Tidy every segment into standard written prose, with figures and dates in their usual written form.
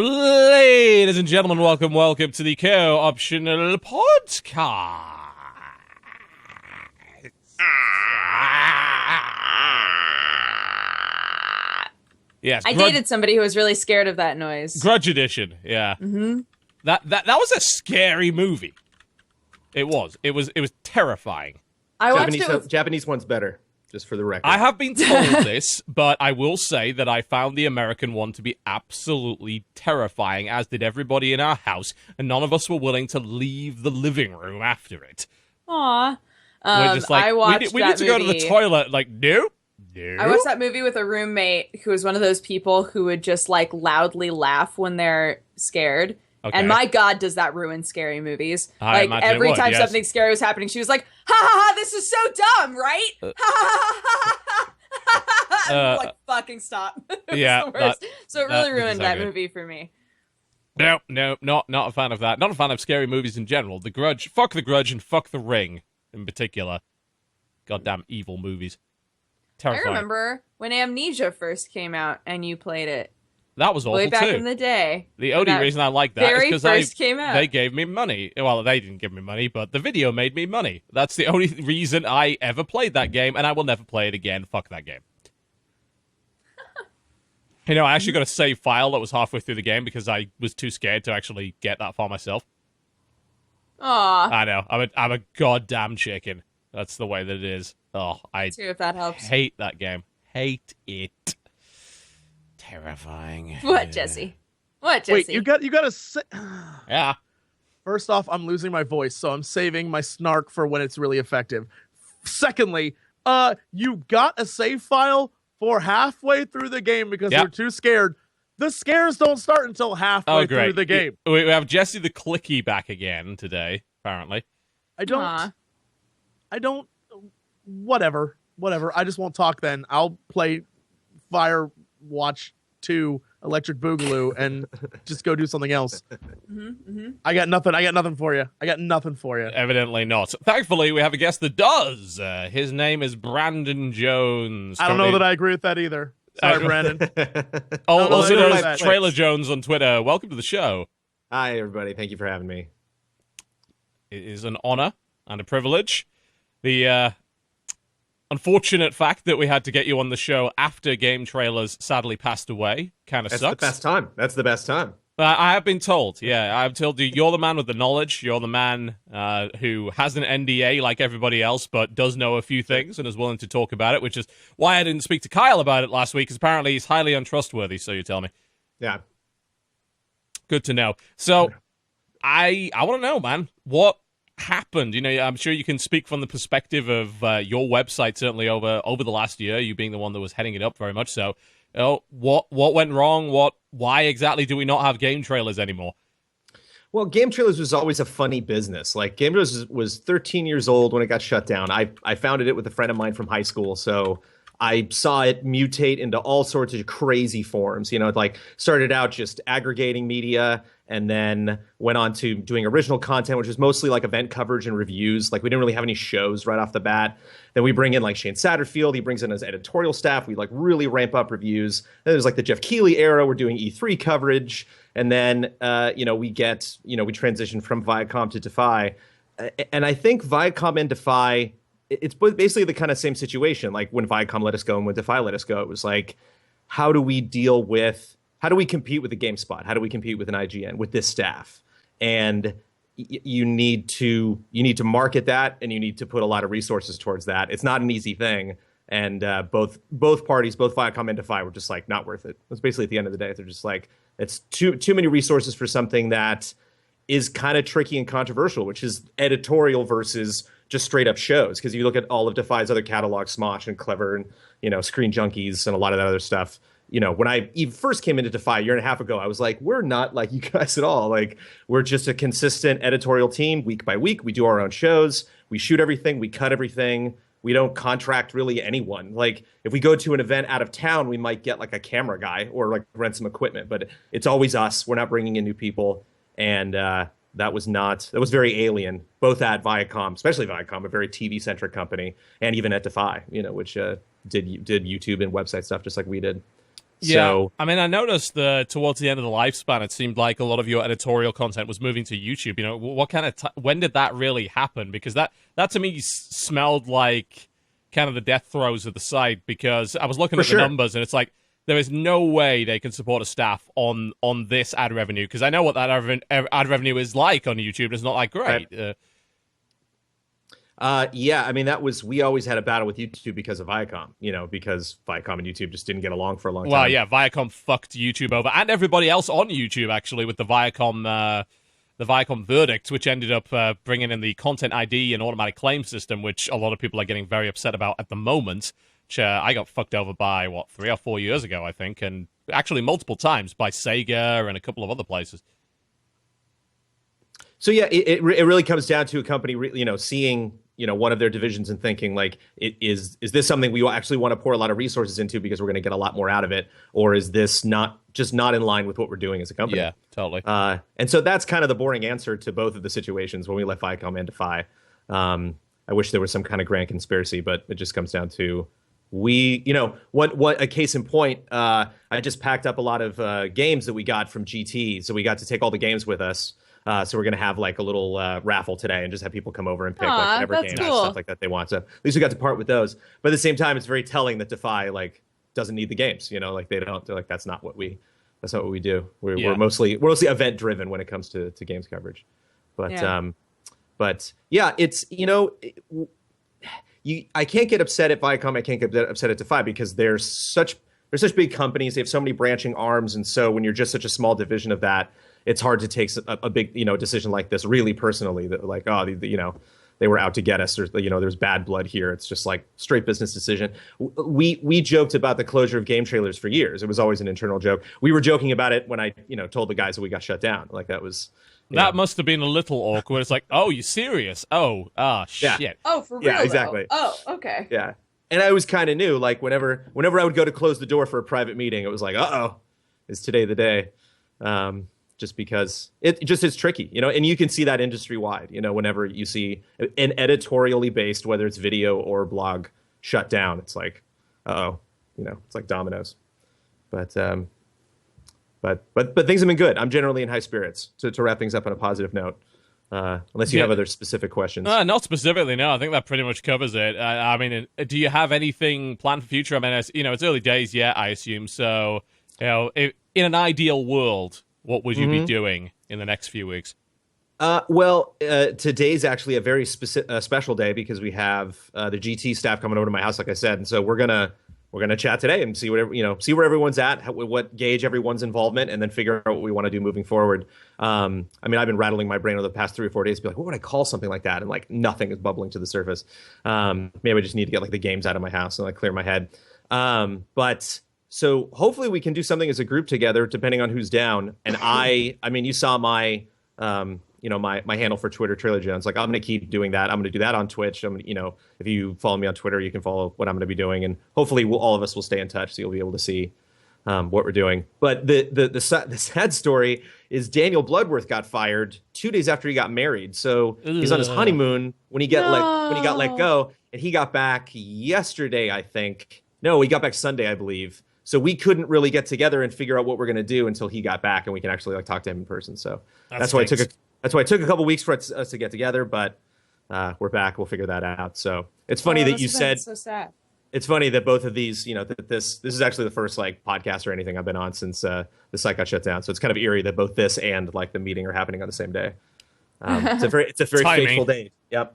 Ladies and gentlemen, welcome to the Co-Optional Podcast. Yes, I dated somebody who was really scared of that noise. Grudge Edition, yeah. Mm-hmm. That was a scary movie. It was terrifying. I watched it with... Japanese one's better, just for the record. I have been told this, but I will say that I found the American one to be absolutely terrifying, as did everybody in our house, and none of us were willing to leave the living room after it. Aww. We're just like, I watched we need to go to the toilet. Like, no. I watched that movie with a roommate who was one of those people who would just, like, loudly laugh when they're scared. Okay. And my God, does that ruin scary movies. Like, every time something scary was happening, she was like, ha ha ha, this is so dumb, right? Ha ha ha ha ha. Like, fucking stop. Yeah. The worst. So it really ruined that movie for me. No, not a fan of that. Not a fan of scary movies in general. The Grudge, fuck The Grudge, and fuck The Ring in particular. Goddamn evil movies. Terrifying. I remember when Amnesia first came out and you played it. That was awful, way back too. in the day. The only reason I like that is because they gave me money. Well, they didn't give me money, but the video made me money. That's the only reason I ever played that game, and I will never play it again. Fuck that game. You know, I actually got a save file that was halfway through the game because I was too scared to actually get that far myself. Aw. I know. I'm a goddamn chicken. That's the way that it is. Oh, I too, if that helps. Hate that game. Hate it. Terrifying. What, Jesse? What, Jesse? Wait, you gotta say... Yeah. First off, I'm losing my voice, so I'm saving my snark for when it's really effective. Secondly, you got a save file for halfway through the game because you're too scared. The scares don't start until halfway through the game. We have Jesse the Clicky back again today, apparently. I don't... Whatever. I just won't talk then. I'll play Firewatch 2 Electric Boogaloo and just go do something else. I got nothing for you. Evidently not. Thankfully, we have a guest that does. His name is Brandon Jones. I don't know that I agree with that either. Sorry, Brandon. Also known as Trailer Jones on Twitter. Welcome to the show. Hi, everybody. Thank you for having me. It is an honor and a privilege. The unfortunate fact that we had to get you on the show after Gametrailers sadly passed away kind of sucks. That's the best time. I have been told, I've told you're the man with the knowledge. You're the man who has an NDA like everybody else, but does know a few things and is willing to talk about it, which is why I didn't speak to Kyle about it last week, because apparently he's highly untrustworthy, so you tell me. Yeah. Good to know. So, I want to know, man, what happened? You know, I'm sure you can speak from the perspective of your website, certainly over the last year, you being the one that was heading it up very much so. What went wrong? Why exactly do we not have Gametrailers anymore? Well, Gametrailers was always a funny business. Like, Gametrailers was 13 years old when it got shut down. I founded it with a friend of mine from high school, so I saw it mutate into all sorts of crazy forms. You know, it like started out just aggregating media and then went on to doing original content, which was mostly like event coverage and reviews. Like, we didn't really have any shows right off the bat. Then we bring in like Shane Satterfield. He brings in his editorial staff. We like really ramp up reviews. Then there's like the Jeff Keighley era. We're doing E3 coverage. And then, we transition from Viacom to Defy. And I think Viacom and Defy, it's basically the kind of same situation. Like, when Viacom let us go and when Defy let us go, it was like, how do we compete with the GameSpot? How do we compete with an IGN, with this staff? And you need to market that, and you need to put a lot of resources towards that. It's not an easy thing. And both parties, both Viacom and Defy, were just like, not worth it. It's basically at the end of the day, they're just like, it's too many resources for something that is kind of tricky and controversial, which is editorial versus just straight up shows. Because you look at all of Defy's other catalogs, Smosh and Clever and, Screen Junkies and a lot of that other stuff. You know, when I first came into Defy a year and a half ago, I was like, we're not like you guys at all. Like, we're just a consistent editorial team week by week. We do our own shows. We shoot everything. We cut everything. We don't contract really anyone. Like, if we go to an event out of town, we might get like a camera guy or like rent some equipment, but it's always us. We're not bringing in new people. And that was very alien, both at Viacom, especially Viacom, a very TV-centric company, and even at Defy, which did YouTube and website stuff just like we did. So, I mean, I noticed towards the end of the lifespan, it seemed like a lot of your editorial content was moving to YouTube. You know, what kind of when did that really happen? Because that to me smelled like kind of the death throes of the site. Because I was looking at the numbers, and it's like there is no way they can support a staff on this ad revenue. Because I know what that ad revenue is like on YouTube. It's not like great. Right. Yeah, I mean, we always had a battle with YouTube because of Viacom, because Viacom and YouTube just didn't get along for a long time. Well, yeah, Viacom fucked YouTube over, and everybody else on YouTube, actually, with the Viacom verdict, which ended up bringing in the Content ID and automatic claim system, which a lot of people are getting very upset about at the moment, which I got fucked over by, 3 or 4 years ago, I think, and actually multiple times by Sega and a couple of other places. So, yeah, it really comes down to a company, seeing one of their divisions and thinking like, is this something we actually want to pour a lot of resources into because we're going to get a lot more out of it, or is this not in line with what we're doing as a company? Yeah, totally. And so that's kind of the boring answer to both of the situations when we left Viacom and Defy. I wish there was some kind of grand conspiracy, but it just comes down to what a case in point. I just packed up a lot of games that we got from GT, so we got to take all the games with us. So we're going to have like a little raffle today and just have people come over and pick whatever games and stuff like that they want. So at least we got to part with those. But at the same time, it's very telling that Defy doesn't need the games. Like they're like, that's not what we do. We're mostly event driven when it comes to games coverage. But yeah, it's I can't get upset at Viacom. I can't get upset at Defy because they're such big companies. They have so many branching arms, and so when you're just such a small division of that, it's hard to take a big, decision like this really personally. That like, they were out to get us. There's bad blood here. It's just like straight business decision. We joked about the closure of Gametrailers for years. It was always an internal joke. We were joking about it when I, told the guys that we got shut down. Like that was. That must have been a little awkward. It's like, oh, you serious? Oh, shit. Yeah. Oh, for real? Yeah, exactly. Though? Oh, okay. Yeah. And I was kind of new. Like whenever I would go to close the door for a private meeting, it was like, is today the day? Just because it just is tricky, and you can see that industry wide, whenever you see an editorially based, whether it's video or blog, shut down, it's like, it's like dominoes. But things have been good. I'm generally in high spirits to wrap things up on a positive note. Unless you have other specific questions. Not specifically, no. I think that pretty much covers it. I mean, do you have anything planned for future? I mean, it's early days yet, I assume. So, in an ideal world, what would you be doing in the next few weeks? Today's actually a very special day because we have the GT staff coming over to my house, like I said, and so we're gonna chat today and see see where everyone's at, what gauge everyone's involvement, and then figure out what we want to do moving forward. I mean, I've been rattling my brain over the past 3 or 4 days, be like, what would I call something like that? And like nothing is bubbling to the surface. Maybe I just need to get like the games out of my house and like clear my head. So hopefully we can do something as a group together, depending on who's down. And I mean, you saw my, my handle for Twitter, Trailer Jones. Like, I'm going to keep doing that. I'm going to do that on Twitch. I'm gonna, if you follow me on Twitter, you can follow what I'm going to be doing. And hopefully all of us will stay in touch, so you'll be able to see what we're doing. But the sad story is Daniel Bloodworth got fired 2 days after he got married. So he's on his honeymoon when he got let go, and he got back yesterday, I think. No, he got back Sunday, I believe. So we couldn't really get together and figure out what we're going to do until he got back and we can actually talk to him in person. So that's why it took a couple weeks for us to get together, but we're back. We'll figure that out. So it's funny that you said. So sad. It's funny that both of these, that this is actually the first podcast or anything I've been on since the site got shut down. So it's kind of eerie that both this and the meeting are happening on the same day. It's a very fateful day. Yep.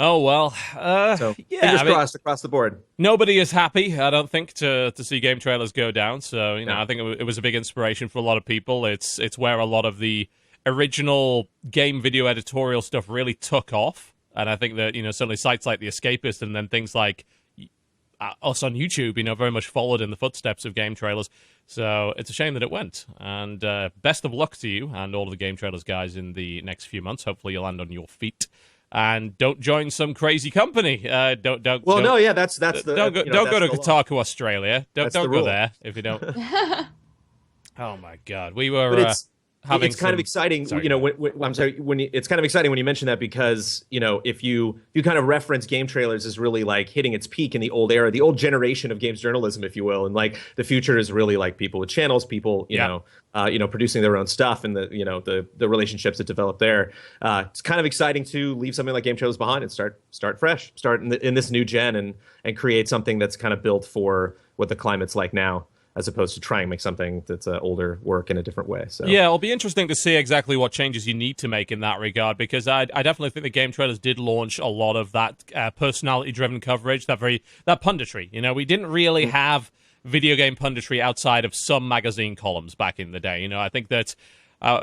Oh, well, fingers crossed across the board. Nobody is happy, I don't think, to see Gametrailers go down. So, I think it was a big inspiration for a lot of people. It's where a lot of the original game video editorial stuff really took off. And I think that, certainly sites like The Escapist and then things like us on YouTube, very much followed in the footsteps of Gametrailers. So it's a shame that it went. And best of luck to you and all of the Gametrailers guys in the next few months. Hopefully you'll land on your feet. And don't join some crazy company. That's the. Don't go to Kotaku Australia. Don't go there if you don't. Oh my God, we were. it's kind of exciting. Sorry, I'm sorry. It's kind of exciting when you mention that because if you kind of reference Gametrailers as really like hitting its peak in the old era, the old generation of games journalism, if you will, and like the future is really like people with channels, people producing their own stuff, and the relationships that develop there. It's kind of exciting to leave something like Gametrailers behind and start fresh, start in this new gen, and create something that's kind of built for what the climate's like now, as opposed to trying to make something that's older work in a different way. So yeah, it'll be interesting to see exactly what changes you need to make in that regard, because I definitely think the Gametrailers did launch a lot of that personality-driven coverage, that punditry. We didn't really have video game punditry outside of some magazine columns back in the day. I think that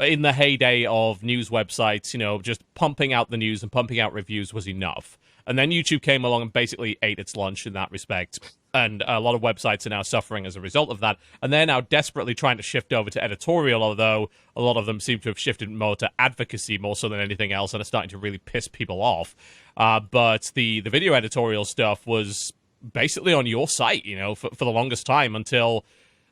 in the heyday of news websites, just pumping out the news and pumping out reviews was enough. And then YouTube came along and basically ate its lunch in that respect. And a lot of websites are now suffering as a result of that. And they're now desperately trying to shift over to editorial, although a lot of them seem to have shifted more to advocacy more so than anything else and are starting to really piss people off. But the video editorial stuff was basically on your site, for the longest time until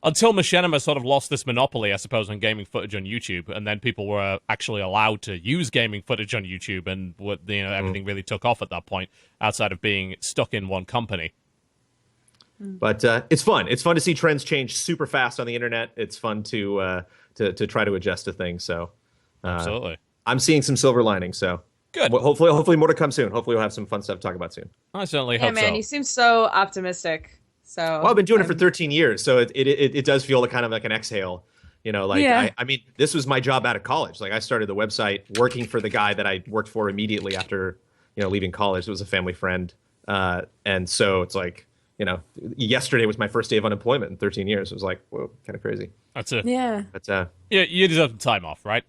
Machinima sort of lost this monopoly, I suppose, on gaming footage on YouTube, and then people were actually allowed to use gaming footage on YouTube, and everything really took off at that point, outside of being stuck in one company. But it's fun. It's fun to see trends change super fast on the internet. It's fun to try to adjust to things. So absolutely, I'm seeing some silver linings. So good. Well, hopefully more to come soon. Hopefully we'll have some fun stuff to talk about soon. I certainly hope so. Yeah, man, you seem so optimistic. So well, I've been doing it for 13 years, so it does feel kind of like an exhale. I mean, this was my job out of college. Like I started the website working for the guy that I worked for immediately after leaving college. It was a family friend, and so it's like. Yesterday was my first day of unemployment in 13 years. It was like, whoa, kind of crazy. That's it. Yeah. Yeah, you deserve some time off, right?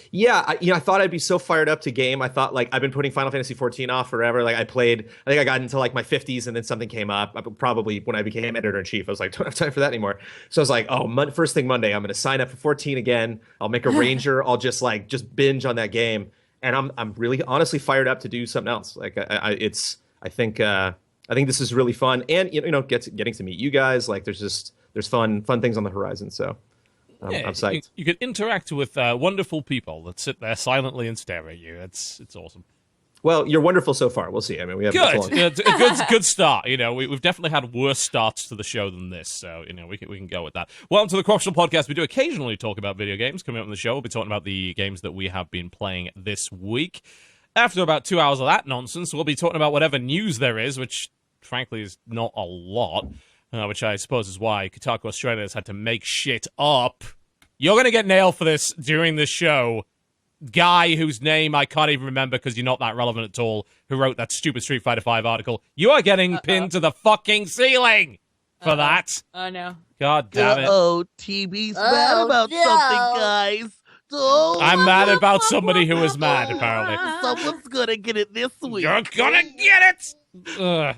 Yeah, I thought I'd be so fired up to game. I thought I've been putting Final Fantasy 14 off forever. I think I got into my 50s and then something came up. Probably when I became editor-in-chief, I was like, don't have time for that anymore. So I was like, first thing Monday, I'm going to sign up for 14 again. I'll make a ranger. I'll just binge on that game. And I'm really honestly fired up to do something else. I think this is really fun, and getting to meet you guys. There's fun things on the horizon. So I'm psyched. You could interact with wonderful people that sit there silently and stare at you. It's awesome. Well, you're wonderful so far. We'll see. I mean, we have a good start. We've definitely had worse starts to the show than this, so we can go with that. Welcome to the Corruptional Podcast. We do occasionally talk about video games. Coming up on the show, we'll be talking about the games that we have been playing this week. After about 2 hours of that nonsense, we'll be talking about whatever news there is, which frankly is not a lot, which I suppose is why Kotaku Australia has had to make shit up. You're going to get nailed for this during the show. Guy whose name I can't even remember because you're not that relevant at all, who wrote that stupid Street Fighter V article. You are getting pinned to the fucking ceiling for that. Oh, no. God damn it. TB's mad about something, guys. I'm mad about somebody who is mad, apparently. Someone's gonna get it this week. You're gonna get it! Ugh.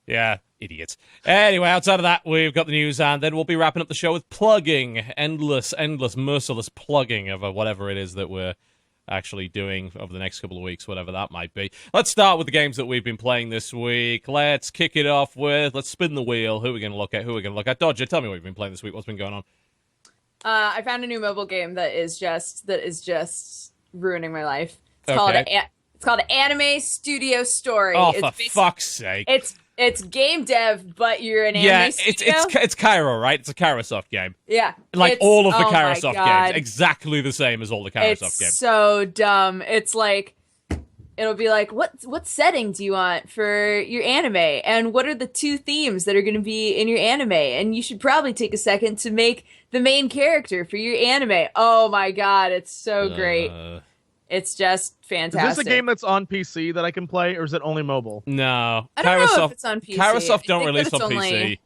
Yeah, idiots. Anyway, outside of that, we've got the news, and then we'll be wrapping up the show with plugging. Endless, merciless plugging of whatever it is that we're actually doing over the next couple of weeks, whatever that might be. Let's start with the games that we've been playing this week. Let's kick it off with, let's spin the wheel. Who are we going to look at? Dodger, tell me what you've been playing this week. What's been going on? I found a new mobile game that is just ruining my life. It's called Anime Studio Story. Oh, for fuck's sake! It's game dev, but you're an anime studio. It's Cairo, right? It's a Kairosoft game. Yeah, all of the Kairosoft games, exactly the same as all the Kairosoft games. It's so dumb. It's like it'll be like, what setting do you want for your anime, and what are the 2 themes that are going to be in your anime, and you should probably take a second to make the main character for your anime. Oh my god, it's so great. It's just fantastic. Is this a game that's on PC that I can play, or is it only mobile? No. I don't know if it's on PC. Kairosoft don't release on PC.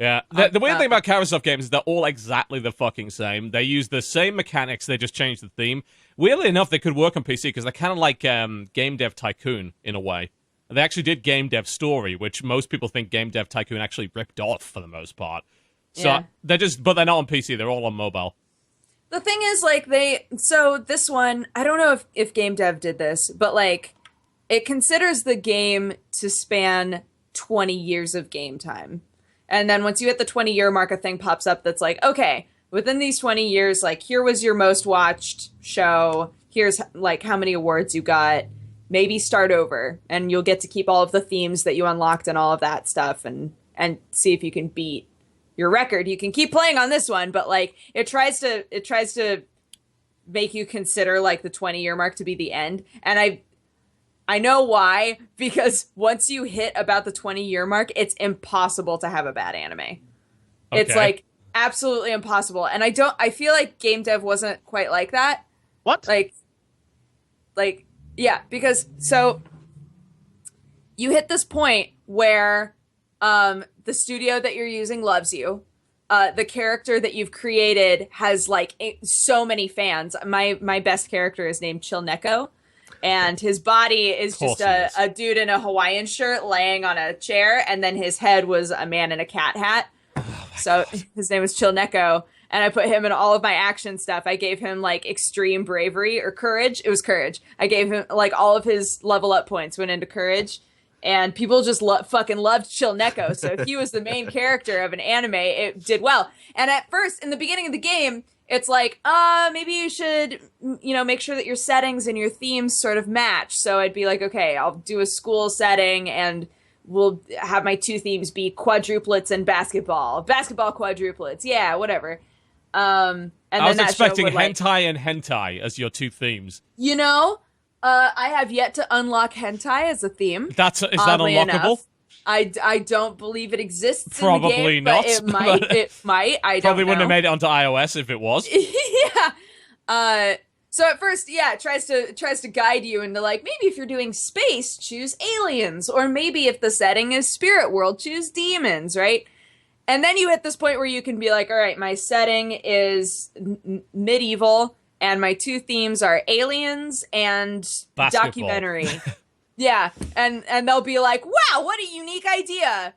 Yeah. The weird thing about Kairosoft games is they're all exactly the fucking same. They use the same mechanics, they just change the theme. Weirdly enough, they could work on PC because they're kind of like Game Dev Tycoon in a way. They actually did Game Dev Story, which most people think Game Dev Tycoon actually ripped off for the most part. So they're not on PC, they're all on mobile. The thing is, this one, I don't know if Game Dev did this, but, it considers the game to span 20 years of game time. And then once you hit the 20-year mark, a thing pops up that's like, okay, within these 20 years, like, here was your most watched show. Here's, like, how many awards you got. Maybe start over, and you'll get to keep all of the themes that you unlocked and all of that stuff, and see if you can beat your record. You can keep playing on this one, but, like, it tries to make you consider, like, the 20-year mark to be the end. And I know why, because once you hit about the 20-year mark, it's impossible to have a bad anime. Okay. It's, like, absolutely impossible. And I feel like game dev wasn't quite like that. What? Like, yeah, because, so, you hit this point where the studio that you're using loves you. The character that you've created has, like, so many fans. My best character is named Chill Neko, and his body is just a dude in a Hawaiian shirt laying on a chair, and then his head was a man in a cat hat. So his name was Chill Neko. And I put him in all of my action stuff. I gave him, like, extreme bravery or courage. It was courage. I gave him, like, all of his level up points went into courage. And people just fucking loved Chill Neko. So if he was the main character of an anime, it did well. And at first, in the beginning of the game, it's like, maybe you should, make sure that your settings and your themes sort of match. So I'd be like, okay, I'll do a school setting, and we'll have my 2 themes be quadruplets and basketball. Basketball quadruplets. Yeah, whatever. And I was expecting hentai and hentai as your 2 themes. I have yet to unlock hentai as a theme. Is that unlockable? Enough. I don't believe it exists. Probably in the game, not. But it might. It might. I don't know. Probably wouldn't have made it onto iOS if it was. Yeah. So at first, yeah, it tries to guide you into, like, maybe if you're doing space, choose aliens, or maybe if the setting is spirit world, choose demons, right? And then you hit this point where you can be like, all right, my setting is medieval, and my 2 themes are aliens and documentary. Yeah, and they'll be like, wow, what a unique idea.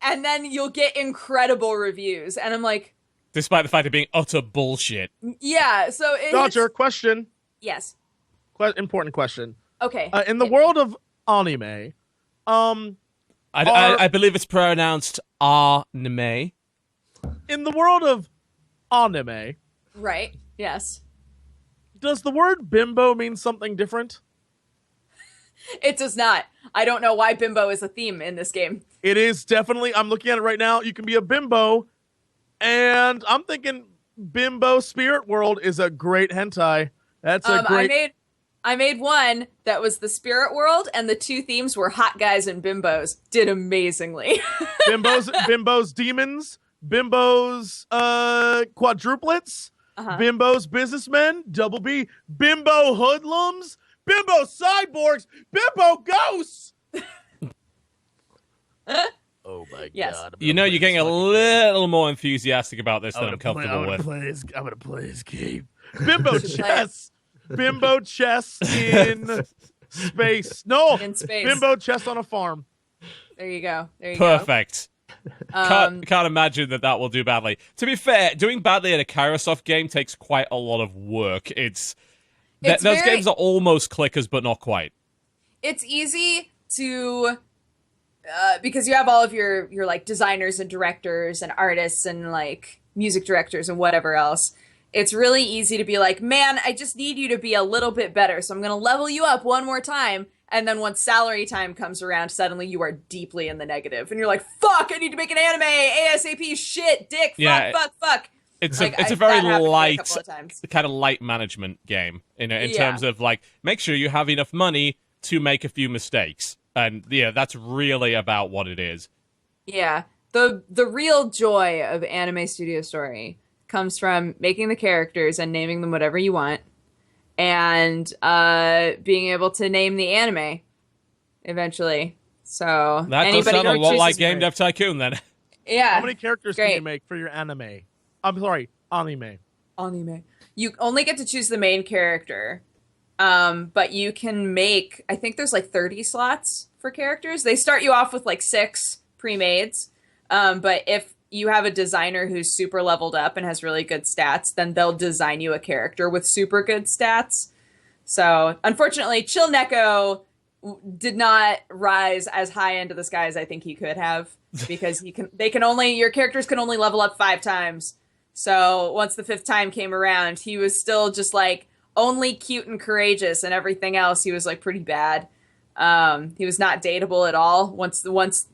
and then you'll get incredible reviews. And I'm like... Despite the fact of being utter bullshit. Yeah, so... Dodger, question. Yes. Important question. Okay. In the world of anime, I believe it's pronounced anime. In the world of anime... Right, yes. Does the word bimbo mean something different? It does not. I don't know why bimbo is a theme in this game. It is definitely. I'm looking at it right now. You can be a bimbo, and I'm thinking Bimbo Spirit World is a great hentai. That's a great... I made one that was the spirit world, and the 2 themes were hot guys and bimbos. Did amazingly. Bimbos demons, bimbos quadruplets, bimbos businessmen, double B, bimbo hoodlums, bimbo cyborgs, bimbo ghosts. Oh my god. You're getting a little more enthusiastic about this than I'm comfortable with. I'm going to play this game. Bimbo chess. Bimbo chess in space. No, in space. Bimbo chess on a farm. There you go. Perfect. Can't imagine that will do badly. To be fair, doing badly in a Kairosoft game takes quite a lot of work. Those games are almost clickers, but not quite. It's easy to... because you have all of your like designers and directors and artists and like music directors and whatever else. It's really easy to be like, man, I just need you to be a little bit better, so I'm going to level you up one more time. And then once salary time comes around, suddenly you are deeply in the negative. And you're like, fuck, I need to make an anime, ASAP, shit, dick, fuck. It's a very light, kind of light management game, in terms of, like, make sure you have enough money to make a few mistakes. And, yeah, that's really about what it is. Yeah. The real joy of Anime Studio Story comes from making the characters and naming them whatever you want, and being able to name the anime eventually. So that does sound a lot like Game Dev Tycoon, then. Yeah. How many characters can you make for your anime? I'm sorry, anime. You only get to choose the main character, but you can make, I think there's like 30 slots for characters. They start you off with like 6 pre-mades, but if you have a designer who's super leveled up and has really good stats, then they'll design you a character with super good stats. So, unfortunately, Chill Neko did not rise as high into the sky as I think he could have, because your characters can only level up 5 times. So once the 5th time came around, he was still just like only cute and courageous, and everything else he was like pretty bad. He was not dateable at all. Once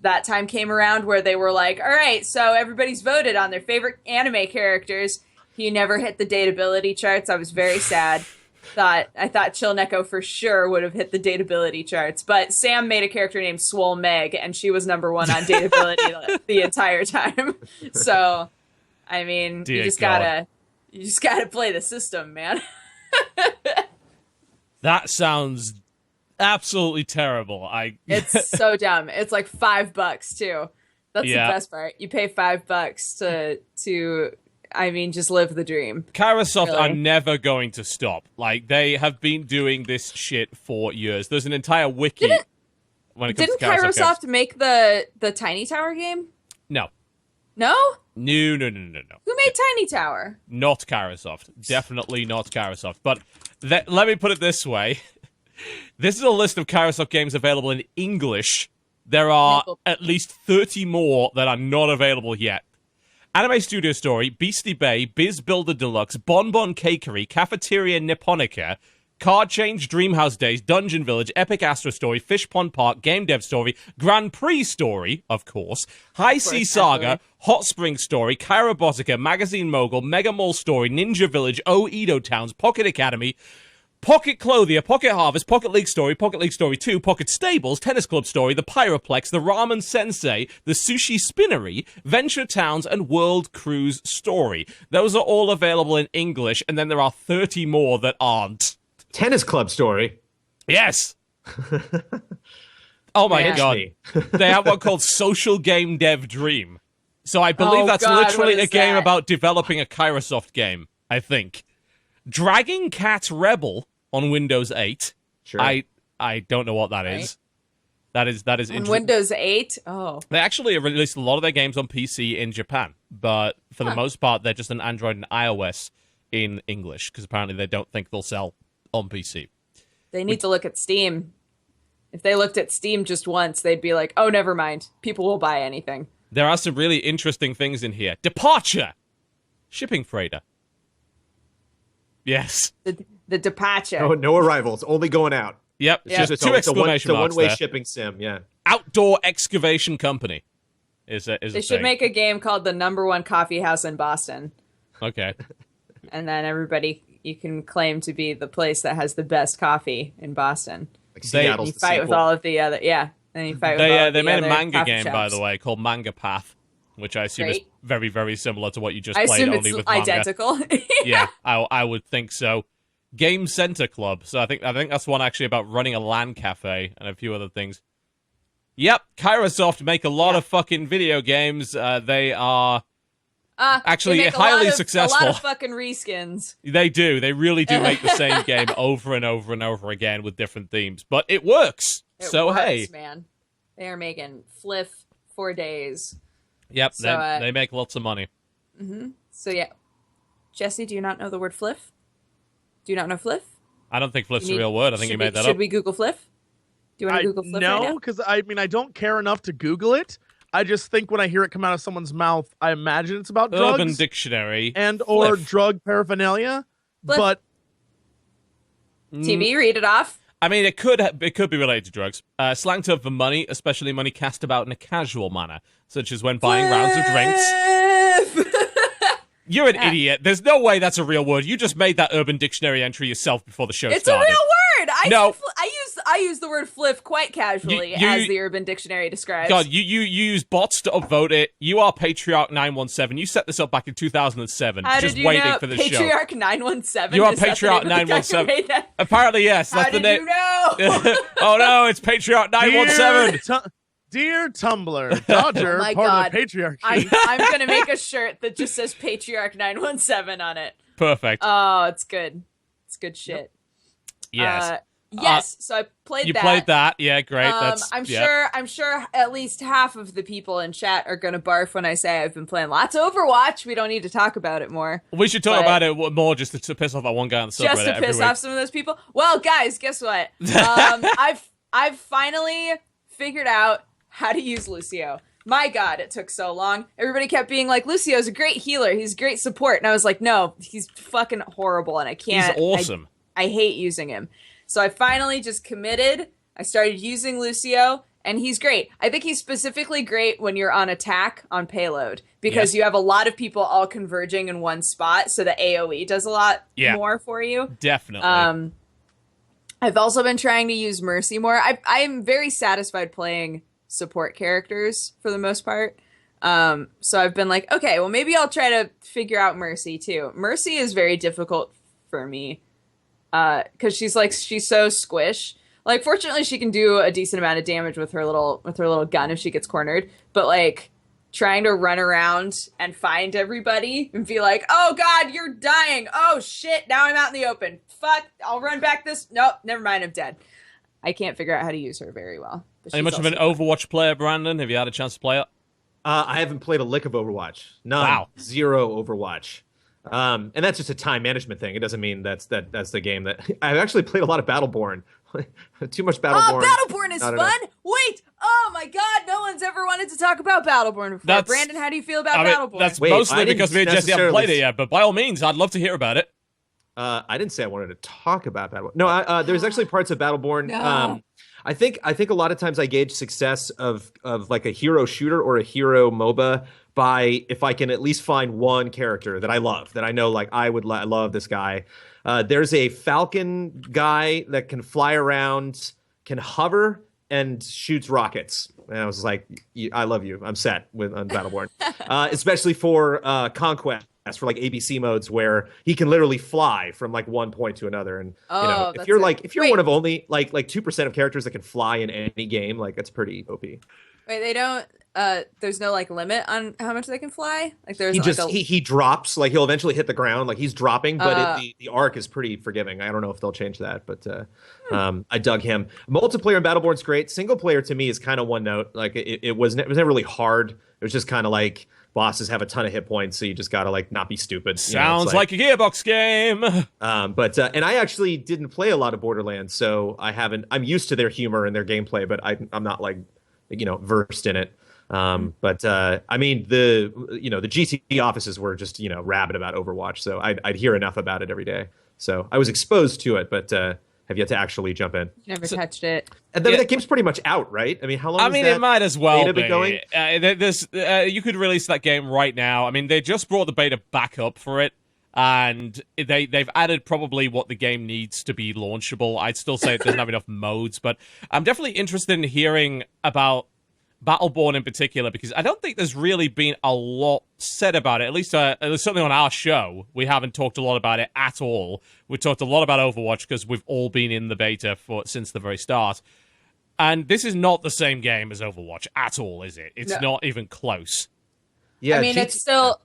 that time came around where they were like, all right, so everybody's voted on their favorite anime characters. He never hit the dateability charts. I was very sad. I thought Chill Neko for sure would have hit the dateability charts, but Sam made a character named Swole Meg, and she was number 1 on dateability the entire time. So, I mean, you just gotta play the system, man. That sounds absolutely terrible. It's so dumb. It's like $5 too. That's the best part. You pay $5 to I mean, just live the dream. Kairosoft really. are never going to stop. Like, they have been doing this shit for years. There's an entire wiki when it comes to Kairosoft. Didn't Kairosoft make the Tiny Tower game? No. No? No. Who made Tiny Tower? Not Kairosoft. Definitely not Kairosoft. But let me put it this way. This is a list of Kairosoft games available in English. There are at least 30 more that are not available yet. Anime Studio Story, Beastie Bay, Biz Builder Deluxe, Bonbon Cakery, Cafeteria Nipponica, Card Change, Dreamhouse Days, Dungeon Village, Epic Astro Story, Fish Pond Park, Game Dev Story, Grand Prix Story, of course, High Sea Saga, Hot Spring Story, Kairobotica, Magazine Mogul, Mega Mall Story, Ninja Village, Edo Towns, Pocket Academy, Pocket Clothier, Pocket Harvest, Pocket League Story 2, Pocket Stables, Tennis Club Story, The Pyroplex, The Ramen Sensei, The Sushi Spinnery, Venture Towns, and World Cruise Story. Those are all available in English, and then there are 30 more that aren't. Tennis Club Story? Yes! Oh my god. They have one called Social Game Dev Dream. So I believe that's literally a game about developing a Kairosoft game, I think. Dragging Cat Rebel on Windows 8. Sure. I don't know what that is. That is on Windows 8? Oh. They actually released a lot of their games on PC in Japan, but for the most part, they're just on Android and iOS in English, because apparently they don't think they'll sell on PC. They need to look at Steam. If they looked at Steam just once, they'd be like, oh, never mind. People will buy anything. There are some really interesting things in here. Departure! Shipping freighter. Yes. The departure. No arrivals, only going out. Yep, just two exclamation marks one-way there. shipping sim, yeah. Outdoor Excavation Company is a They should make a game called the #1 coffee house in Boston. Okay. And then you can claim to be the place that has the best coffee in Boston. Like Seattle's you fight with all of the other, and you fight with all of the They made other a manga game, shops. by the way, called Manga Path, which I assume is very, very similar to what you just I played, assume only it's with manga. identical. Yeah, I would think so. Game Center Club. So I think that's one actually about running a LAN cafe and a few other things. Yep, Kairosoft make a lot of fucking video games. They are actually highly successful. A lot of fucking reskins. They do. They really do make the same game over and over and over again with different themes. But it works. It works, hey. Man. They are making fliff for days. Yep, so, they make lots of money. Mm-hmm. So yeah. Jesse, do you not know the word fliff? Do you not know fliff? I don't think fliff's a real word. I think you made that up. Should we Google fliff? Do you want to Google fliff right now? No, because I don't care enough to Google it. I just think when I hear it come out of someone's mouth, I imagine it's about drugs. Urban Dictionary. And or drug paraphernalia. Fliff. But TV, read it off. I mean, it could be related to drugs. Slang term for money, especially money cast about in a casual manner, such as when buying rounds of drinks. You're an idiot. There's no way that's a real word. You just made that Urban Dictionary entry yourself before the show started. It's a real word. I use the word fliff quite casually, as the Urban Dictionary describes. God, you use bots to upvote it. You are Patriarch 917. You set this up back in 2007. How just did you waiting know? for this show. Patriarch 917. You are Patriarch 917. Apparently, yes. That's How the name. You know? Oh no, it's Patriarch 917. Dear Tumblr, Dodger, part of the patriarchy. I'm going to make a shirt that just says Patriarch 917 on it. Perfect. Oh, it's good. It's good shit. Yes. Yes, so I played that. You played that, yeah, great. I'm sure at least half of the people in chat are going to barf when I say I've been playing lots of Overwatch. We don't need to talk about it more. We should talk about it more just to piss off that one guy on the subreddit. Just to piss off some of those people? Well, guys, guess what? I've finally figured out how to use Lucio. My God, it took so long. Everybody kept being like, Lucio's a great healer. He's great support. And I was like, no, he's fucking horrible. And I can't. He's awesome. I hate using him. So I finally just committed. I started using Lucio, and he's great. I think he's specifically great when you're on attack on payload, because you have a lot of people all converging in one spot. So the AoE does a lot more for you. Definitely. I've also been trying to use Mercy more. I am very satisfied playing support characters for the most part. So I've been like, okay, well, maybe I'll try to figure out Mercy too. Mercy is very difficult for me because she's so squish. Like, fortunately, she can do a decent amount of damage with her little gun if she gets cornered. But like, trying to run around and find everybody and be like, oh God, you're dying. Oh shit, now I'm out in the open. Fuck, I'll run back this. Nope, never mind, I'm dead. I can't figure out how to use her very well. Are you much of an Overwatch player, Brandon? Have you had a chance to play it? I haven't played a lick of Overwatch. None. Wow. Zero Overwatch. And that's just a time management thing. It doesn't mean that's the game that... I've actually played a lot of Battleborn. Too much Battleborn. Oh, Battleborn is fun! Wait! Oh my God, no one's ever wanted to talk about Battleborn before. Brandon, how do you feel about Battleborn? That's mostly because me and Jesse haven't played it yet, but by all means, I'd love to hear about it. I didn't say I wanted to talk about Battleborn. No, there's actually parts of Battleborn. No. I think a lot of times I gauge success of like a hero shooter or a hero MOBA by if I can at least find one character that I love, that I know like I love this guy. There's a Falcon guy that can fly around, can hover, and shoots rockets. And I was like, I love you. I'm set on Battleborn, especially for Conquest. For like ABC modes where he can literally fly from like one point to another, and if you're one of only like 2% of characters that can fly in any game, like that's pretty OP. Wait, they don't. There's no like limit on how much they can fly. Like there's he drops, like he'll eventually hit the ground, like he's dropping, but the arc is pretty forgiving. I don't know if they'll change that, but I dug him. Multiplayer in Battleborn's great. Single player to me is kind of one note. Like it was never really hard. It was just kind of like bosses have a ton of hit points, so you just gotta like not be stupid. Sounds like a Gearbox game. And I actually didn't play a lot of Borderlands, so I'm used to their humor and their gameplay, but I'm not like versed in it. I mean the GT offices were just rabid about Overwatch, so I'd hear enough about it every day. So I was exposed to it, but have yet to actually jump in. Never touched it. And then that game's pretty much out, right? I mean, how long? It might as well be going. You could release that game right now. I mean, they just brought the beta back up for it, and they've added probably what the game needs to be launchable. I'd still say it doesn't have enough modes, but I'm definitely interested in hearing about Battleborn in particular, because I don't think there's really been a lot said about it. At least certainly on our show, we haven't talked a lot about it at all. We talked a lot about Overwatch because we've all been in the beta since the very start. And this is not the same game as Overwatch at all, is it? It's not even close. Yeah, I mean, it's still...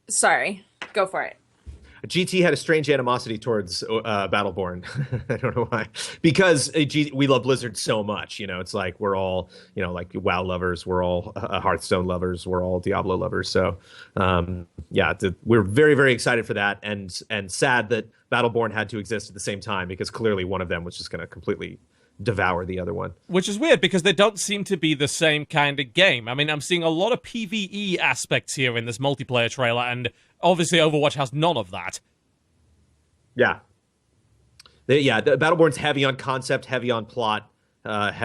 Sorry, go for it. GT had a strange animosity towards Battleborn. I don't know why. Because we love Blizzard so much. It's like we're all, like WoW lovers. We're all Hearthstone lovers. We're all Diablo lovers. So, we're very, very excited for that, and sad that Battleborn had to exist at the same time, because clearly one of them was just going to completely devour the other one. Which is weird, because they don't seem to be the same kind of game. I mean, I'm seeing a lot of PvE aspects here in this multiplayer trailer, and obviously Overwatch has none of that. Yeah. Battleborn's heavy on concept, heavy on plot,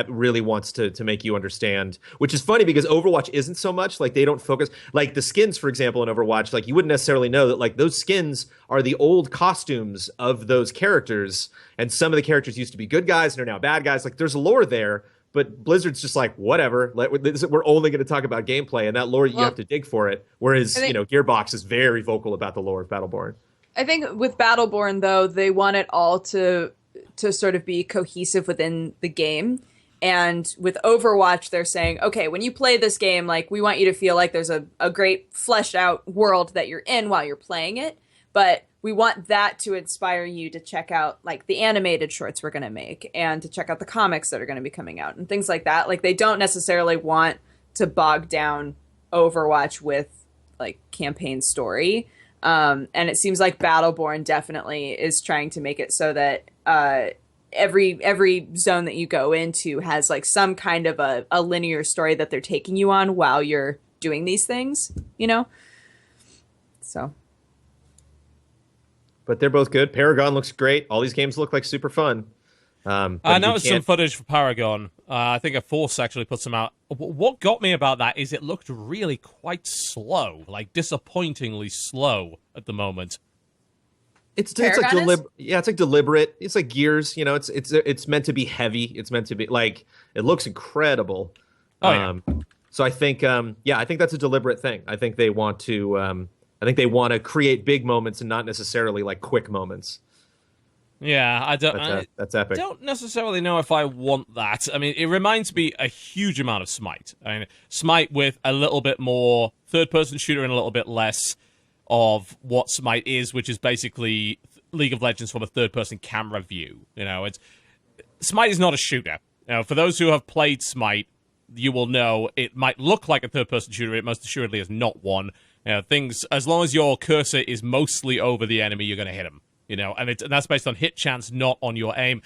really wants to make you understand, which is funny because Overwatch isn't so much. Like, they don't focus, like the skins, for example, in Overwatch, like you wouldn't necessarily know that like those skins are the old costumes of those characters, and some of the characters used to be good guys and are now bad guys. Like, there's a lore there, but Blizzard's just like, whatever, we're only going to talk about gameplay, and that lore, you have to dig for it. Whereas, Gearbox is very vocal about the lore of Battleborn. I think with Battleborn, though, they want it all to sort of be cohesive within the game. And with Overwatch, they're saying, okay, when you play this game, like, we want you to feel like there's a great fleshed out world that you're in while you're playing it. But we want that to inspire you to check out, like, the animated shorts we're going to make, and to check out the comics that are going to be coming out and things like that. Like, they don't necessarily want to bog down Overwatch with, like, campaign story. And it seems like Battleborn definitely is trying to make it so that every zone that you go into has like some kind of a linear story that they're taking you on while you're doing these things, you know? So. But they're both good. Paragon looks great. All these games look like super fun. I noticed some footage for Paragon. I think a Force actually put some out. What got me about that is it looked really quite slow, like disappointingly slow at the moment. It's like deliberate. Yeah, it's like deliberate. It's like Gears. You know, it's meant to be heavy. It's meant to be like it looks incredible. Oh, yeah. So I think, I think that's a deliberate thing. I think they want to. I think they want to create big moments and not necessarily like quick moments. Yeah, I don't. That's epic. I don't necessarily know if I want that. I mean, it reminds me a huge amount of Smite. I mean, Smite with a little bit more third-person shooter and a little bit less of what Smite is, which is basically League of Legends from a third-person camera view. You know, Smite is not a shooter. You know, for those who have played Smite, you will know it might look like a third-person shooter. It most assuredly is not one. You know, things, as long as your cursor is mostly over the enemy, you're going to hit them. You know, and that's based on hit chance, not on your aim.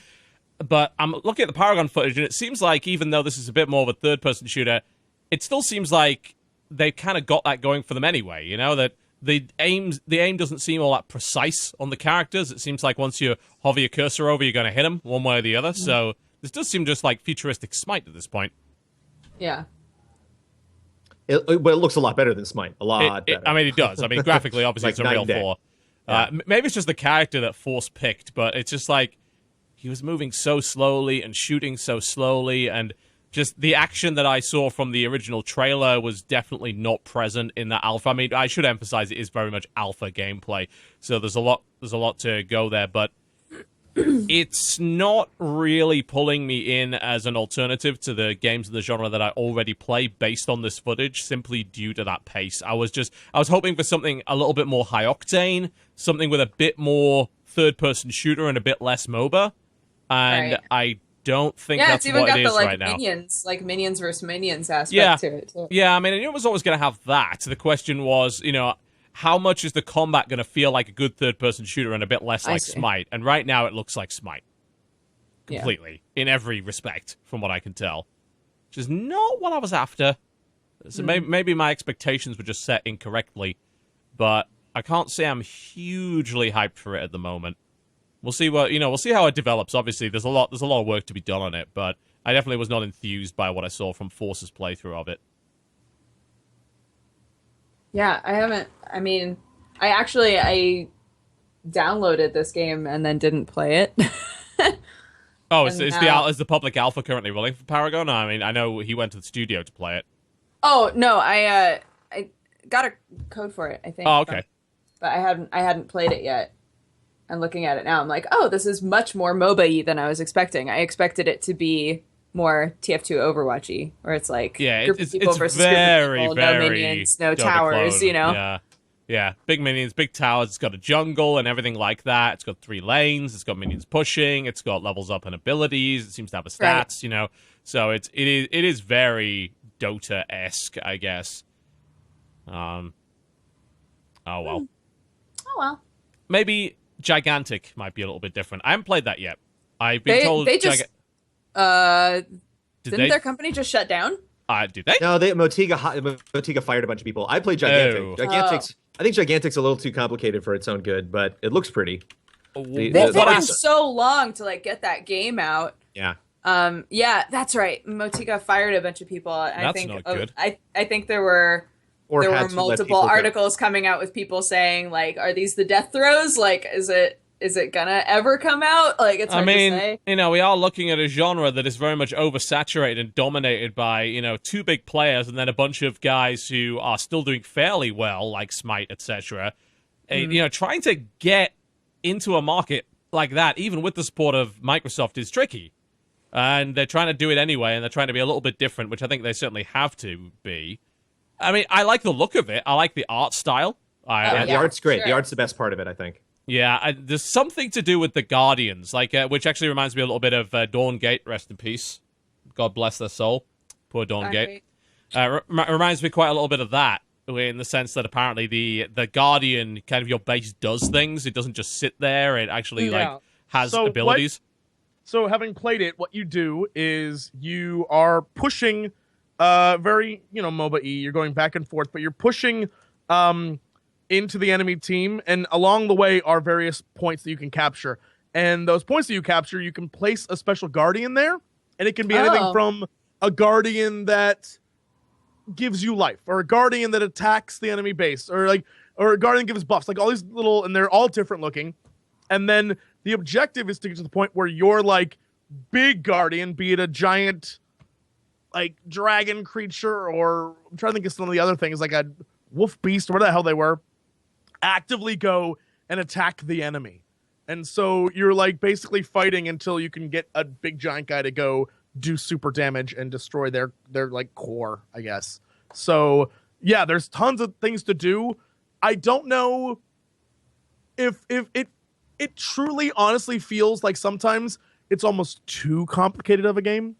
But I'm looking at the Paragon footage, and it seems like even though this is a bit more of a third-person shooter, it still seems like they kind of got that going for them anyway. You know, that the aim doesn't seem all that precise on the characters. It seems like once you hover your cursor over, you're going to hit them one way or the other. Mm-hmm. So this does seem just like futuristic Smite at this point. Yeah. But it looks a lot better than Smite. A lot better. I mean, it does. I mean, graphically, obviously, like it's a real 4. Yeah. Maybe it's just the character that Force picked, but it's just like he was moving so slowly and shooting so slowly, and just the action that I saw from the original trailer was definitely not present in that alpha. I mean, I should emphasize it is very much alpha gameplay, so there's a lot to go there, but it's not really pulling me in as an alternative to the games of the genre that I already play based on this footage, simply due to that pace. I was hoping for something a little bit more high octane, something with a bit more third-person shooter and a bit less MOBA, and right. I don't think that's what it is right now. Like Minions versus Minions aspect to it, too. Yeah, I mean, it was always going to have that. The question was, you know, how much is the combat going to feel like a good third-person shooter and a bit less like Smite? And right now, it looks like Smite. Completely. Yeah. In every respect, from what I can tell. Which is not what I was after. So maybe my expectations were just set incorrectly. But I can't say I'm hugely hyped for it at the moment. We'll see we'll see how it develops. Obviously, there's a lot of work to be done on it, but I definitely was not enthused by what I saw from Force's playthrough of it. Yeah, I haven't. I mean, I downloaded this game and then didn't play it. Is the public alpha currently running for Paragon? I mean, I know he went to the studio to play it. Oh no, I got a code for it, I think. Oh, okay. But I hadn't played it yet. And looking at it now, I'm like, oh, this is much more MOBA-y than I was expecting. I expected it to be more TF2 Overwatch-y, where it's like group of people versus very, group of people, very no minions, no towers, you know? Yeah, big minions, big towers. It's got a jungle and everything like that. It's got 3 lanes. It's got minions pushing. It's got levels up and abilities. It seems to have a stats, you know? So it is very Dota-esque, I guess. Oh, well. Oh, well. Maybe Gigantic might be a little bit different. I haven't played that yet. I've been told... Didn't their company just shut down? Did they? No, Motiga fired a bunch of people. I played Gigantic. I think Gigantic's a little too complicated for its own good, but it looks pretty. They took so long to like get that game out. Yeah. Yeah, that's right. Motiga fired a bunch of people. That's not good. I think there were multiple articles coming out with people saying like, "Are these the death throes? Like, is it gonna ever come out?" Like, it's hard to say. You know, we are looking at a genre that is very much oversaturated and dominated by, you know, 2 big players and then a bunch of guys who are still doing fairly well, like Smite, etc. You know, trying to get into a market like that, even with the support of Microsoft, is tricky. And they're trying to do it anyway, and they're trying to be a little bit different, which I think they certainly have to be. I mean, I like the look of it. I like the art style. The art's great. Sure. The art's the best part of it, I think. Yeah, there's something to do with the Guardians, like which actually reminds me a little bit of Dawn Gate, rest in peace. God bless their soul. Poor Dawn Gate. Reminds me quite a little bit of that, in the sense that apparently the Guardian, kind of your base, does things. It doesn't just sit there. It actually has abilities. So having played it, what you do is you are pushing very, MOBA-y. You're going back and forth, but you're pushing into the enemy team, and along the way are various points that you can capture. And those points that you capture, you can place a special guardian there, and it can be anything from a guardian that gives you life, or a guardian that attacks the enemy base, or a guardian gives buffs, like all these little, and they're all different looking. And then the objective is to get to the point where you're like big guardian, be it a giant like dragon creature, or I'm trying to think of some of the other things, like a wolf beast, or whatever the hell they were, actively go and attack the enemy. And so you're like basically fighting until you can get a big giant guy to go do super damage and destroy their like core, I guess. So yeah, there's tons of things to do. I don't know if it truly honestly feels like sometimes it's almost too complicated of a game.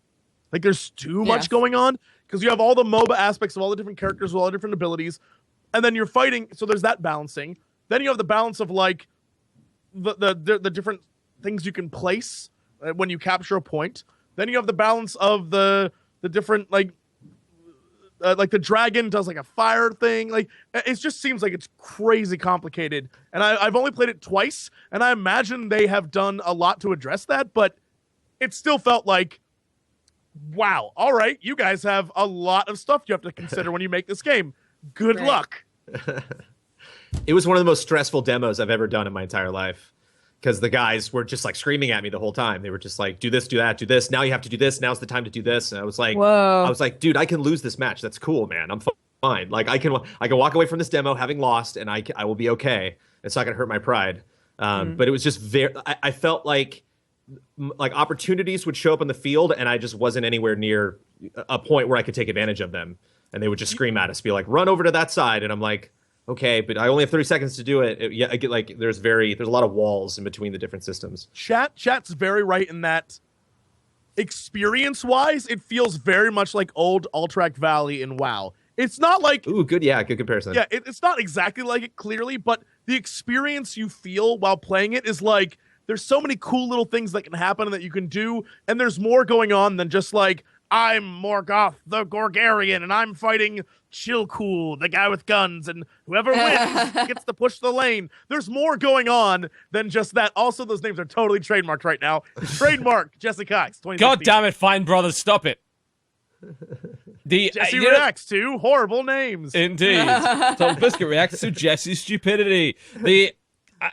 Like there's too much going on, because you have all the MOBA aspects of all the different characters with all the different abilities, and then you're fighting, so there's that balancing. Then you have the balance of like the different things you can place when you capture a point. Then you have the balance of the different like the dragon does like a fire thing. Like it just seems like it's crazy complicated. And I've only played it twice, and I imagine they have done a lot to address that, but it still felt like, wow, all right, you guys have a lot of stuff you have to consider when you make this game. Good luck. It was one of the most stressful demos I've ever done in my entire life, because the guys were just like screaming at me the whole time. They were just like, do this, do that, do this. Now you have to do this. Now's the time to do this. And I was like, whoa. I was like, dude, I can lose this match. That's cool, man. I'm fine. Like I can walk away from this demo having lost, and I will be okay. It's not going to hurt my pride. But it was just I felt like opportunities would show up on the field, and I just wasn't anywhere near a point where I could take advantage of them. And they would just scream at us, be like, run over to that side. And I'm like, okay, but I only have 30 seconds to do it. I get like there's a lot of walls in between the different systems. Chat's very right in that experience-wise, it feels very much like old Alterac Valley in WoW. It's not like... Ooh, good comparison. Yeah, it's not exactly like it, clearly, but the experience you feel while playing it is like, there's so many cool little things that can happen and that you can do, and there's more going on than just like, I'm Morgoth the Gorgarian, and I'm fighting Chillcool, the guy with guns, and whoever wins gets to push the lane. There's more going on than just that. Also, those names are totally trademarked right now. Trademark Jesse Cox, 2016. God damn it, Fine Brothers, stop it. Jesse reacts to horrible names. Indeed. TotalBiscuit reacts to Jesse's stupidity.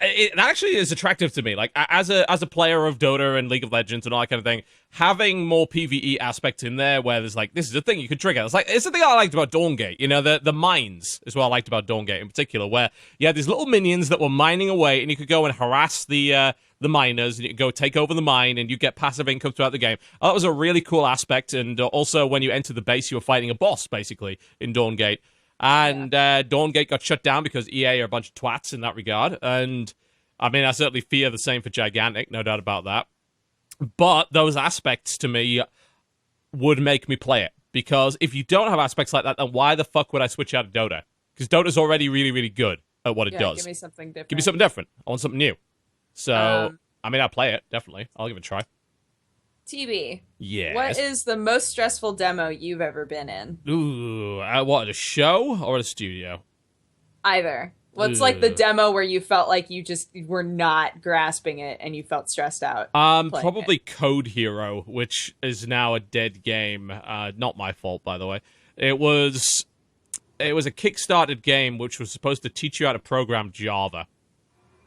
It actually is attractive to me. Like, as a player of Dota and League of Legends and all that kind of thing, having more PvE aspects in there where there's like, this is a thing you can trigger. It's the thing I liked about Dawngate. You know, the mines is what I liked about Dawngate in particular, where you had these little minions that were mining away, and you could go and harass the miners, and you could go take over the mine, and you get passive income throughout the game. That was a really cool aspect, and also when you enter the base, you were fighting a boss, basically, in Dawngate. And Dawngate got shut down because EA are a bunch of twats in that regard. And, I mean, I certainly fear the same for Gigantic, no doubt about that. But those aspects, to me, would make me play it. Because if you don't have aspects like that, then why the fuck would I switch out of Dota? Because Dota's already really, really good at what it does. Give me something different. Give me something different. I want something new. So, I mean, I'll play it, definitely. I'll give it a try. TB. Yes. What is the most stressful demo you've ever been in? Ooh, what, a show or a studio? Either. What's like the demo where you felt like you just were not grasping it and you felt stressed out? Probably Code Hero, which is now a dead game. Not my fault, by the way. It was a kickstarted game which was supposed to teach you how to program Java.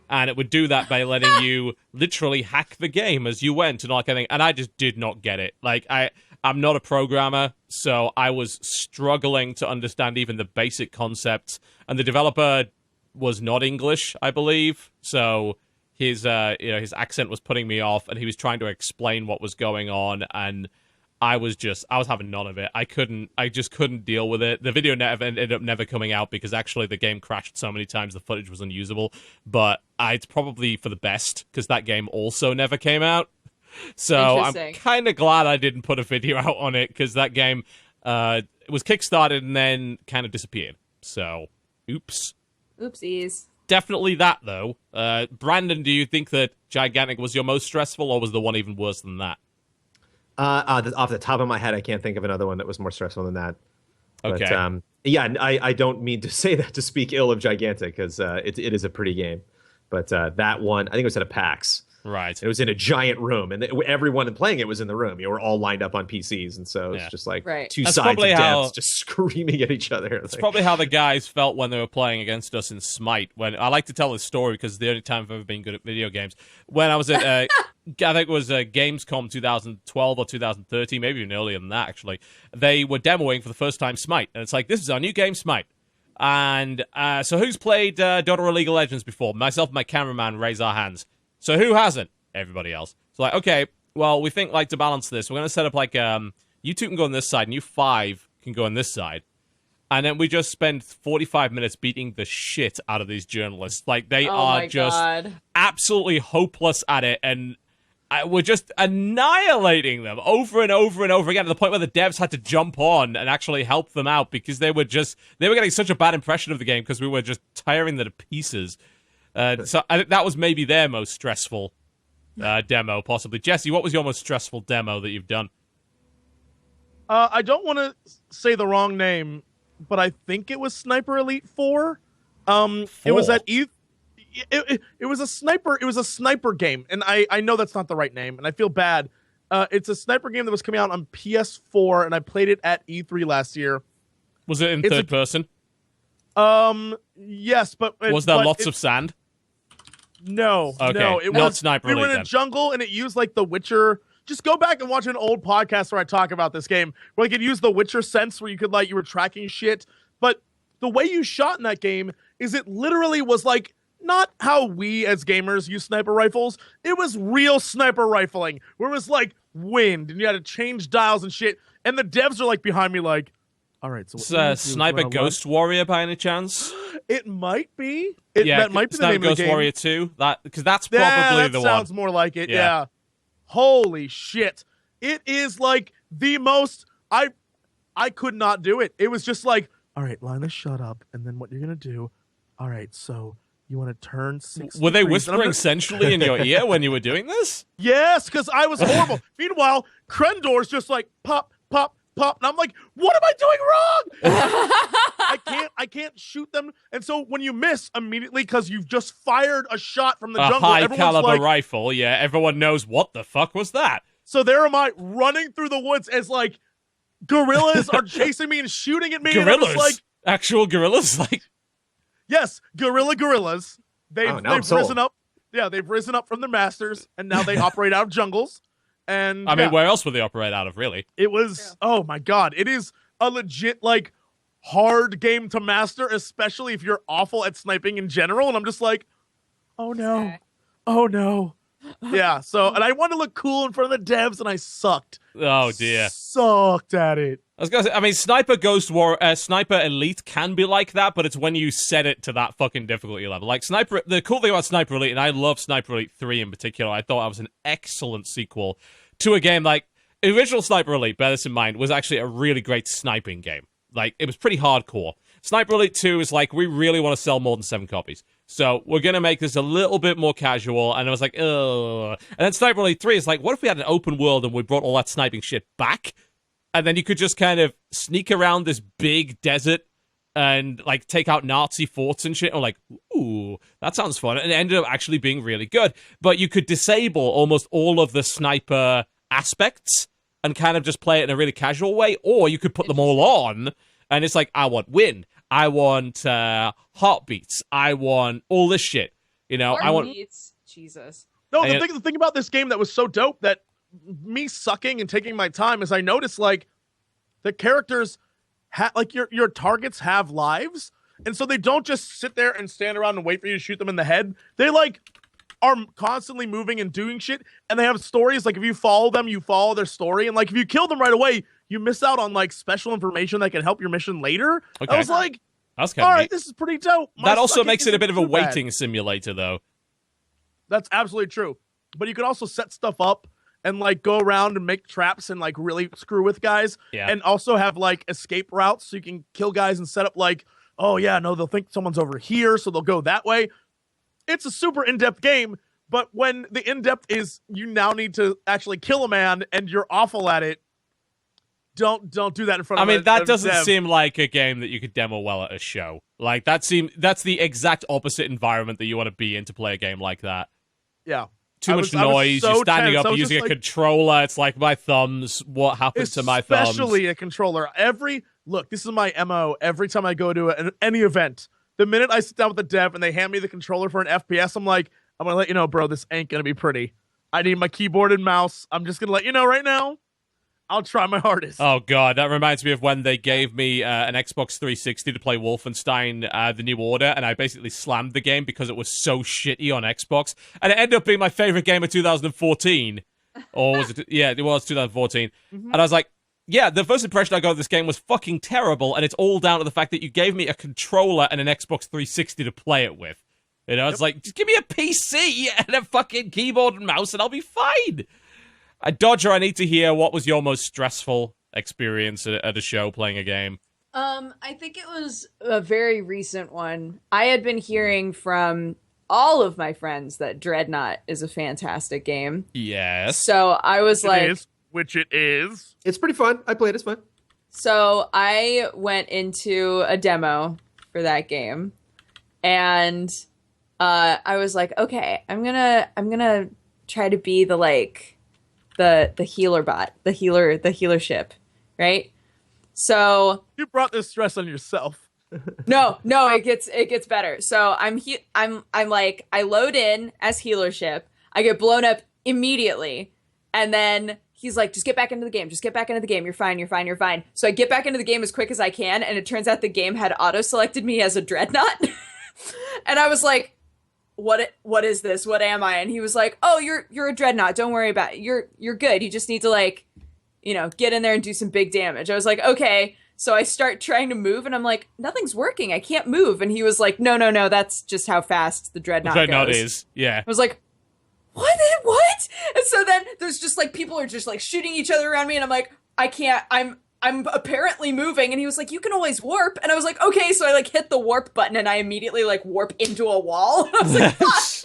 And it would do that by letting you literally hack the game as you went and all that kind of thing. And I just did not get it. Like, I'm not a programmer, so I was struggling to understand even the basic concepts. And the developer was not English, I believe. So his accent was putting me off, and he was trying to explain what was going on, and I was having none of it. I just couldn't deal with it. The video ended up never coming out because actually the game crashed so many times the footage was unusable. But it's probably for the best because that game also never came out. So I'm kind of glad I didn't put a video out on it because that game it was kickstarted and then kind of disappeared. So, oops. Oopsies. definitely that, though. Brandon, do you think that Gigantic was your most stressful, or was the one even worse than that? Off the top of my head, I can't think of another one that was more stressful than that. Okay. But, yeah, I don't mean to say that to speak ill of Gigantic, because it is a pretty game. But that one, I think it was at a PAX. Right. It was in a giant room, and everyone playing it was in the room. You were all lined up on PCs, and so it's just like two sides of devs just screaming at each other. That's probably how the guys felt when they were playing against us in Smite. When I like to tell this story because it's the only time I've ever been good at video games. When I was at, I think it was Gamescom 2012 or 2013, maybe even earlier than that, actually. They were demoing for the first time Smite, and it's like, this is our new game, Smite. And so who's played Dota or League of Legends before? Myself and my cameraman raise our hands. So who hasn't? Everybody else. So like, okay, well, we think like to balance this, we're going to set up like, you two can go on this side and you 5 can go on this side. And then we just spend 45 minutes beating the shit out of these journalists. Like, they are just absolutely hopeless at it. And we're just annihilating them over and over and over again, to the point where the devs had to jump on and actually help them out, because they were getting such a bad impression of the game because we were just tearing them to pieces. So I think that was maybe their most stressful demo, possibly. Jesse, what was your most stressful demo that you've done? I don't want to say the wrong name, but I think it was Sniper Elite 4. 4? It was at it was a sniper. It was a sniper game, and I know that's not the right name, and I feel bad. It's a sniper game that was coming out on PS4, and I played it at E3 last year. Was it in third person? Yes, but was there lots of sand? No, okay. No, it not was Sniper we Elite, were in a jungle, and it used like the Witcher. Just go back and watch an old podcast where I talk about this game, where I could use the Witcher sense, where you could you were tracking shit. But the way you shot in that game is it literally was like not how we as gamers use sniper rifles. It was real sniper rifling, where it was like wind, and you had to change dials and shit. And the devs are like behind me, like, all right, so it's Sniper Ghost Warrior by any chance? It might be. That might be the name of the game. Ghost Warrior 2? Because that's probably the one. That sounds more like it, yeah. Holy shit. It is like the most... I could not do it. It was just like, all right, Linus, shut up. And then what you're going to do... All right, so you want to turn 6 Were they whispering sensually in your ear when you were doing this? Yes, because I was horrible. Meanwhile, Krendor's just like, pop, pop, pop, and I'm like, what am I doing wrong? I can't shoot them. And so when you miss immediately because you've just fired a shot from the jungle, high caliber rifle, everyone knows what the fuck was that. So there am I running through the woods as like gorillas are chasing me and shooting at me. Gorillas? And I'm just actual gorillas? Yes, gorillas. They've risen up. Yeah, they've risen up from their masters, and now they operate out of jungles. And I mean, where else would they operate out of, really? It was, oh my god, it is a legit, hard game to master, especially if you're awful at sniping in general. And I'm just like, oh no, oh no. Yeah, so, and I wanted to look cool in front of the devs, and I sucked. Oh dear. Sucked at it. I was gonna say, I mean, Sniper Elite can be like that, but it's when you set it to that fucking difficulty level. Like, the cool thing about Sniper Elite, and I love Sniper Elite 3 in particular, I thought it was an excellent sequel to a game like, original Sniper Elite, bear this in mind, was actually a really great sniping game. Like, it was pretty hardcore. Sniper Elite 2 is like, we really want to sell more than 7 copies. So, we're gonna make this a little bit more casual, and I was like, ugh. And then Sniper Elite 3 is like, what if we had an open world and we brought all that sniping shit back? And then you could just kind of sneak around this big desert and, take out Nazi forts and shit. I'm like, ooh, that sounds fun. And it ended up actually being really good. But you could disable almost all of the sniper aspects and kind of just play it in a really casual way. Or you could put them all on, and it's like, I want wind. I want heartbeats. I want all this shit. I want... Jesus. No, the thing about this game that was so dope that me sucking and taking my time is I noticed the characters your targets have lives, and so they don't just sit there and stand around and wait for you to shoot them in the head. They are constantly moving and doing shit, and they have stories. If you follow them, you follow their story, and if you kill them right away, you miss out on special information that can help your mission later. Okay. I was like, that's kind of all right, this is pretty dope. That also makes it a bit of a waiting simulator, though. That's absolutely true. But you can also set stuff up and go around and make traps and really screw with guys, and also have escape routes so you can kill guys and set up oh yeah, no, they'll think someone's over here, so they'll go that way. It's a super in-depth game, but when the in-depth is you now need to actually kill a man and you're awful at it, don't do that in front of I mean, that doesn't dev. seem like a game that you could demo well at a show. Like, that's the exact opposite environment that you want to be in to play a game like that. Yeah. Too much noise, you're standing up, using a controller, it's like, my thumbs, what happened to my thumbs? Especially a controller. Look, this is my MO every time I go to any event. The minute I sit down with the dev and they hand me the controller for an FPS, I'm like, I'm going to let you know, bro, this ain't going to be pretty. I need my keyboard and mouse. I'm just going to let you know right now. I'll try my hardest. Oh, God, that reminds me of when they gave me an Xbox 360 to play Wolfenstein The New Order, and I basically slammed the game because it was so shitty on Xbox. And it ended up being my favorite game of 2014. Or was it? Yeah, it was 2014. Mm-hmm. And I was like, yeah, the first impression I got of this game was fucking terrible, and it's all down to the fact that you gave me a controller and an Xbox 360 to play it with. You know, it's like, just give me a PC and a fucking keyboard and mouse, and I'll be fine. Dodger, I need to hear, what was your most stressful experience at a show playing a game? I think it was a very recent one. I had been hearing from all of my friends that Dreadnought is a fantastic game. Yes. So I was Which it is. It's pretty fun. I played it. It's fun. So I went into a demo for that game, and I was like, okay, I'm gonna try to be the healer bot, the healer ship, right? So you brought this stress on yourself. No, it gets better. So I'm like, I load in as healer ship, I get blown up immediately, and then he's like, just get back into the game. Just get back into the game. You're fine. So I get back into the game as quick as I can, and it turns out the game had auto-selected me as a Dreadnought. And I was like, what is this? What am I? And he was like, oh, you're a Dreadnought. Don't worry about it. You're good. You just need to get in there and do some big damage. I was like, okay. So I start trying to move, and I'm like, nothing's working. I can't move. And he was like, no. That's just how fast the Dreadnought goes. Is, yeah. I was like, what? And so then there's just people are just shooting each other around me, and I'm like, I can't, I'm apparently moving. And he was like, you can always warp. And I was like, okay. So I hit the warp button, and I immediately warp into a wall. I was like, ah!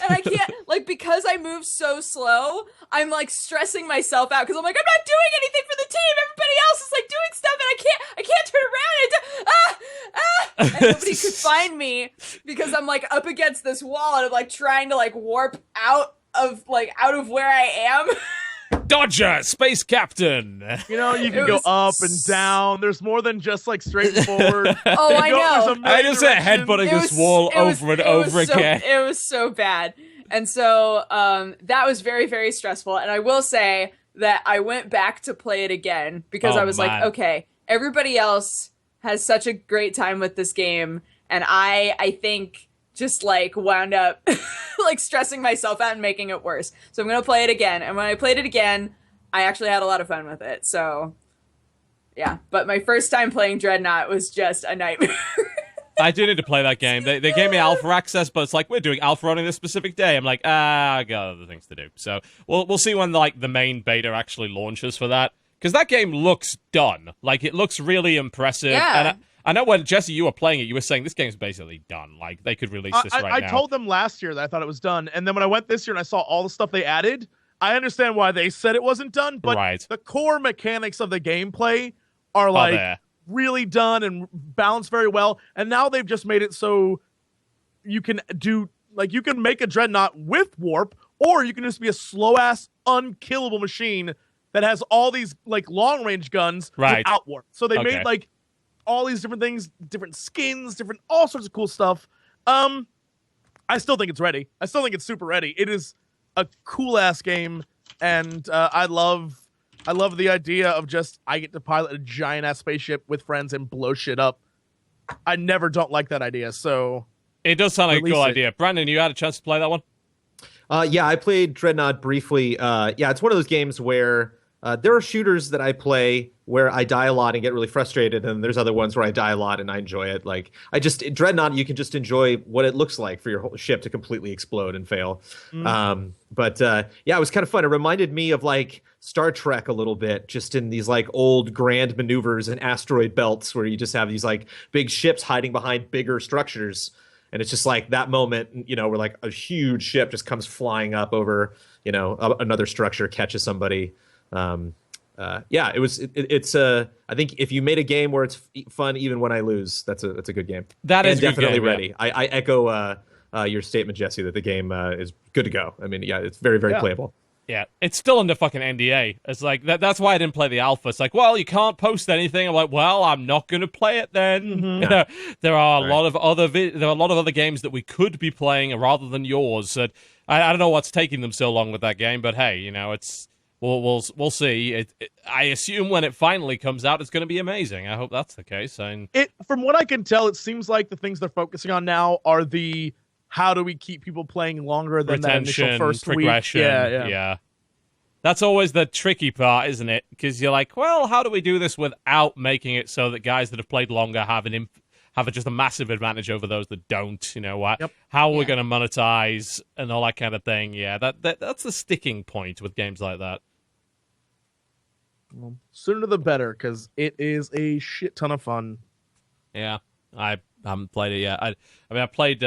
And I can't, because I move so slow, I'm stressing myself out, because I'm like, I'm not doing anything for the team. Everybody else is doing stuff, and I can't turn around. And nobody could find me because I'm up against this wall, and I'm trying to warp out of where I am. Dodger, space captain. You know, you can go up and down. There's more than just straight and forward. Oh, I know. I just said headbutting this wall over and over again. It was so bad. And so that was very, very stressful. And I will say that I went back to play it again because I was like, okay, everybody else has such a great time with this game. And I think just wound up stressing myself out and making it worse. So I'm going to play it again. And when I played it again, I actually had a lot of fun with it. So yeah, but my first time playing Dreadnought was just a nightmare. I do need to play that game. They gave me alpha access, but it's we're doing alpha on this specific day. I'm like, I got other things to do. So we'll see when the main beta actually launches for that. Because that game looks done. It looks really impressive. Yeah. And I know when, Jesse, you were playing it, you were saying this game's basically done. They could release this right now. I told them last year that I thought it was done. And then when I went this year and I saw all the stuff they added, I understand why they said it wasn't done. But the core mechanics of the gameplay are really done and balanced very well. And now they've just made it so you can do, you can make a Dreadnought with warp, or you can just be a slow-ass, unkillable machine that has all these, long-range guns without warp. So they made, all these different things, different skins, all sorts of cool stuff. I still think it's ready. I still think it's super ready. It is a cool-ass game, and I love the idea of I get to pilot a giant-ass spaceship with friends and blow shit up. I never don't like that idea, so... It does sound like a cool idea. Brandon, you had a chance to play that one? Yeah, I played Dreadnought briefly. Yeah, it's one of those games where there are shooters that I play where I die a lot and get really frustrated, and there's other ones where I die a lot and I enjoy it. Like Dreadnought, you can just enjoy what it looks like for your whole ship to completely explode and fail. But yeah, it was kind of fun. It reminded me of like Star Trek a little bit, just in these like old grand maneuvers and asteroid belts where you just have these like big ships hiding behind bigger structures. And it's just like that moment, where like a huge ship just comes flying up over, another structure, catches somebody. Yeah, it's I think if you made a game where it's fun even when I lose, that's a good game. That is definitely game, ready. Yeah. I echo your statement, Jesse, that the game is good to go. I mean, yeah, it's very, very playable. Yeah, it's still under fucking NDA. It's like that's why I didn't play the alpha. It's like, well, you can't post anything. I'm like, well, I'm not going to play it then. There are a lot of other games that we could be playing rather than yours. I don't know what's taking them so long with that game, but hey, it's we'll see. I assume when it finally comes out, it's going to be amazing. I hope that's the case. From what I can tell, it seems like the things they're focusing on now are the how do we keep people playing longer than that initial first progression, week? Yeah. That's always the tricky part, isn't it? Because you're like, well, how do we do this without making it so that guys that have played longer have just a massive advantage over those that don't? How are we going to monetize and all that kind of thing? Yeah, that's the sticking point with games like that. Well, sooner the better, because it is a shit ton of fun. Yeah, I haven't played it yet. I played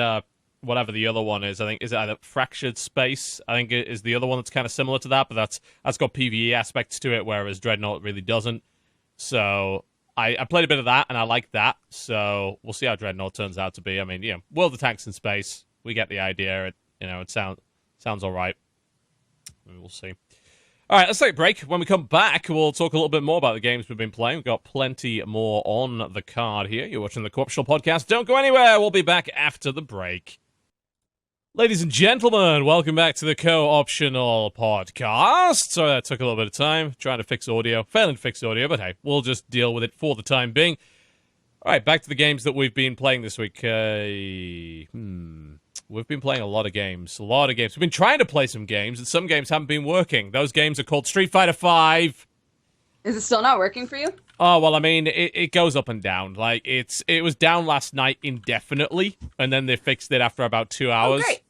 whatever the other one is. I think is it either Fractured Space. I think it is the other one that's kind of similar to that, but that's got PvE aspects to it, whereas Dreadnought really doesn't. So I played a bit of that and I liked that. So we'll see how Dreadnought turns out to be. I mean, World of Tanks in space. We get the idea. It sounds all right. We'll see. All right, let's take a break. When we come back, we'll talk a little bit more about the games we've been playing. We've got plenty more on the card here. You're watching the Co-optional Podcast. Don't go anywhere. We'll be back after the break. Ladies and gentlemen, welcome back to the Co-Optional Podcast. Sorry that took a little bit of time, trying to fix audio. Failing to fix audio, but hey, we'll just deal with it for the time being. All right, back to the games that we've been playing this week. We've been playing a lot of games. We've been trying to play some games, and some games haven't been working. Those games are called Street Fighter V. Is it still not working for you? Oh, well, I mean, it goes up and down. Like, it was down last night indefinitely, and then they fixed it after about 2 hours. Oh, great.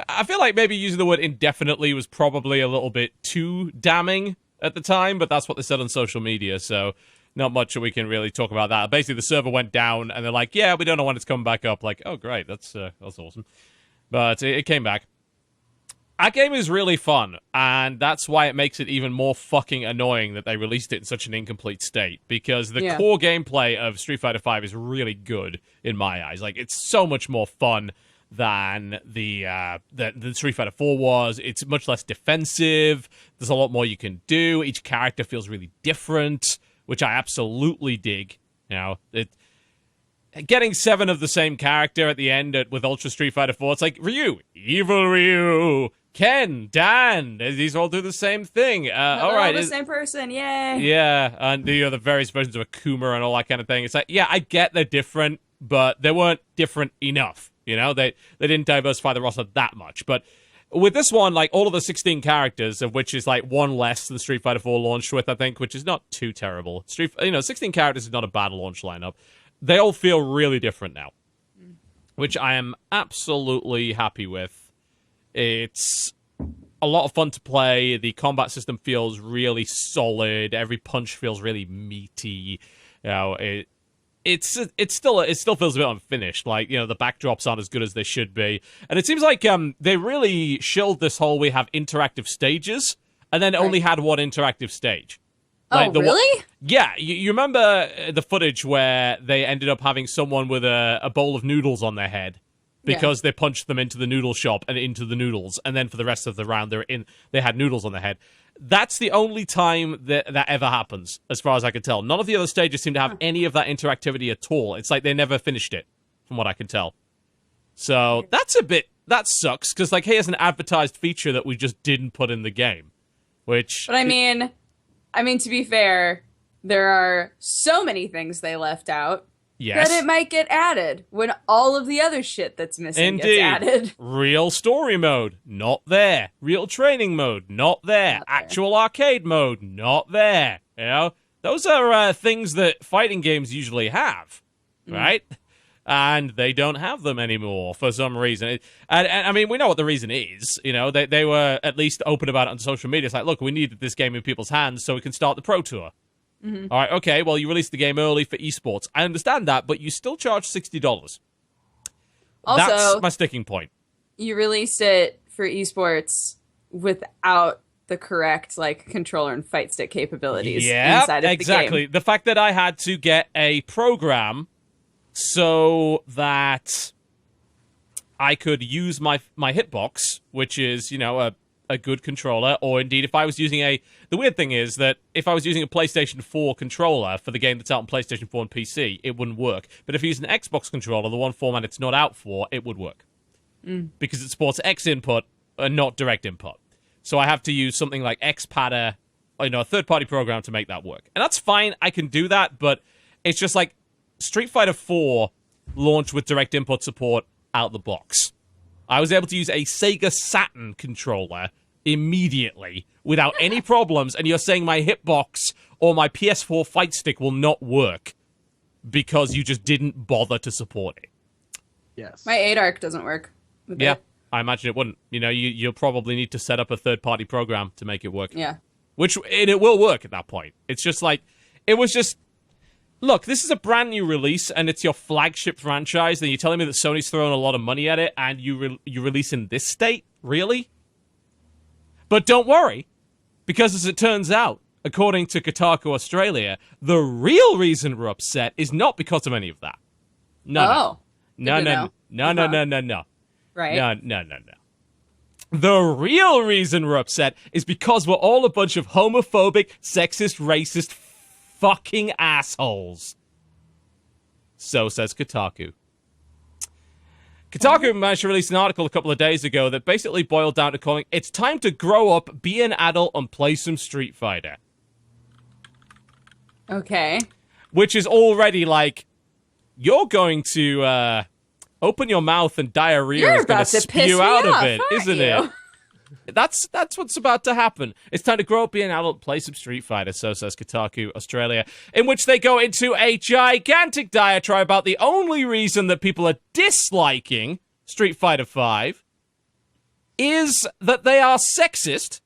I feel like maybe using the word indefinitely was probably a little bit too damning at the time, but that's what they said on social media, so not much that we can really talk about that. Basically, the server went down, and they're like, yeah, we don't know when it's coming back up. Like, oh, great, that's awesome. But it came back. That game is really fun, and that's why it makes it even more fucking annoying that they released it in such an incomplete state, because the core gameplay of Street Fighter V is really good in my eyes. Like, it's so much more fun than the Street Fighter 4 was. It's much less defensive. There's a lot more you can do. Each character feels really different, which I absolutely dig. Getting 7 of the same character at the end with Ultra Street Fighter 4, it's like Ryu, evil Ryu, Ken, Dan, these all do the same thing. All right, the same person, yay! Yeah, and the various versions of Akuma and all that kind of thing. It's like, yeah, I get they're different, but they weren't different enough. They didn't diversify the roster that much. But with this one, like, all of the 16 characters, of which is like one less than Street Fighter 4 launched with, I think, which is not too terrible. 16 characters is not a bad launch lineup. They all feel really different now, which I am absolutely happy with. It's a lot of fun to play. The combat system feels really solid. Every punch feels really meaty. It still feels a bit unfinished. Like, the backdrops aren't as good as they should be. And it seems like they really shilled this whole we have interactive stages, and then only had one interactive stage. Like really? Yeah, you remember the footage where they ended up having someone with a bowl of noodles on their head because they punched them into the noodle shop and into the noodles, and then for the rest of the round they had noodles on their head. That's the only time that ever happens, as far as I can tell. None of the other stages seem to have any of that interactivity at all. It's like they never finished it, from what I can tell. So that sucks, because like, here's an advertised feature that we just didn't put in the game. But I mean, to be fair, there are so many things they left out that it might get added when all of the other shit that's missing gets added. Real story mode, not there. Real training mode, not there. Actual arcade mode, not there. Those are things that fighting games usually have, right? And they don't have them anymore for some reason. And I mean, we know what the reason is. You know, they were at least open about it on social media. It's like, look, we needed this game in people's hands so we can start the Pro Tour. All right, okay, well, you released the game early for esports. I understand that, but you still charge $60. Also, that's my sticking point. You released it for esports without the correct controller and fight stick capabilities inside of exactly. the game. The fact that I had to get a program so that I could use my hitbox, which is, a good controller, or indeed if I was using the weird thing is that if I was using a PlayStation 4 controller for the game that's out on PlayStation 4 and PC, it wouldn't work. But if you use an Xbox controller, the one format it's not out for, it would work. Because it supports X input and not direct input. So I have to use something like XPadder, a third-party program to make that work. And that's fine, I can do that, but it's just like Street Fighter 4 launched with direct input support out the box. I was able to use a Sega Saturn controller immediately without any problems, and you're saying my hitbox or my PS4 fight stick will not work because you just didn't bother to support it. Yes. My 8-arc doesn't work with Yeah, it. I imagine it wouldn't. You'll probably need to set up a third-party program to make it work. Yeah. And it will work at that point. It's just like, it was just... Look, this is a brand new release, and it's your flagship franchise, and you're telling me that Sony's throwing a lot of money at it, and you release in this state? Really? But don't worry, because as it turns out, according to Kotaku Australia, the real reason we're upset is not because of any of that. No. No. Right? No. The real reason we're upset is because we're all a bunch of homophobic, sexist, racist fucking assholes. So says Kotaku. Kotaku managed to release an article a couple of days ago that basically boiled down to calling, it's time to grow up, be an adult, and play some Street Fighter. Okay. Which is already like, you're going to open your mouth and diarrhea is going to spew out of it, isn't it? That's what's about to happen. It's time to grow up, be an adult, play some Street Fighter, so says Kotaku Australia, in which they go into a gigantic diatribe about the only reason that people are disliking Street Fighter V is that they are sexist.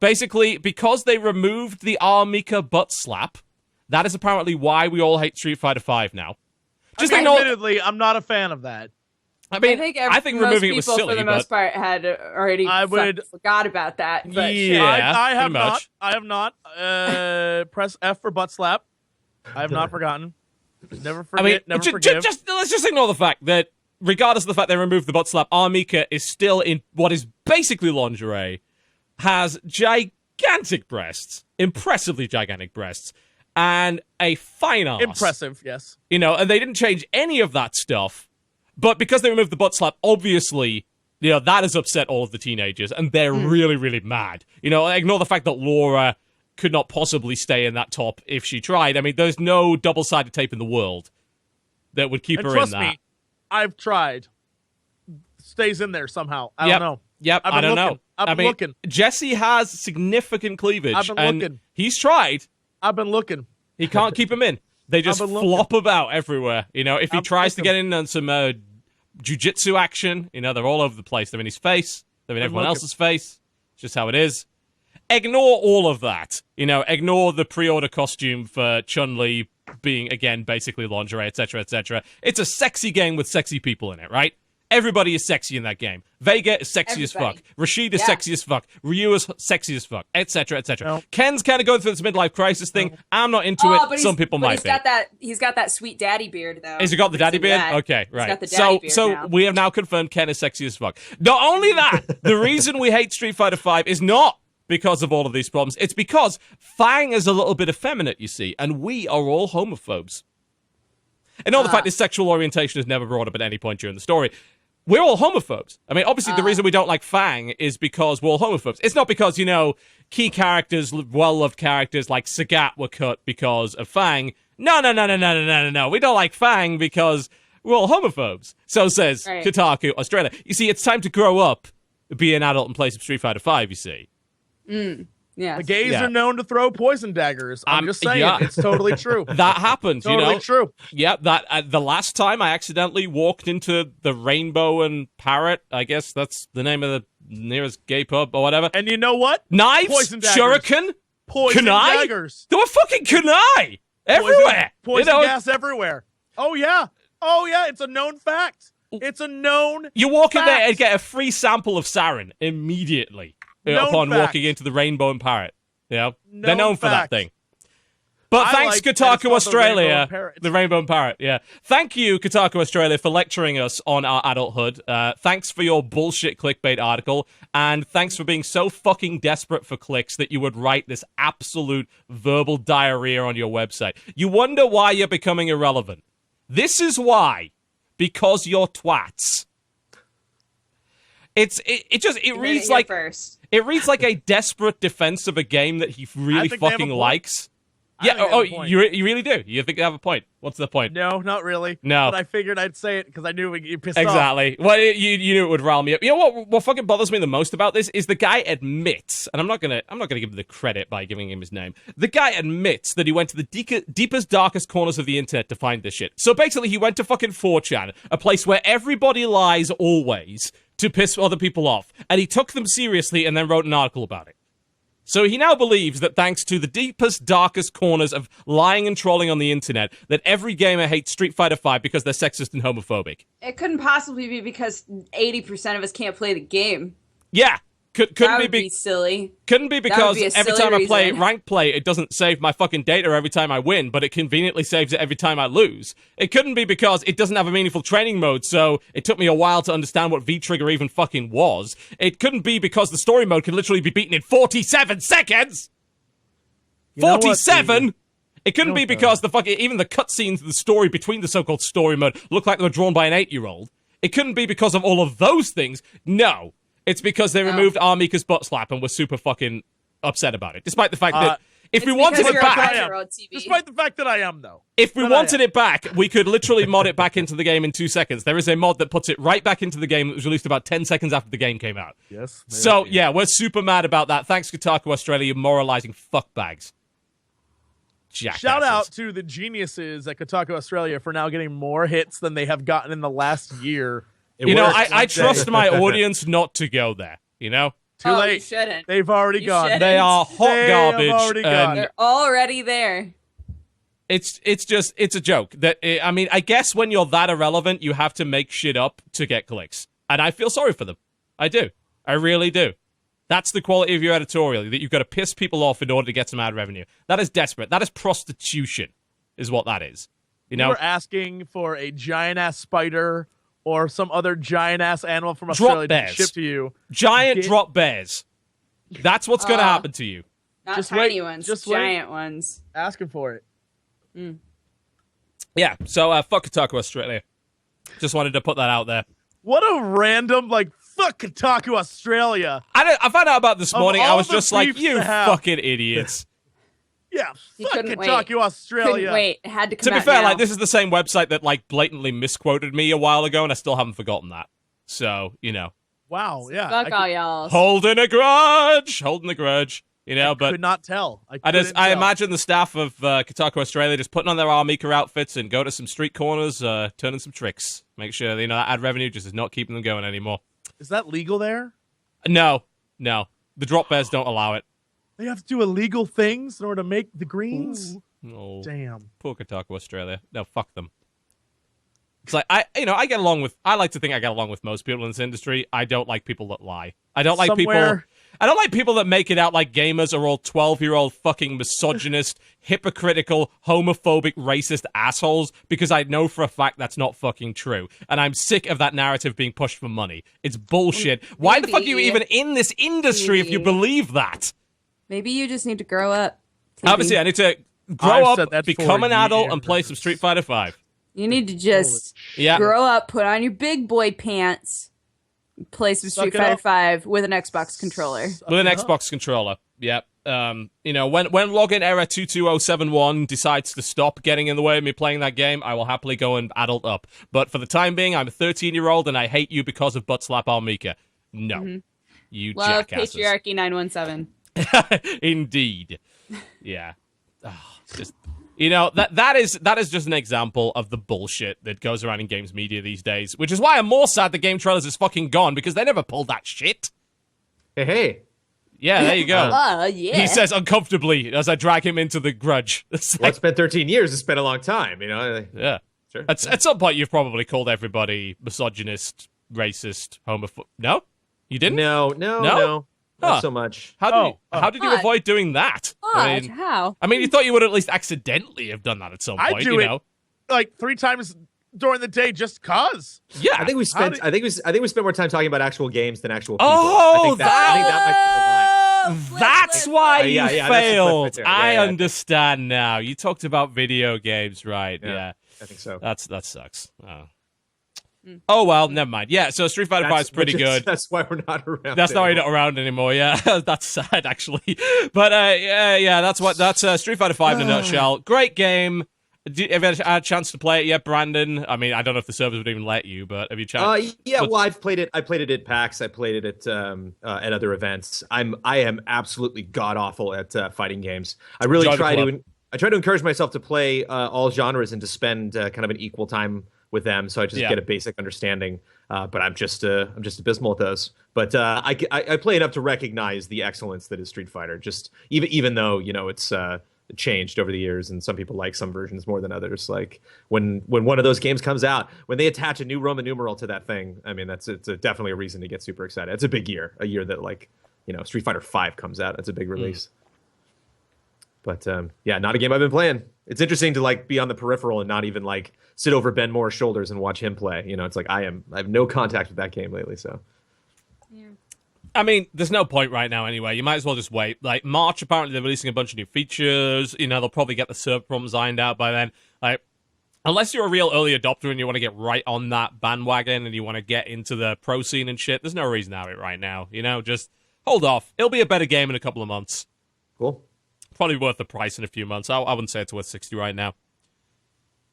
Basically, because they removed the Armika butt slap. That is apparently why we all hate Street Fighter V now. Admittedly, I'm not a fan of that. I mean, I think removing it was silly, for the most part, had already forgot about that. But yeah, I have not. I have not. Press F for butt slap. I have not forgotten. Never forget. Never forgive. Let's just ignore the fact that, regardless of the fact they removed the butt slap, Armika is still in what is basically lingerie, has gigantic breasts, impressively gigantic breasts, and a fine ass. Impressive, yes. And they didn't change any of that stuff. But because they removed the butt slap, obviously, that has upset all of the teenagers, and they're really, really mad. Ignore the fact that Laura could not possibly stay in that top if she tried. I mean, there's no double-sided tape in the world that would keep her in that. Trust me, I've tried. Stays in there somehow. I don't know. Yep, I don't know. I've been looking. Jesse has significant cleavage. I've been looking. He's tried. I've been looking. He can't keep him in. They just flop about everywhere. If he tries to get in on some jiu-jitsu action, they're all over the place. They're in his face. They're in everyone else's face. It's just how it is. Ignore all of that. Ignore the pre-order costume for Chun-Li being, again, basically lingerie, etc., etc. It's a sexy game with sexy people in it, right? Everybody is sexy in that game. Vega is sexy as fuck. Rashid is sexy as fuck. Ryu is sexy as fuck, etc., etc. No. Ken's kind of going through this midlife crisis thing. No. I'm not into it. Some people might be. He's got that sweet daddy beard, though. Has he got the daddy beard? Okay, right. He's got the daddy beard now. We have now confirmed Ken is sexy as fuck. Not only that, the reason we hate Street Fighter V is not because of all of these problems. It's because Fang is a little bit effeminate, you see, and we are all homophobes. And all the fact that sexual orientation is never brought up at any point during the story. We're all homophobes. I mean, obviously, the reason we don't like Fang is because we're all homophobes. It's not because, key characters, well-loved characters like Sagat were cut because of Fang. No. We don't like Fang because we're all homophobes. So says Kotaku Australia. You see, it's time to grow up, be an adult, and play some Street Fighter V, you see. Yeah. The gays are known to throw poison daggers. I'm just saying, it's totally true. That happened, totally true. Yeah, that the last time I accidentally walked into the Rainbow and Parrot, I guess that's the name of the nearest gay pub or whatever. And you know what? Knives, poison daggers. shuriken, poison kunai? daggers. There were fucking kunai everywhere. Poison gas everywhere. Oh yeah, it's a known fact. It's a known You walk in fact. there and get a free sample of sarin immediately upon walking into the Rainbow and Parrot. Yeah, they're known for that thing. But thanks, Kotaku Australia. The Rainbow and Parrot, yeah. Thank you, Kotaku Australia, for lecturing us on our adulthood. Thanks for your bullshit clickbait article. And thanks for being so fucking desperate for clicks that you would write this absolute verbal diarrhea on your website. You wonder why you're becoming irrelevant. This is why. Because you're twats. It reads like first. It reads like a desperate defense of a game that he really fucking likes. Yeah, you really do. You think they have a point? What's the point? No, not really. No. But I figured I'd say it because I knew you pissed off. Exactly. Well, you knew it would rile me up. You know what fucking bothers me the most about this is the guy admits, and I'm not gonna give him the credit by giving him his name. The guy admits that he went to the deepest, darkest corners of the internet to find this shit. So basically, he went to fucking 4chan, a place where everybody lies always to piss other people off, and he took them seriously and then wrote an article about it. So he now believes that thanks to the deepest, darkest corners of lying and trolling on the internet, that every gamer hates Street Fighter V because they're sexist and homophobic. It couldn't possibly be because 80% of us can't play the game. Yeah. Couldn't that be silly. Couldn't be because every time I play reason. rank play, it doesn't save my fucking data every time I win, but it conveniently saves it every time I lose. It couldn't be because it doesn't have a meaningful training mode, so it took me a while to understand what V-Trigger even fucking was. It couldn't be because the story mode can literally be beaten in 47 seconds! 47?! It couldn't be because even the cutscenes of the story between the so-called story mode look like they were drawn by an 8-year-old. It couldn't be because of all of those things. No. It's because they removed Armika's butt slap and were super fucking upset about it. Despite the fact that if we wanted it back... Despite the fact that I am, though. If we wanted it back, we could literally mod it back into the game in 2 seconds. There is a mod that puts it right back into the game that was released about 10 seconds after the game came out. Yes. So, yeah, we're super mad about that. Thanks, Kotaku Australia, you moralizing fuckbags. Jackasses. Shout out to the geniuses at Kotaku Australia for now getting more hits than they have gotten in the last year. I trust my audience not to go there, you know? Too late. You shouldn't. They've already gone. Shouldn't. They are hot garbage. They're already there. It's a joke. I guess when you're that irrelevant, you have to make shit up to get clicks. And I feel sorry for them. I do. I really do. That's the quality of your editorial, that you've got to piss people off in order to get some ad revenue. That is desperate. That is prostitution, is what that is. You know? We're asking for a giant-ass spider or some other giant-ass animal from Australia to ship to you. Giant drop bears. That's what's going to happen to you. Not just tiny ones, just giant ones. Asking for it. Yeah, so fuck Kotaku Australia. Just wanted to put that out there. What a random, fuck Kotaku Australia. I found out about this morning. I was just like, you fucking idiots. Yeah, fuck Kotaku Australia. Couldn't wait. It had to come out. To be fair, now. this is the same website that blatantly misquoted me a while ago, and I still haven't forgotten that. So, you know. Wow, yeah. Fuck all y'all. Holding a grudge. You know, but could not tell. I imagine the staff of Kotaku Australia just putting on their Armika outfits and go to some street corners, turning some tricks. Make sure, that ad revenue just is not keeping them going anymore. Is that legal there? No. The drop bears don't allow it. They have to do illegal things in order to make the greens? Oh, damn. Poor Kotaku Australia. No, fuck them. It's like, I like to think I get along with most people in this industry. I don't like people that lie. I don't like people that make it out like gamers are all 12-year-old fucking misogynist, hypocritical, homophobic, racist assholes, because I know for a fact that's not fucking true. And I'm sick of that narrative being pushed for money. It's bullshit. Why the fuck are you even in this industry if you believe that? Maybe you just need to grow up. Obviously, I need to grow up, become an adult, and play some Street Fighter V. You need to just grow up, put on your big boy pants, play some Street Fighter V with an Xbox controller. With an Xbox controller, yep. When login error 22071 decides to stop getting in the way of me playing that game, I will happily go and adult up. But for the time being, I'm a 13-year-old and I hate you because of butt slap Armika. No. You Love jackasses. Patriarchy 917. Indeed. Yeah. Just, that is just an example of the bullshit that goes around in games media these days, which is why I'm more sad the Gametrailers is fucking gone, because they never pulled that shit. Hey. Yeah, there you go. Yeah. He says uncomfortably as I drag him into the grudge. It's it's been 13 years. It's been a long time, Yeah. Sure. At some point, you've probably called everybody misogynist, racist, homophobic. No? You didn't? No. Not so much. How did you avoid doing that? How? I mean, you thought you would at least accidentally have done that at some point. I do it like 3 times during the day just cause. Yeah, I think we spent more time talking about actual games than actual people. Oh, I think that might be the line. That's why you failed. That's I understand now. You talked about video games, right? Yeah. I think so. That sucks. Oh well, never mind. Yeah, so Street Fighter V is pretty good. That's why we're not around. That's why you're not around anymore. Yeah, that's sad actually. But yeah, that's Street Fighter V in a nutshell. Great game. Have you had a chance to play it yet, Brandon? I mean, I don't know if the servers would even let you, but have you tried? Yeah, well, I've played it. I played it at PAX. I played it at other events. I am absolutely god awful at fighting games. I really try to encourage myself to play all genres and to spend kind of an equal time with them, so I just get a basic understanding. But I'm just abysmal at those. But I play enough to recognize the excellence that is Street Fighter. Just even though it's changed over the years, and some people like some versions more than others. Like when one of those games comes out, when they attach a new Roman numeral to that thing, I mean it's definitely a reason to get super excited. It's a big year, a year that Street Fighter V comes out. It's a big release. But yeah, not a game I've been playing. It's interesting to be on the peripheral and not even sit over Ben Moore's shoulders and watch him play. It's like I have no contact with that game lately. So. Yeah. I mean, there's no point right now anyway. You might as well just wait. March, apparently they're releasing a bunch of new features. They'll probably get the server problems ironed out by then. Unless you're a real early adopter and you want to get right on that bandwagon and you want to get into the pro scene and shit, there's no reason to have it right now. Just hold off. It'll be a better game in a couple of months. Cool. Probably worth the price in a few months. I wouldn't say it's worth $60 right now.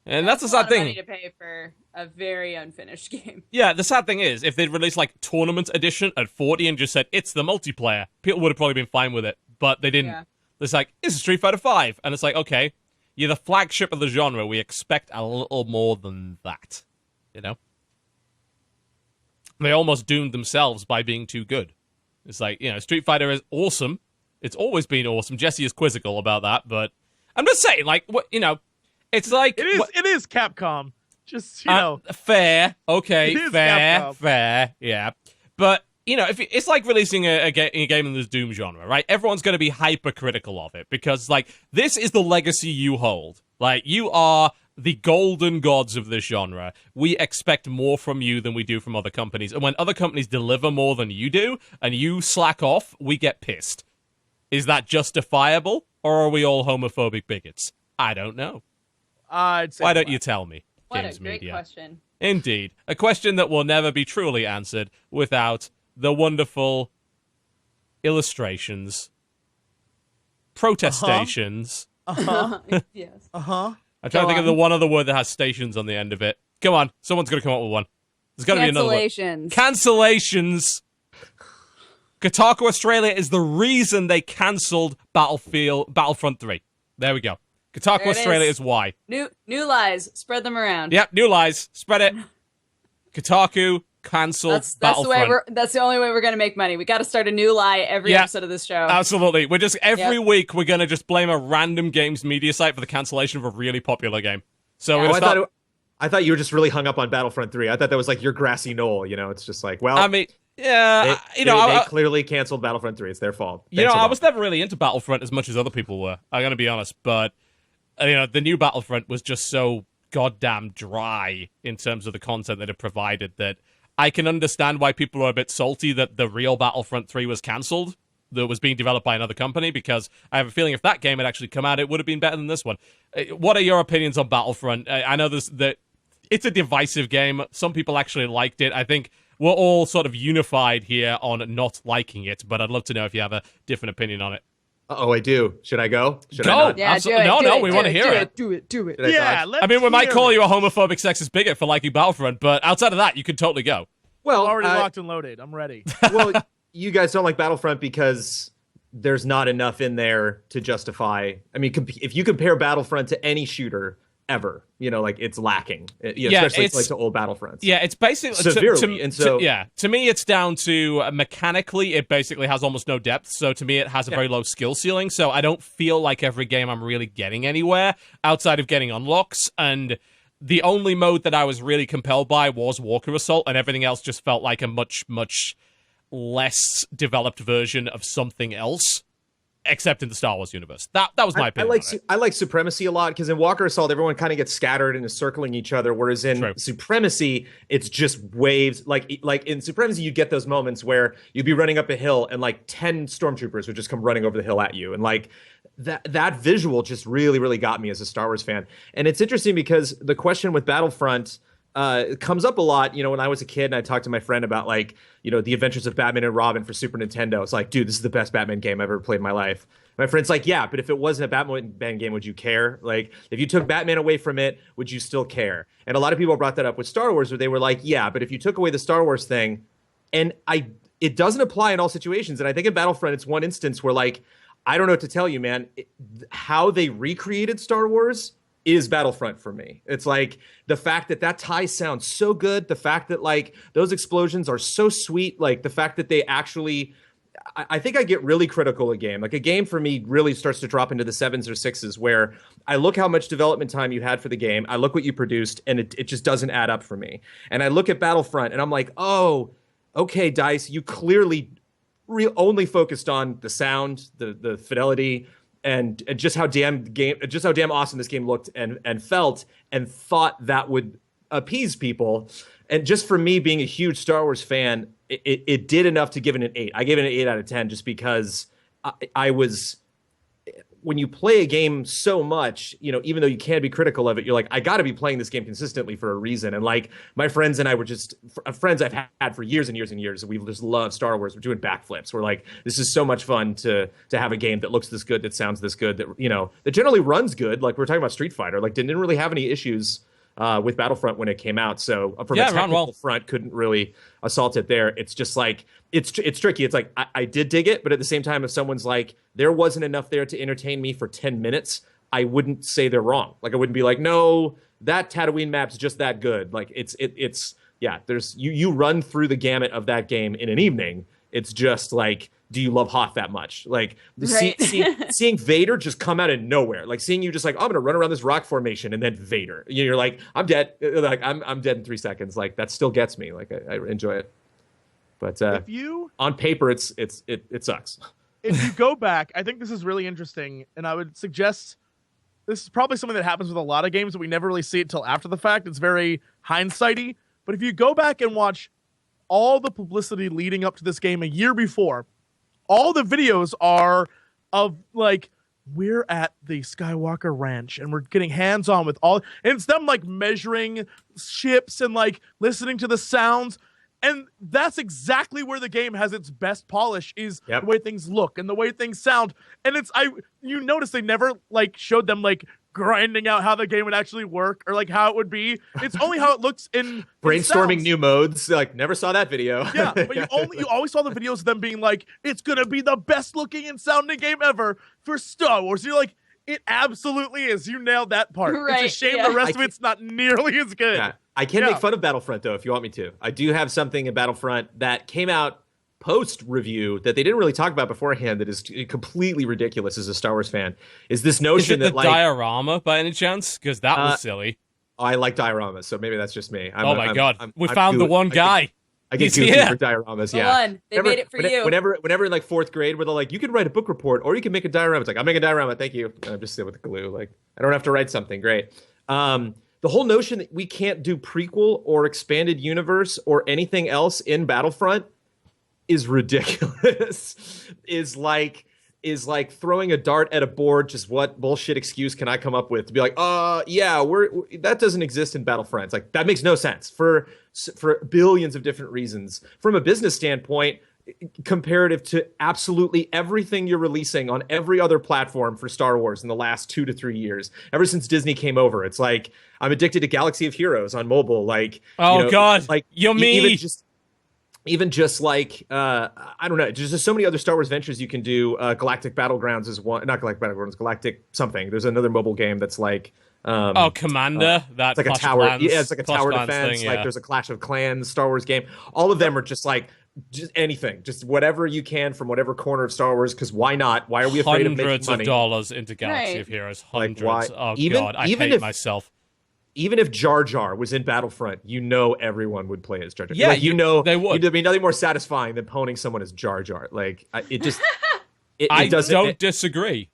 And that's the sad thing. Money to pay for a very unfinished game. Yeah, the sad thing is, if they'd released Tournament Edition at 40 and just said it's the multiplayer, people would have probably been fine with it. But they didn't. Yeah. It's it's Street Fighter V, and it's okay, you're the flagship of the genre. We expect a little more than that. They almost doomed themselves by being too good. It's Street Fighter is awesome. It's always been awesome. Jesse is quizzical about that, but I'm just saying, what it's it is Capcom. Just fair, okay, fair, Capcom. Fair, yeah. But if it's like releasing a game in the Doom genre, right? Everyone's going to be hypercritical of it because this is the legacy you hold. You are the golden gods of this genre. We expect more from you than we do from other companies, and when other companies deliver more than you do and you slack off, we get pissed. Is that justifiable, or are we all homophobic bigots? I don't know. Why don't you tell me? What Games a great Media. question. Indeed. A question that will never be truly answered without the wonderful illustrations, protestations. Yes. I'm trying to think of the one other word that has stations on the end of it. Come on. Someone's going to come up with one. There's got to be another one. Cancellations. Kotaku Australia is the reason they cancelled Battlefront 3. There we go. Kotaku Australia is why. New lies. Spread them around. Yep, new lies. Spread it. Kotaku cancelled Battlefront. That's the only way we're going to make money. We got to start a new lie every episode of this show. Absolutely. We're just every week we're going to just blame a random games media site for the cancellation of a really popular game. So I thought you were just really hung up on Battlefront 3. I thought that was your grassy knoll. It's just I mean, yeah, they clearly canceled Battlefront 3. It's their fault. I was never really into Battlefront as much as other people were. I'm going to be honest, but the new Battlefront was just so goddamn dry in terms of the content that it provided that I can understand why people are a bit salty that the real Battlefront 3 was cancelled, that was being developed by another company, because I have a feeling if that game had actually come out, it would have been better than this one. What are your opinions on Battlefront? I know that it's a divisive game. Some people actually liked it. I think we're all sort of unified here on not liking it, but I'd love to know if you have a different opinion on it. Oh, I do. Should I go? Should I not? Yeah, we want to hear it. Do it. Yeah, I mean, we might call you a homophobic, sexist bigot for liking Battlefront, but outside of that, you can totally go. Well, already locked and loaded. I'm ready. Well, you guys don't like Battlefront because there's not enough in there to justify. I mean, if you compare Battlefront to any shooter ever, like it's lacking. Especially like to old Battlefronts. Yeah, it's basically severely. To me, it's down to mechanically, it basically has almost no depth. So to me, it has a very low skill ceiling. So I don't feel like every game I'm really getting anywhere outside of getting unlocks. And the only mode that I was really compelled by was Walker Assault, and everything else just felt like a much, much less developed version of something else, except in the Star Wars universe. That was my opinion. I like Supremacy a lot, because in Walker Assault, everyone kind of gets scattered and is circling each other, whereas in Supremacy, it's just waves. Like in Supremacy, you get those moments where you'd be running up a hill and like 10 stormtroopers would just come running over the hill at you. And like that visual just really, really got me as a Star Wars fan. And it's interesting because the question with Battlefront comes up a lot, when I was a kid and I talked to my friend about the Adventures of Batman and Robin for Super Nintendo. It's like, dude, this is the best Batman game I've ever played in my life. My friend's like, yeah, but if it wasn't a Batman game, would you care? Like, if you took Batman away from it, would you still care? And a lot of people brought that up with Star Wars, where they were like, yeah, but if you took away the Star Wars thing, and it doesn't apply in all situations. And I think in Battlefront, it's one instance where, like, I don't know what to tell you, man. How they recreated Star Wars is Battlefront for me. It's like the fact that tie sounds so good, the fact that like those explosions are so sweet, like the fact that they actually, I think I get really critical of a game. Like a game for me really starts to drop into the 7s or 6s, where I look how much development time you had for the game, I look what you produced, and it just doesn't add up for me. And I look at Battlefront and I'm like, oh, okay, DICE, you clearly only focused on the sound, the fidelity, and just how damn awesome this game looked and felt, and thought that would appease people. And just for me being a huge Star Wars fan, it did enough to give it an 8. I gave it an 8 out of 10 just because I was, when you play a game so much, even though you can be critical of it, you're like, I got to be playing this game consistently for a reason. And like my friends and I were just friends I've had for years and years and years. We just love Star Wars. We're doing backflips. We're like, this is so much fun to have a game that looks this good, that sounds this good, that generally runs good. Like we're talking about Street Fighter, like didn't really have any issues with Battlefront when it came out. So from a technical front, couldn't really assault it there. It's just like, it's tricky. It's like, I did dig it, but at the same time, if someone's like, there wasn't enough there to entertain me for 10 minutes, I wouldn't say they're wrong. Like I wouldn't be like, no, that Tatooine map's just that good. Like it's there's, you run through the gamut of that game in an evening. It's just like, do you love Hoth that much? Like seeing Vader just come out of nowhere, like seeing you just like, I'm gonna run around this rock formation, and then Vader, you're like, I'm dead. Like I'm dead in 3 seconds. Like that still gets me. Like I enjoy it. But on paper, it sucks. If you go back, I think this is really interesting, and I would suggest this is probably something that happens with a lot of games, but we never really see it till after the fact. It's very hindsighty. But if you go back and watch all the publicity leading up to this game a year before, all the videos are of like, we're at the Skywalker Ranch and we're getting hands-on with all, and it's them like measuring ships and like listening to the sounds. And that's exactly where the game has its best polish, is the way things look and the way things sound. And you notice they never like showed them like grinding out how the game would actually work or like how it would be. It's only how it looks in brainstorming new modes. Like never saw that video. Yeah, but you always saw the videos of them being like, it's gonna be the best looking and sounding game ever for Star Wars. You're like, it absolutely is. You nailed that part. Right, it's a shame the rest of it's not nearly as good. Yeah. I can make fun of Battlefront though, if you want me to. I do have something in Battlefront that came out post-review that they didn't really talk about beforehand that is completely ridiculous as a Star Wars fan, is this notion that like... Is it the diorama by any chance? Because that was silly. I like dioramas, so maybe that's just me. My God. We found the one guy. I get goofy for dioramas, They made it for you. Whenever in like 4th grade, where they're like, you can write a book report or you can make a diorama. It's like, I'll make a diorama, thank you. And I'm just sitting with glue. Like, I don't have to write something. Great. The whole notion that we can't do prequel or expanded universe or anything else in Battlefront is ridiculous. is like throwing a dart at a board. Just what bullshit excuse can I come up with to be like, that doesn't exist in Battlefront. It's like, that makes no sense for billions of different reasons. From a business standpoint, comparative to absolutely everything you're releasing on every other platform for Star Wars in the last 2 to 3 years, ever since Disney came over, it's like, I'm addicted to Galaxy of Heroes on mobile. Like, God, like you're me. Even just, even just like I don't know, just so many other Star Wars ventures you can do. Galactic Battlegrounds is one, not Galactic Battlegrounds, Galactic something. There's another mobile game that's like Commander. That's like a tower. Clans, yeah, it's like a tower defense. Thing, yeah. Like there's a Clash of Clans Star Wars game. All of them are just like just anything, just whatever you can from whatever corner of Star Wars. Because why not? Why are we afraid of making money? Hundreds of dollars into Galaxy of Heroes. Hundreds. Like, oh God, I hate myself. Even if Jar Jar was in Battlefront, everyone would play as Jar Jar. Yeah, like, they would. There'd be nothing more satisfying than poning someone as Jar Jar. Like it just. I don't disagree.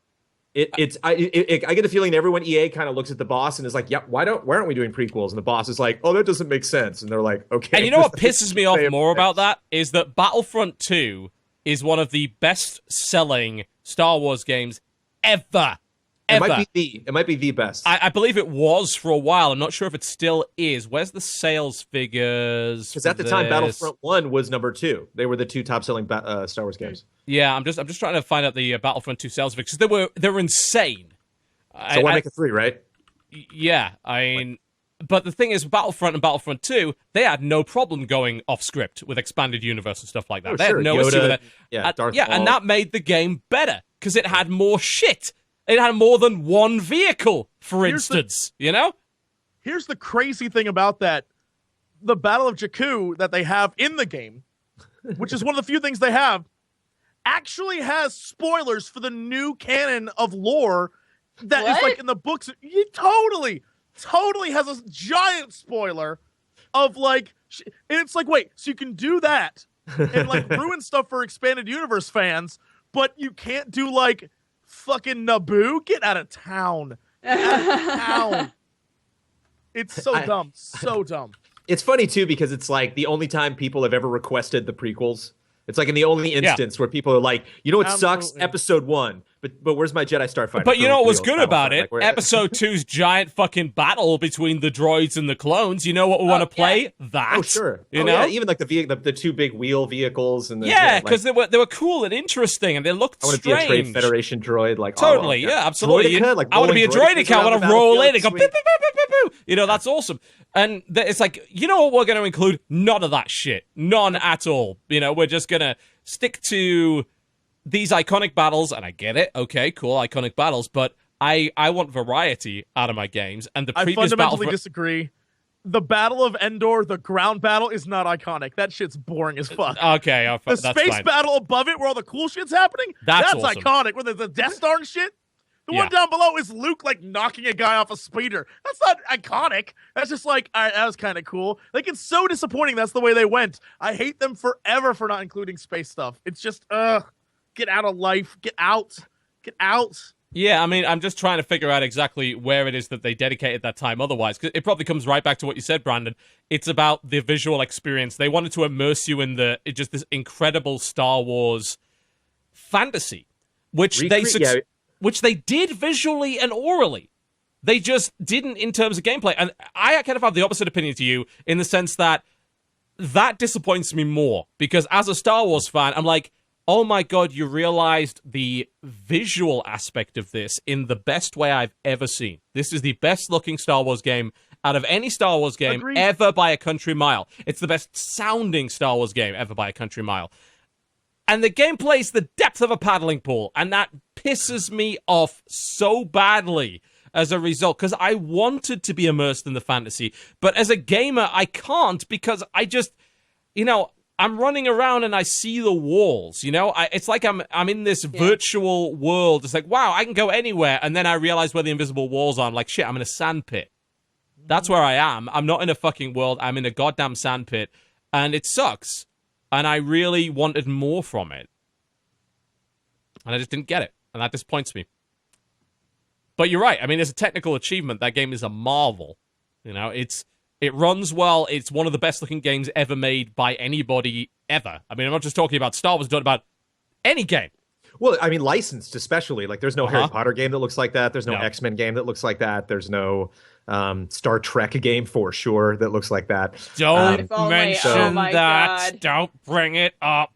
I get the feeling everyone EA kind of looks at the boss and is like, "Yep, why aren't we doing prequels?" And the boss is like, "Oh, that doesn't make sense." And they're like, "Okay." And you know what pisses me off more about that is that Battlefront 2 is one of the best-selling Star Wars games ever. It might be the best. I believe it was for a while. I'm not sure if it still is. Where's the sales figures? Because at the time, Battlefront 1 was number 2. They were the two top-selling Star Wars games. Yeah, I'm just trying to find out the Battlefront 2 sales figures because they were insane. So why make a 3, right? Yeah, I mean, but the thing is, Battlefront and Battlefront 2, they had no problem going off script with expanded universe and stuff like that. They had no issue with it. Yeah, and that made the game better because it had more shit. It had more than one vehicle, for instance, you know? Here's the crazy thing about that. The Battle of Jakku that they have in the game, which is one of the few things they have, actually has spoilers for the new canon of lore that is like in the books. It totally has a giant spoiler of like, and it's like, wait, so you can do that and like ruin stuff for expanded universe fans, but you can't do like fucking Naboo? Get out of town. Get out of town. It's so dumb. So dumb. It's funny, too, because it's like the only time people have ever requested the prequels. It's like in the only instance where people are like, you know what sucks? Episode 1. But where's my Jedi Starfighter? But you know what was good about it? Like, Episode 2's giant fucking battle between the droids and the clones. You know what we want to play? Yeah. That. Oh, sure. You know? Yeah, even like the two big wheel vehicles. And because they were cool and interesting and they looked strange. I want to be a Trade Federation droid. Like, totally, yeah, absolutely. Like I want to be a droideka. I want to roll in and go, beep, beep, beep, beep, beep. You know, that's awesome. And it's like, you know what we're going to include? None of that shit. None at all. You know, we're just going to stick to these iconic battles, and I get it. Okay, cool, iconic battles, but I want variety out of my games. And the previous I fundamentally disagree. The Battle of Endor, the ground battle, is not iconic. That shit's boring as fuck. Okay, the space battle above it, where all the cool shit's happening, that's awesome. Iconic. Where there's the Death Star and shit. The one down below is Luke, like, knocking a guy off a speeder. That's not iconic. That's just like, all right, that was kind of cool. Like, it's so disappointing that's the way they went. I hate them forever for not including space stuff. It's just, get out of life. Get out. Get out. Yeah, I mean, I'm just trying to figure out exactly where it is that they dedicated that time otherwise. Because it probably comes right back to what you said, Brandon. It's about the visual experience. They wanted to immerse you in just this incredible Star Wars fantasy, which which they did visually and orally. They just didn't in terms of gameplay. And I kind of have the opposite opinion to you in the sense that disappoints me more. Because as a Star Wars fan, I'm like, oh my god, you realized the visual aspect of this in the best way I've ever seen. This is the best looking Star Wars game out of any Star Wars game ever by a country mile. It's the best sounding Star Wars game ever by a country mile. And the gameplay is the depth of a paddling pool. And that pisses me off so badly as a result. Because I wanted to be immersed in the fantasy. But as a gamer, I can't because I just, I'm running around and I see the walls, it's like I'm in this virtual world. It's like, wow, I can go anywhere. And then I realize where the invisible walls are. I'm like, shit, I'm in a sandpit. That's where I am. I'm not in a fucking world. I'm in a goddamn sandpit. And it sucks. And I really wanted more from it. And I just didn't get it. And that disappoints me. But you're right. I mean, as a technical achievement, that game is a marvel. It runs well. It's one of the best looking games ever made by anybody ever. I mean, I'm not just talking about Star Wars, I'm talking about any game. Well, I mean, licensed especially. Like, there's no Harry Potter game that looks like that. There's no X-Men game that looks like that. There's no Star Trek game for sure that looks like that. Don't mention that. God. Don't bring it up.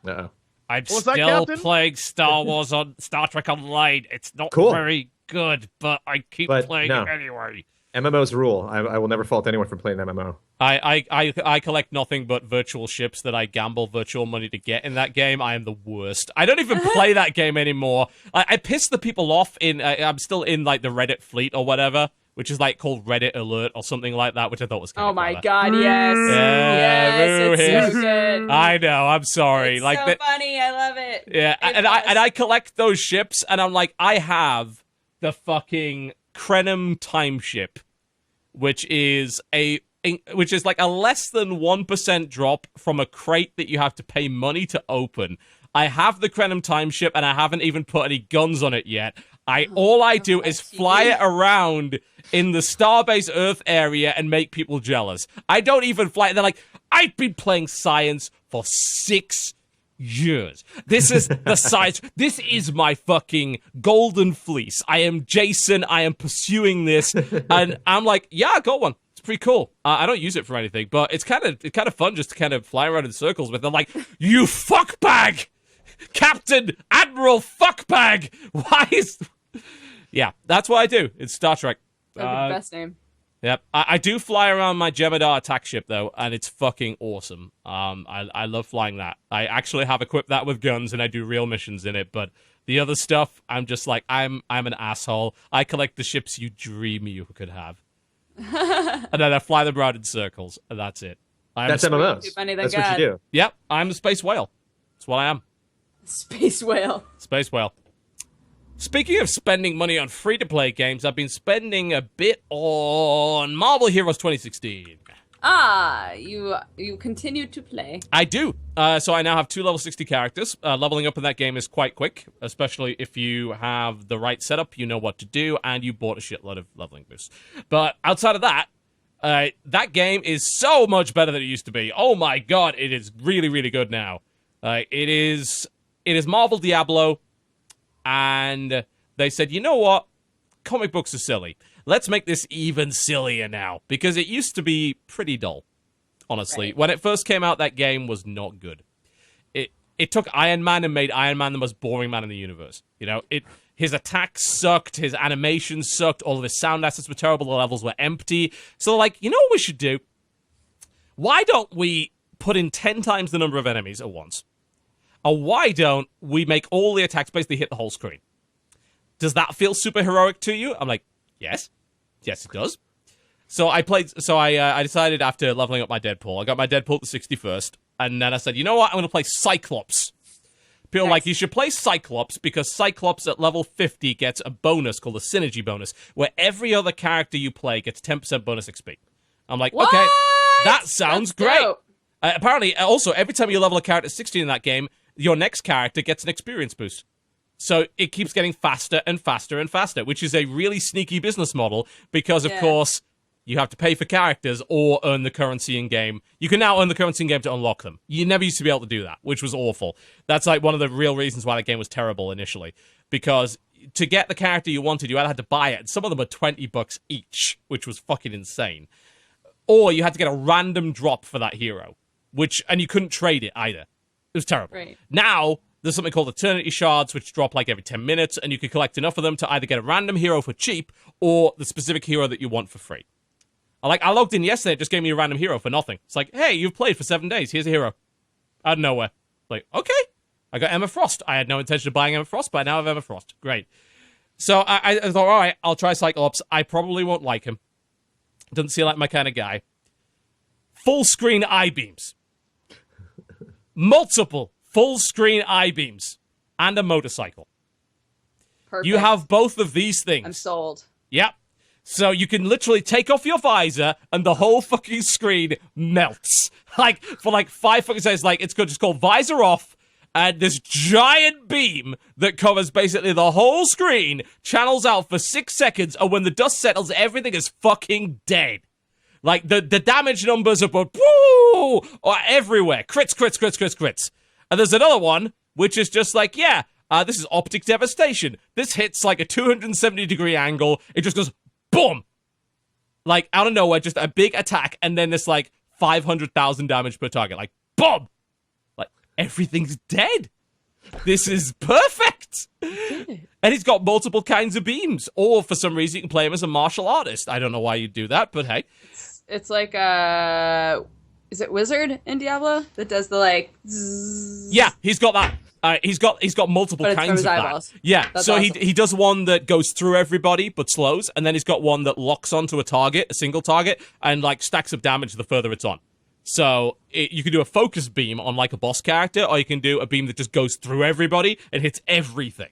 Uh-oh. I'm still playing Star Wars on Star Trek Online. It's not very good, but I keep playing it anyway. MMOs rule. I will never fault anyone for playing MMO. I collect nothing but virtual ships that I gamble virtual money to get in that game. I am the worst. I don't even play that game anymore. I piss the people off in... I'm still in, like, the Reddit fleet or whatever, which is, like, called Reddit Alert or something like that, which I thought was kind of my god, yes. Yeah, yes, it's so good. I know, I'm sorry. It's like so funny, I love it. Yeah, and I collect those ships, and I'm like, I have the fucking Krenim time ship, which is like a less than 1% drop from a crate that you have to pay money to open. I have the Krenim time ship, and I haven't even put any guns on it yet. All I do is fly it around in the Starbase Earth area and make people jealous. I don't even fly. They're like, I've been playing science for 6 years. This is the science. This is my fucking golden fleece. I am Jason. I am pursuing this. And I'm like, yeah, I got one. It's pretty cool. I don't use it for anything, but it's kind of fun just to kind of fly around in circles with them. Like, you fuckbag! Captain Admiral Fuckbag! Why is... Yeah, that's what I do. It's Star Trek. That'd be the best name. Yep. I do fly around my Jem'Hadar attack ship, though, and it's fucking awesome. I love flying that. I actually have equipped that with guns, and I do real missions in it, but the other stuff, I'm just like, I'm an asshole. I collect the ships you dream you could have. And then I fly them around in circles, and that's it. That's MMOs. That's what you do. Yep, I'm a space whale. That's what I am. Space whale. Space whale. Speaking of spending money on free-to-play games, I've been spending a bit on Marvel Heroes 2016. You continue to play. I do. So I now have 2 level 60 characters. Leveling up in that game is quite quick, especially if you have the right setup, you know what to do, and you bought a shitload of leveling boosts. But outside of that, that game is so much better than it used to be. Oh my god, it is really, really good now. It is Marvel Diablo, and they said, you know what? Comic books are silly. Let's make this even sillier now, because it used to be pretty dull, honestly. Right. When it first came out, that game was not good. It took Iron Man and made Iron Man the most boring man in the universe. You know, his attacks sucked, his animations sucked, all of his sound assets were terrible, the levels were empty. So, like, you know what we should do? Why don't we put in 10 times the number of enemies at once? Or why don't we make all the attacks basically hit the whole screen? Does that feel super heroic to you? I'm like, yes. Yes, it does. So I decided after leveling up my Deadpool, I got my Deadpool to 61st, and then I said, you know what? I'm going to play Cyclops. People are like, you should play Cyclops, because Cyclops at level 50 gets a bonus called a synergy bonus, where every other character you play gets 10% bonus XP. I'm like, what? Okay, that sounds great. Apparently, also, every time you level a character 16 in that game, your next character gets an experience boost. So it keeps getting faster and faster and faster, which is a really sneaky business model because, of course, you have to pay for characters or earn the currency in-game. You can now earn the currency in-game to unlock them. You never used to be able to do that, which was awful. That's like one of the real reasons why that game was terrible initially, because to get the character you wanted, you either had to buy it, and some of them were $20 each, which was fucking insane. Or you had to get a random drop for that hero, and you couldn't trade it either. It was terrible. Right. Now, there's something called Eternity Shards, which drop like every 10 minutes, and you can collect enough of them to either get a random hero for cheap or the specific hero that you want for free. I logged in yesterday, it just gave me a random hero for nothing. It's like, hey, you've played for 7 days, here's a hero. Out of nowhere. Like, okay. I got Emma Frost. I had no intention of buying Emma Frost, but I now have Emma Frost. Great. So I thought, all right, I'll try Cyclops. I probably won't like him. Doesn't seem like my kind of guy. Full-screen I-beams. Multiple full-screen I-beams. And a motorcycle. Perfect. You have both of these things. I'm sold. Yep. So you can literally take off your visor and the whole fucking screen melts. For 5 fucking seconds. It's just called visor off, and this giant beam that covers basically the whole screen channels out for 6 seconds, and when the dust settles, everything is fucking dead. The damage numbers are woo, or everywhere. Crits. And there's another one, which is just this is optic devastation. This hits a 270-degree angle. It just goes boom! Out of nowhere, just a big attack, and then this 500,000 damage per target. Boom! Everything's dead. This is perfect. And he's got multiple kinds of beams. Or for some reason, you can play him as a martial artist. I don't know why you'd do that, but hey. It's like is it Wizard in Diablo that does the like? Zzz? Yeah, he's got that. He's got multiple kinds of that. Yeah, that's so awesome. he does one that goes through everybody but slows, and then he's got one that locks onto a target, a single target, and like stacks up damage the further it's on. So you can do a focus beam on like a boss character, or you can do a beam that just goes through everybody and hits everything.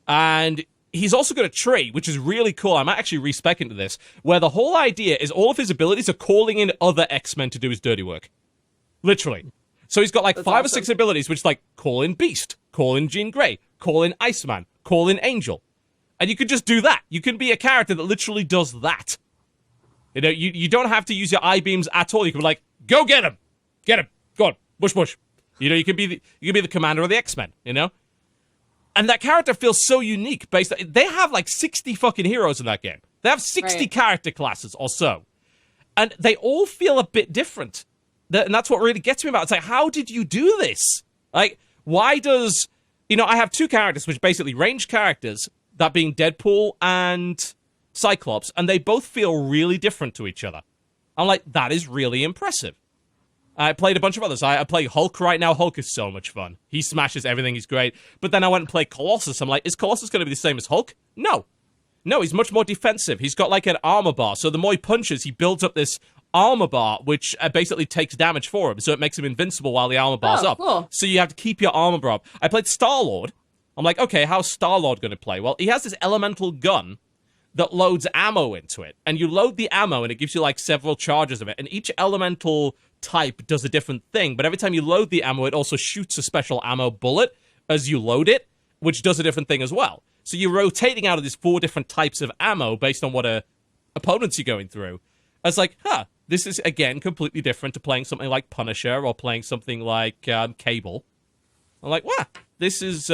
And he's also got a tree, which is really cool. I might actually respec into this, where the whole idea is all of his abilities are calling in other X-Men to do his dirty work. Literally. So he's got like That's 5 awesome. Or 6 abilities, which is like call in Beast, call in Jean Grey, call in Iceman, call in Angel. And you can just do that. You can be a character that literally does that. You know, you don't have to use your I-beams at all. You can be like, go get him! Get him! Go on, bush. You know, you can be the commander of the X-Men, you know? And that character feels so unique based on, they have like 60 fucking heroes in that game. They have 60 character classes or so. And they all feel a bit different. And that's what really gets me about it. It's like, how did you do this? Like, why does... You know, I have 2 characters, which are basically ranged characters, that being Deadpool and Cyclops, and they both feel really different to each other. I'm like, that is really impressive. I played a bunch of others. I play Hulk right now. Hulk is so much fun. He smashes everything. He's great. But then I went and played Colossus. I'm like, is Colossus going to be the same as Hulk? No. No, he's much more defensive. He's got like an armor bar. So the more he punches, he builds up this armor bar, which basically takes damage for him. So it makes him invincible while the armor bar's up. Cool. So you have to keep your armor bar up. I played Star-Lord. I'm like, okay, how's Star-Lord going to play? Well, he has this elemental gun that loads ammo into it. And you load the ammo, and it gives you like several charges of it. And each elemental type does a different thing, but every time you load the ammo, it also shoots a special ammo bullet as you load it, which does a different thing as well. So you're rotating out of these 4 different types of ammo based on what opponents you're going through. I was like, this is, again, completely different to playing something like Punisher or playing something like Cable. I'm like, wow, this is...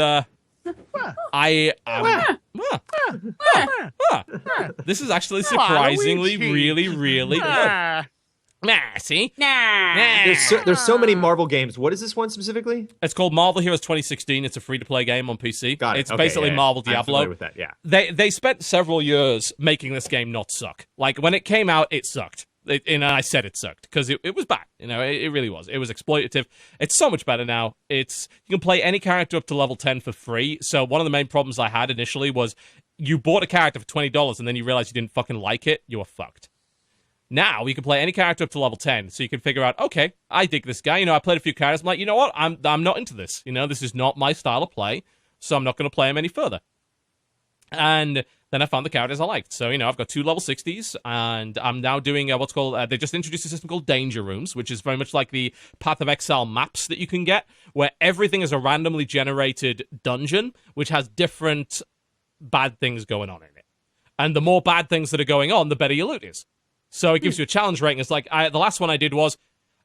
This is actually surprisingly really, really good. See? There's so many Marvel games. What is this one specifically? It's called Marvel Heroes 2016. It's a free-to-play game on PC. Got it. It's basically Marvel Diablo. I'm familiar with that, yeah. They spent several years making this game not suck. Like, when it came out, it sucked. And I said it sucked, because it was bad. You know, it really was. It was exploitative. It's so much better now. You can play any character up to level 10 for free. So one of the main problems I had initially was you bought a character for $20 and then you realized you didn't fucking like it. You were fucked. Now, you can play any character up to level 10, so you can figure out, okay, I dig this guy. You know, I played a few characters. I'm like, you know what? I'm not into this. You know, this is not my style of play, so I'm not going to play him any further. And then I found the characters I liked. So, you know, I've got 2 level 60s, and I'm now doing what's called, they just introduced a system called Danger Rooms, which is very much like the Path of Exile maps that you can get, where everything is a randomly generated dungeon, which has different bad things going on in it. And the more bad things that are going on, the better your loot is. So it gives you a challenge rating. It's like, the last one I did was,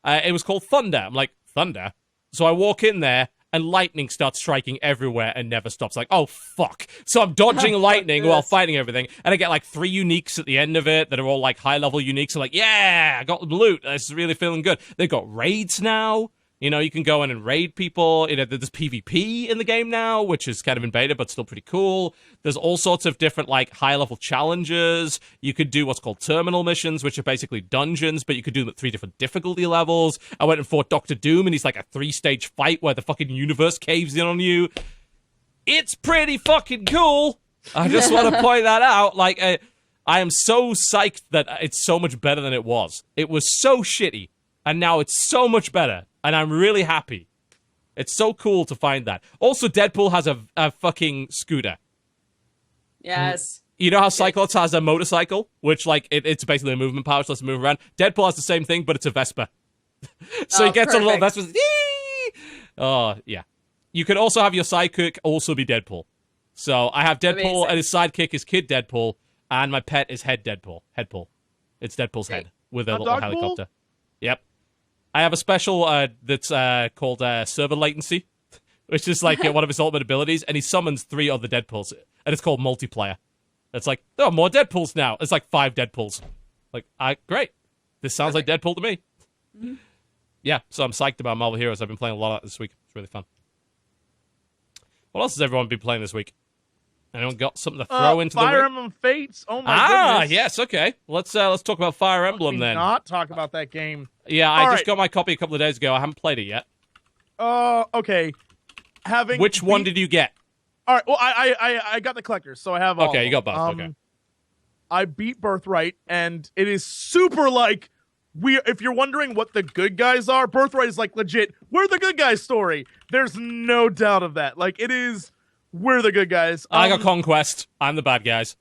it was called Thunder. I'm like, Thunder? So I walk in there, and lightning starts striking everywhere and never stops. Like, oh, fuck. So I'm dodging lightning while fighting everything, and I get like 3 uniques at the end of it that are all like high-level uniques. I'm like, yeah, I got the loot. This is really feeling good. They've got raids now. You know, you can go in and raid people. You know, there's PvP in the game now, which is kind of in beta, but still pretty cool. There's all sorts of different, like, high-level challenges. You could do what's called terminal missions, which are basically dungeons, but you could do them at 3 different difficulty levels. I went and fought Dr. Doom, and he's like a 3-stage fight where the fucking universe caves in on you. It's pretty fucking cool. I just want to point that out. Like, I am so psyched that it's so much better than it was. It was so shitty, and now it's so much better. And I'm really happy. It's so cool to find that. Also, Deadpool has a fucking scooter. Yes. You know how Cyclops has a motorcycle? Which, like, it's basically a movement power, so let's move around. Deadpool has the same thing, but it's a Vespa. So he gets a little Vespa. Oh, yeah. You can also have your sidekick also be Deadpool. So I have Deadpool, and his sidekick is Kid Deadpool, and my pet is Head Deadpool. Headpool. It's Deadpool's head with a little helicopter. Yep. I have a special that's called server latency, which is like one of his ultimate abilities, and he summons 3 other Deadpools, and it's called multiplayer. It's like, there are more Deadpools now. It's like 5 Deadpools. Like, great. This sounds like Deadpool to me. Mm-hmm. Yeah, so I'm psyched about Marvel Heroes. I've been playing a lot of that this week. It's really fun. What else has everyone been playing this week? Anyone got something to throw into the ring? Fire Emblem Fates. Oh my goodness. Yes. Okay. Let's talk about Fire Emblem then. Not talk about that game. Yeah, I just got my copy a couple of days ago. I haven't played it yet. Okay. Which one did you get? All right. Well, I got the collectors, so I have all. Okay, you got both. Okay. I beat Birthright, and it is super like if you're wondering what the good guys are, Birthright is like legit. We're the good guys story. There's no doubt of that. Like it is. We're the good guys. I got Conquest. I'm the bad guys.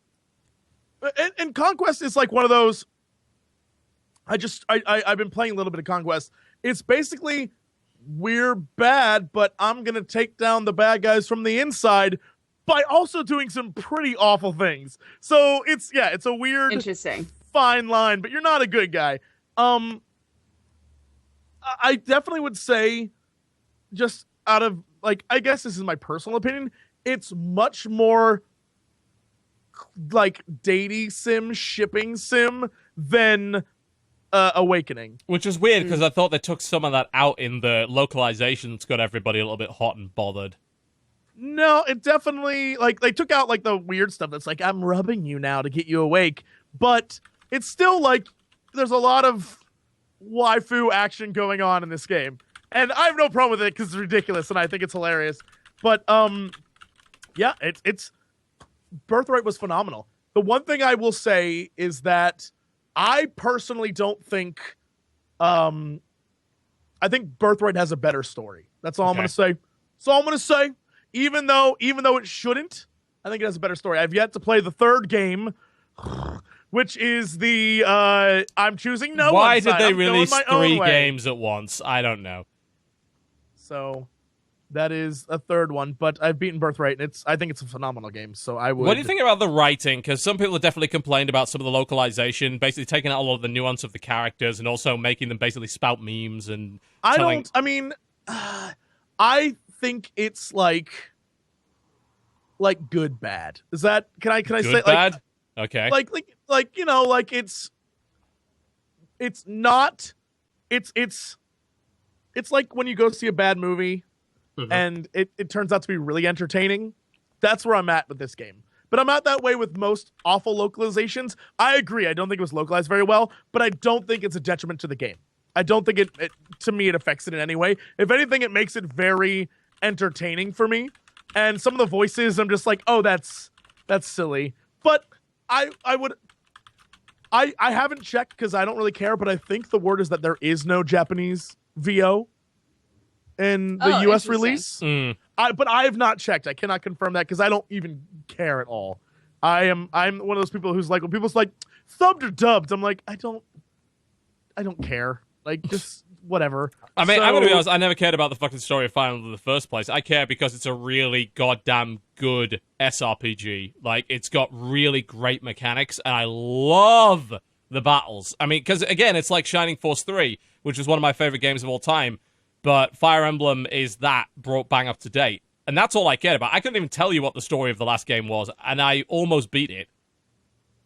And Conquest is like one of those. I've been playing a little bit of Conquest. It's basically we're bad, but I'm gonna take down the bad guys from the inside by also doing some pretty awful things. So it's a weird, interesting, fine line. But you're not a good guy. I definitely would say, just out of like, I guess this is my personal opinion. It's much more like dating sim, shipping sim than Awakening. Which is weird because I thought they took some of that out in the localization that's got everybody a little bit hot and bothered. No, it definitely, like, they took out like the weird stuff that's like, I'm rubbing you now to get you awake. But it's still like, there's a lot of waifu action going on in this game. And I have no problem with it because it's ridiculous and I think it's hilarious. But, yeah, it's Birthright was phenomenal. The one thing I will say is that I personally don't think I think Birthright has a better story. That's all I'm going to say. That's all I'm going to say. Even though it shouldn't, I think it has a better story. I've yet to play the third game, which is the I'm choosing no one. Why did they release 3 games at once? I don't know. So that is a third one, but I've beaten Birthright, and I think it's a phenomenal game, so I would... What do you think about the writing? Because some people have definitely complained about some of the localization, basically taking out a lot of the nuance of the characters and also making them basically spout memes and I think it's like good bad. Is that... Can I good, say... bad? Okay. Like you know, like it's not... It's like when you go see a bad movie... Mm-hmm. And it turns out to be really entertaining. That's where I'm at with this game. But I'm not that way with most awful localizations. I agree. I don't think it was localized very well, but I don't think it's a detriment to the game. I don't think to me, it affects it in any way. If anything, it makes it very entertaining for me. And some of the voices, I'm just like, oh, that's silly. But I haven't checked because I don't really care, but I think the word is that there is no Japanese VO in the US release. But I have not checked. I cannot confirm that because I don't even care at all. I'm one of those people who's like, when people's like subbed or dubbed, I'm like, I don't care. Like, just whatever. I mean, I'm gonna be honest, I never cared about the fucking story of Final in the first place. I care because it's a really goddamn good SRPG. Like, it's got really great mechanics, and I love the battles. I mean, because again, it's like Shining Force 3, which is one of my favorite games of all time. But Fire Emblem is that brought bang up to date. And that's all I cared about. I couldn't even tell you what the story of the last game was, and I almost beat it.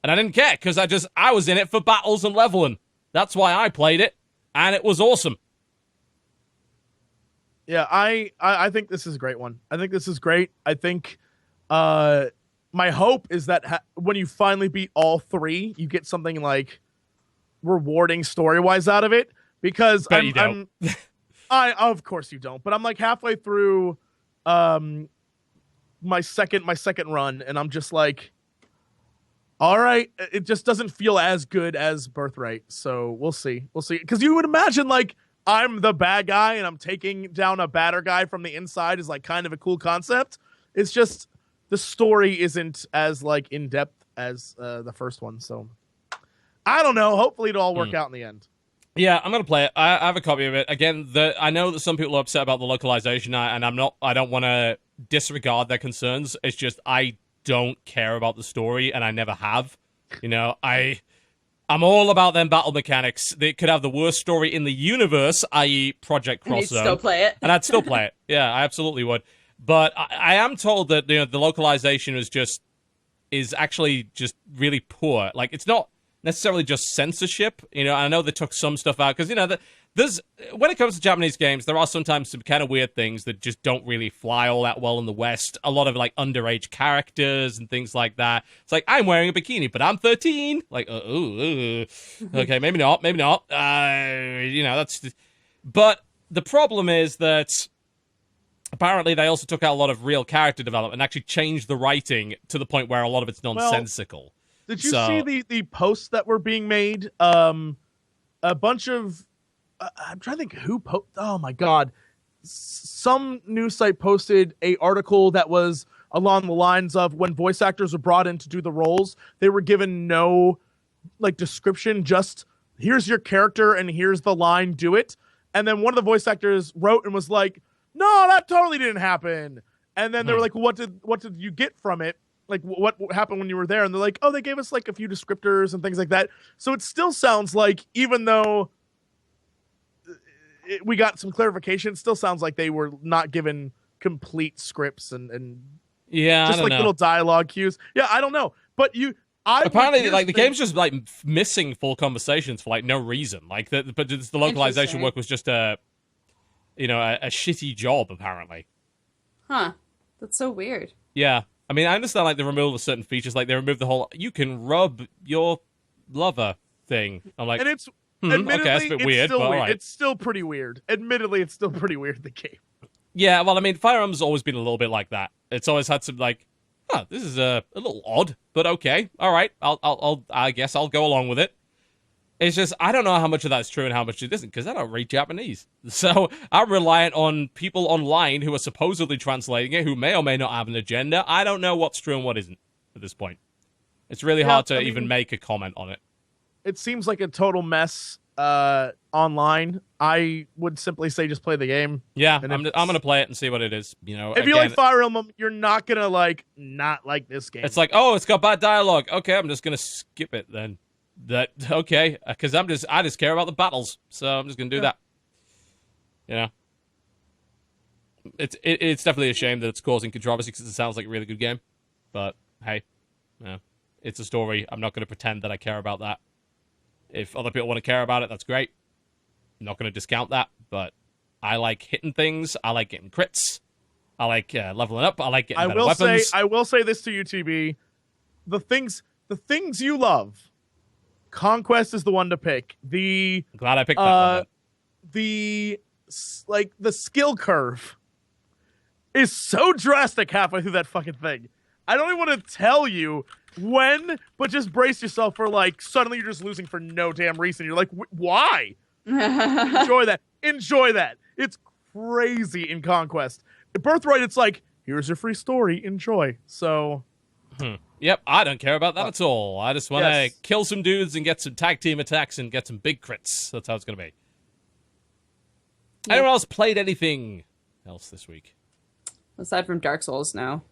And I didn't care, because I was in it for battles and leveling. That's why I played it, and it was awesome. Yeah, I think this is a great one. I think this is great. I think my hope is that when you finally beat all 3, you get something, like, rewarding story-wise out of it. Because of course you don't, but I'm like halfway through my second run, and I'm just like, all right, it just doesn't feel as good as Birthright, so we'll see. Because you would imagine, like, I'm the bad guy, and I'm taking down a badder guy from the inside is, like, kind of a cool concept. It's just, the story isn't as, like, in-depth as the first one, so I don't know. Hopefully it'll all work out in the end. Yeah, I'm gonna play it. I have a copy of it. Again, I know that some people are upset about the localization, and I don't want to disregard their concerns. It's just I don't care about the story, and I never have. You know, I'm all about them battle mechanics. They could have the worst story in the universe, i.e., Project Cross Zone. And you'd still play it. And I'd still play it. Yeah, I absolutely would. But I am told that the localization is actually just really poor. Like, it's not necessarily just censorship. You know, I know they took some stuff out because, you know, when it comes to Japanese games, there are sometimes some kind of weird things that just don't really fly all that well in the West. A lot of like underage characters and things like that. It's like, I'm wearing a bikini, but I'm 13. Like, okay, maybe not. But the problem is that apparently they also took out a lot of real character development and actually changed the writing to the point where a lot of it's nonsensical. Did you see the posts that were being made? A bunch of I'm trying to think who oh my god, some news site posted a article that was along the lines of when voice actors were brought in to do the roles, they were given no like description, just here's your character and here's the line, do it. And then one of the voice actors wrote and was like, no, that totally didn't happen. And then they were like, what did you get from it? Like, what happened when you were there? And they're like, oh, they gave us like a few descriptors and things like that. So it still sounds like, even though we got some clarification, it still sounds like they were not given complete scripts and just like little dialogue cues. Yeah, I don't know. But apparently, like the game's just like missing full conversations for like no reason. Like, but the localization work was just a shitty job apparently. Huh? That's so weird. Yeah, I mean, I understand like the removal of certain features, like they removed the whole "you can rub your lover" thing. I'm like, and it's admittedly, okay, that's a bit weird, but all right. It's still pretty weird. Admittedly, it's still pretty weird. The game. Yeah, well, I mean, Fire Emblem's always been a little bit like that. It's always had some like, this is a little odd, but okay, all right. I guess I'll go along with it. It's just, I don't know how much of that's true and how much it isn't, because I don't read Japanese. So I'm reliant on people online who are supposedly translating it, who may or may not have an agenda. I don't know what's true and what isn't at this point. It's really hard to even make a comment on it. It seems like a total mess online. I would simply say just play the game. Yeah, I'm going to play it and see what it is. If you like Fire Emblem, you're not going to not like this game. It's like, oh, it's got bad dialogue. Okay, I'm just going to skip it then. Okay, because I just care about the battles, so I'm just gonna do that. It's definitely a shame that it's causing controversy because it sounds like a really good game, but hey, it's a story. I'm not gonna pretend that I care about that. If other people want to care about it, that's great. I'm not gonna discount that, but I like hitting things. I like getting crits. I like leveling up. I like getting better weapons. I will say this to you, TB: the things you love. Conquest is the one to pick. Glad I picked that one. The skill curve is so drastic halfway through that fucking thing. I don't even want to tell you when, but just brace yourself for suddenly you're just losing for no damn reason. You're like, why? Enjoy that. It's crazy in Conquest. Birthright, it's like, here's your free story. Enjoy. So. Yep, I don't care about that at all. I just want to kill some dudes and get some tag team attacks and get some big crits. That's how it's going to be. Anyone else played anything else this week? Aside from Dark Souls now.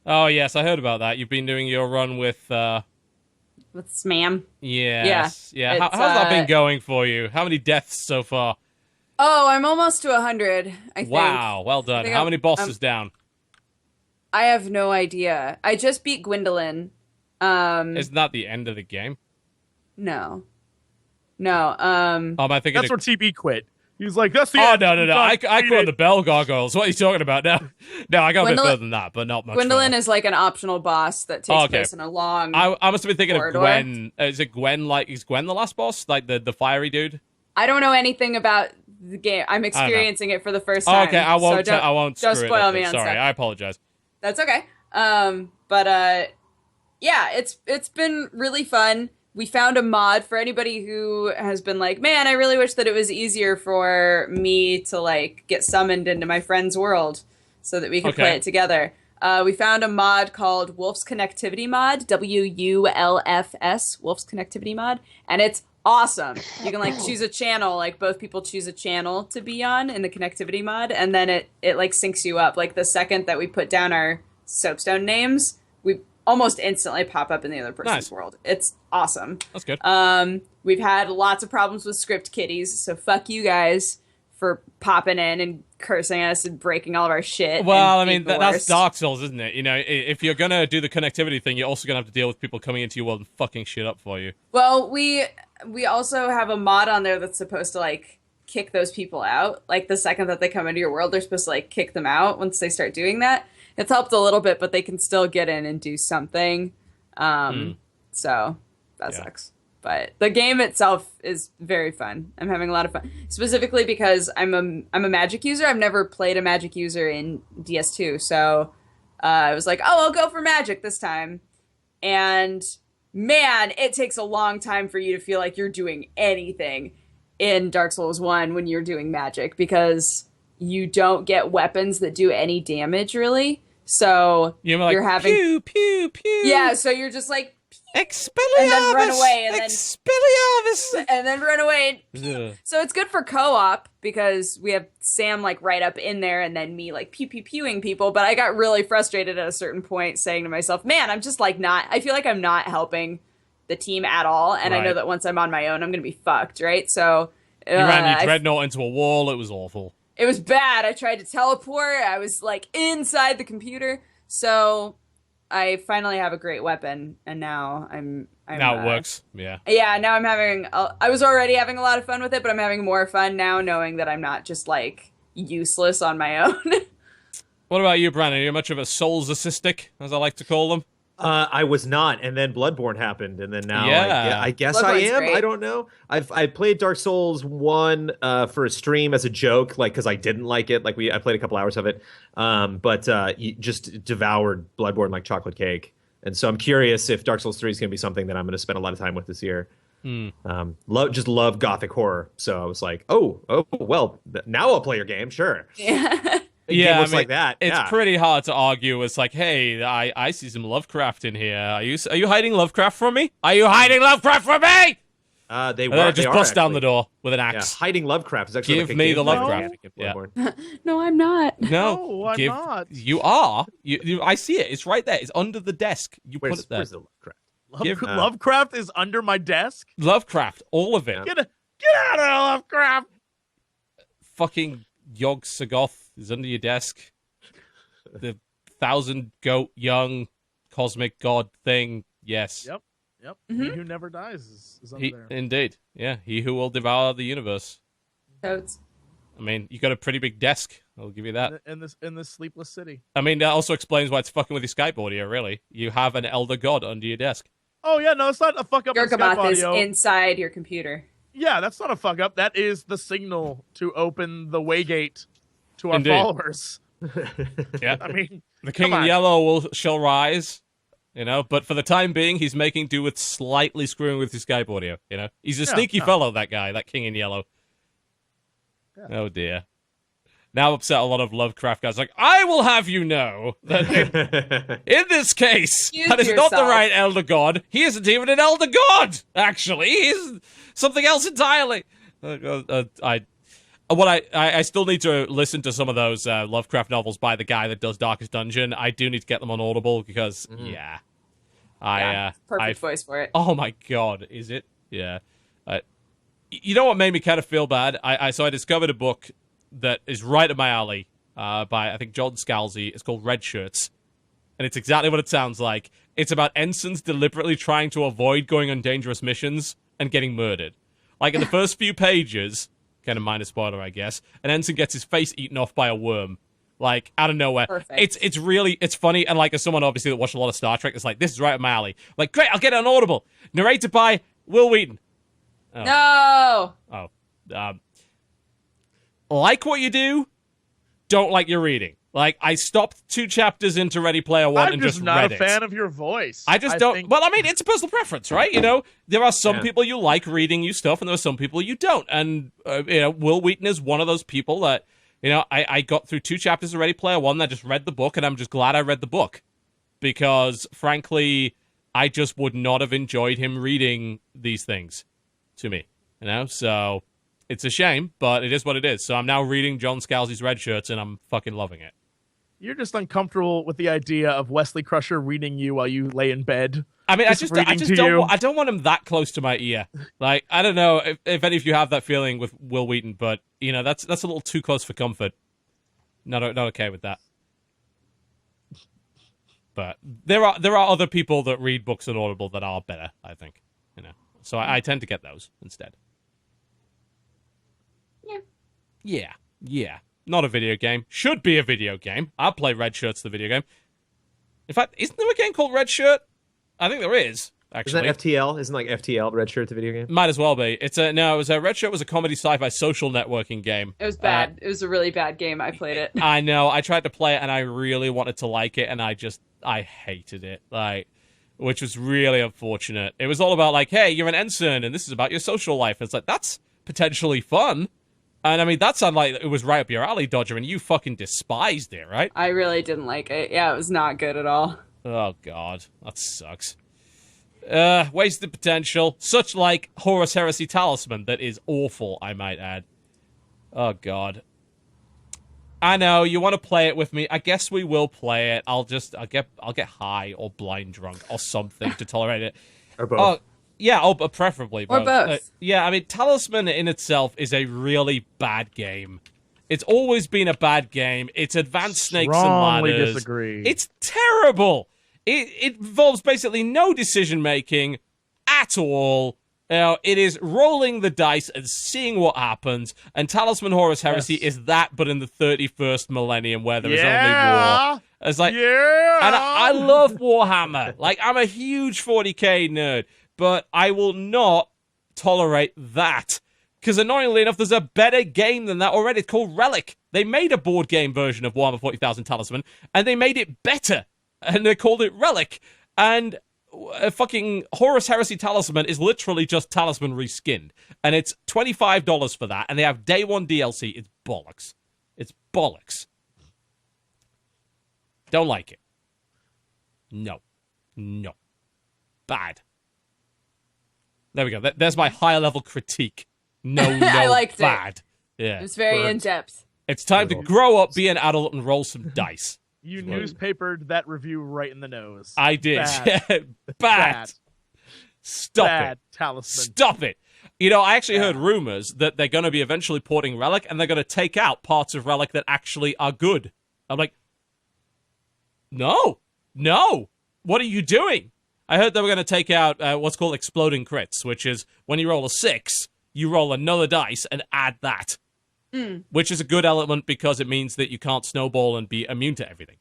Oh, yes, I heard about that. You've been doing your run with Smam. Yes. Yeah. How's that been going for you? How many deaths so far? Oh, I'm almost to 100, I think. Wow, well done. How many bosses down? I have no idea. I just beat Gwendolyn. Isn't that the end of the game? No. Am I thinking that's where TB quit. He's like, that's the end. No. I quit on the Bell Gargoyles. What are you talking about now? No, I got a bit further than that, but not much. Gwendolyn is like an optional boss that takes place in a long I must have been thinking corridor. Of Gwen. Is it Gwen? Is Gwen the last boss? Like the fiery dude? I don't know anything about the game. I'm experiencing it for the first time. Okay, I won't. So I won't. Don't spoil me on Sorry, stuff. I apologize. That's okay. But it's been really fun. We found a mod for anybody who has been like, man, I really wish that it was easier for me to get summoned into my friend's world so that we could play it together. We found a mod called Wolf's Connectivity Mod, WULFS, Wolf's Connectivity Mod, and it's awesome. You can choose a channel, both people choose a channel to be on in the connectivity mod, and then it syncs you up. The second that we put down our soapstone names, we almost instantly pop up in the other person's world. It's awesome. That's good. We've had lots of problems with script kitties, so fuck you guys for popping in and cursing us and breaking all of our shit. Well, I mean, that's Dark Souls, isn't it? If you're gonna do the connectivity thing, you're also gonna have to deal with people coming into your world and fucking shit up for you. Well, we also have a mod on there that's supposed to kick those people out. Like the second that they come into your world, they're supposed to like kick them out once they start doing that. It's helped a little bit, but they can still get in and do something. So that sucks. But the game itself is very fun. I'm having a lot of fun, specifically because I'm a Magic user. I've never played a Magic user in DS2, so I was like, oh, I'll go for Magic this time. And man, it takes a long time for you to feel like you're doing anything in Dark Souls 1 when you're doing Magic, because you don't get weapons that do any damage, really. So you're having pew, pew, pew. Yeah, so you're just like Expelliarmus! And then run away, and then run away. So it's good for co-op because we have Sam like right up in there, and then me like pewing people. But I got really frustrated at a certain point, saying to myself, "Man, I'm just like not. I feel like I'm not helping the team at all, and I know that once I'm on my own, I'm gonna be fucked, right?" So you ran your Dreadnought into a wall. It was awful. It was bad. I tried to teleport. I was like inside the computer. So I finally have a great weapon, and now I'm now it works. Yeah. Yeah, now I'm having I was already having a lot of fun with it, but I'm having more fun now knowing that I'm not just like useless on my own. What about you, Brandon? Are you much of a Souls-assistic, as I like to call them? I was not, and then Bloodborne happened, and then now I guess Bloodborne's I am. great. I don't know. I played Dark Souls 1 for a stream as a joke, like because I didn't like it. Like I played a couple hours of it, but just devoured Bloodborne like chocolate cake. And so I'm curious if Dark Souls 3 is going to be something that I'm going to spend a lot of time with this year. Love gothic horror, so I was like, oh well, now I'll play your game, sure. Yeah. Yeah, I mean, like that. It's pretty hard to argue. It's like, hey, I see some Lovecraft in here. Are you hiding Lovecraft from me? Are you hiding Lovecraft from me? They just bust down the door with an axe. Yeah, hiding Lovecraft is actually Give me the Lovecraft. Yeah. No, I'm not. No, I'm not. You are. I see it. It's right there. It's under the desk. Put it there. Where's the Lovecraft? Lovecraft is under my desk? Lovecraft, all of it. Get out of there, Lovecraft! Fucking Yog Sagoth is under your desk. The 1,000-goat young cosmic god thing. Yes. Yep. Mm-hmm. He who never dies is under there. Indeed. Yeah. He who will devour the universe. Totes. I mean, you got a pretty big desk. I'll give you that. In this sleepless city. I mean, that also explains why it's fucking with your Skype audio, really. You have an elder god under your desk. Oh, yeah, no, it's not a fuck up Your in Skype Gamoth is audio. inside your computer. Yeah, that's not a fuck up. That is the signal to open the waygate to our followers. Yeah. I mean, the King in Yellow shall rise, but for the time being, he's making do with slightly screwing with his Skype audio, He's a sneaky fellow, that guy, that King in Yellow. Yeah. Oh, dear. Now upset a lot of Lovecraft guys. Like, I will have you know that in this case, that is not the right elder god. He isn't even an elder god, actually. He's something else entirely. I still need to listen to some of those Lovecraft novels by the guy that does Darkest Dungeon. I do need to get them on Audible because, perfect voice for it. Oh my god, is it? Yeah. You know what made me kind of feel bad? I discovered a book that is right up my alley by, I think, John Scalzi. It's called Red Shirts. And it's exactly what it sounds like. It's about ensigns deliberately trying to avoid going on dangerous missions and getting murdered. Like, in the first few pages, kind of minor spoiler, I guess, an ensign gets his face eaten off by a worm. Like, out of nowhere. Perfect. It's funny, and like, as someone, obviously, that watched a lot of Star Trek, it's like, this is right up my alley. Like, great, I'll get it on Audible. Narrated by Will Wheaton. Oh. No! Like what you do, don't like your reading. Like, I stopped 2 chapters into Ready Player One and just read it. I'm just not a fan of your voice. I don't... Well, I mean, it's a personal preference, right? There are some people you like reading you stuff, and there are some people you don't. And, Will Wheaton is one of those people that, I got through 2 chapters of Ready Player One, and I just read the book, and I'm just glad I read the book. Because, frankly, I just would not have enjoyed him reading these things to me. So... It's a shame, but it is what it is. So I'm now reading John Scalzi's Red Shirts, and I'm fucking loving it. You're just uncomfortable with the idea of Wesley Crusher reading you while you lay in bed. I mean, I don't want him that close to my ear. Like, I don't know if any of you have that feeling with Will Wheaton, but that's a little too close for comfort. Not okay with that. But there are other people that read books on Audible that are better, I think. So I tend to get those instead. Yeah. Yeah. Not a video game. Should be a video game. I'll play Red Shirt's the video game. In fact, isn't there a game called Red Shirt? I think there is, actually. Isn't that FTL? Isn't like FTL Red Shirt the video game? Might as well be. Red Shirt was a comedy sci-fi social networking game. It was bad. It was a really bad game. I played it. I know. I tried to play it and I really wanted to like it and I hated it. Which was really unfortunate. It was all about hey, you're an ensign and this is about your social life. And it's that's potentially fun. And I mean, that sounded like it was right up your alley, Dodger, and you fucking despised it, right? I really didn't like it. Yeah, it was not good at all. Oh, God. That sucks. Wasted potential. Such like Horus Heresy Talisman that is awful, I might add. Oh, God. I know, you want to play it with me. I guess we will play it. I'll get high or blind drunk or something to tolerate it. Or both. Yeah, preferably both. Or both. Yeah, I mean, Talisman in itself is a really bad game. It's always been a bad game. It's advanced snakes and ladders. Disagree. It's terrible. It involves basically no decision-making at all. It is rolling the dice and seeing what happens. And Talisman Horus Heresy is that, but in the 31st millennium where there is only war. It's and I love Warhammer. I'm a huge 40k nerd. But I will not tolerate that. Because annoyingly enough, there's a better game than that already. It's called Relic. They made a board game version of Warhammer 40,000 Talisman, and they made it better. And they called it Relic. And fucking Horus Heresy Talisman is literally just Talisman reskinned. And it's $25 for that, and they have day one DLC. It's bollocks. It's bollocks. Don't like it. No. Bad. There we go. There's my higher level critique. No, I liked bad. It. Yeah. It was very in-depth. It's time to grow up, be an adult, and roll some dice. You newspapered that review right in the nose. I did. Bad. Bad. Stop Bad. it. Talisman. Stop it. I actually heard rumors that they're going to be eventually porting Relic, and they're going to take out parts of Relic that actually are good. I'm like, no. What are you doing? I heard they were going to take out what's called exploding crits, which is when you roll a 6, you roll another dice and add that. Which is a good element because it means that you can't snowball and be immune to everything,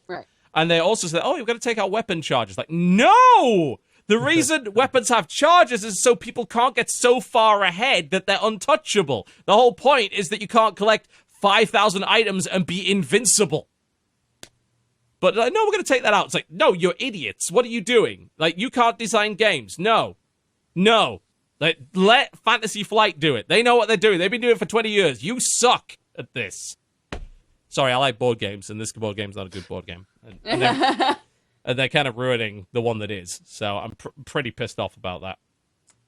Right. And they also said, you've got to take out weapon charges. No! The reason weapons have charges is so people can't get so far ahead that they're untouchable. The whole point is that you can't collect 5,000 items and be invincible. But no, we're going to take that out. It's no, you're idiots. What are you doing? You can't design games. No. Let Fantasy Flight do it. They know what they're doing. They've been doing it for 20 years. You suck at this. Sorry, I like board games, and this board game's not a good board game. And they're kind of ruining the one that is. So I'm pretty pissed off about that.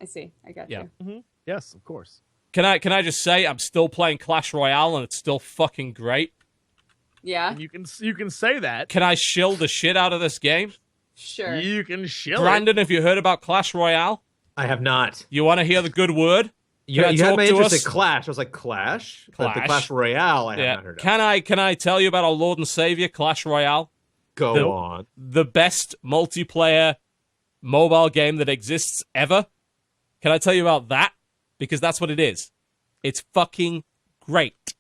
I see. I got you. Mm-hmm. Yes, of course. Can I just say I'm still playing Clash Royale, and it's still fucking great. Yeah. And you can say that. Can I shill the shit out of this game? Sure. You can shill Brandon, have you heard about Clash Royale? I have not. You want to hear the good word? You had my interest in Clash. I was like, Clash? But the Clash Royale I have not heard of. Can I tell you about our Lord and Savior, Clash Royale? Go on. The best multiplayer mobile game that exists ever. Can I tell you about that? Because that's what it is. It's fucking great.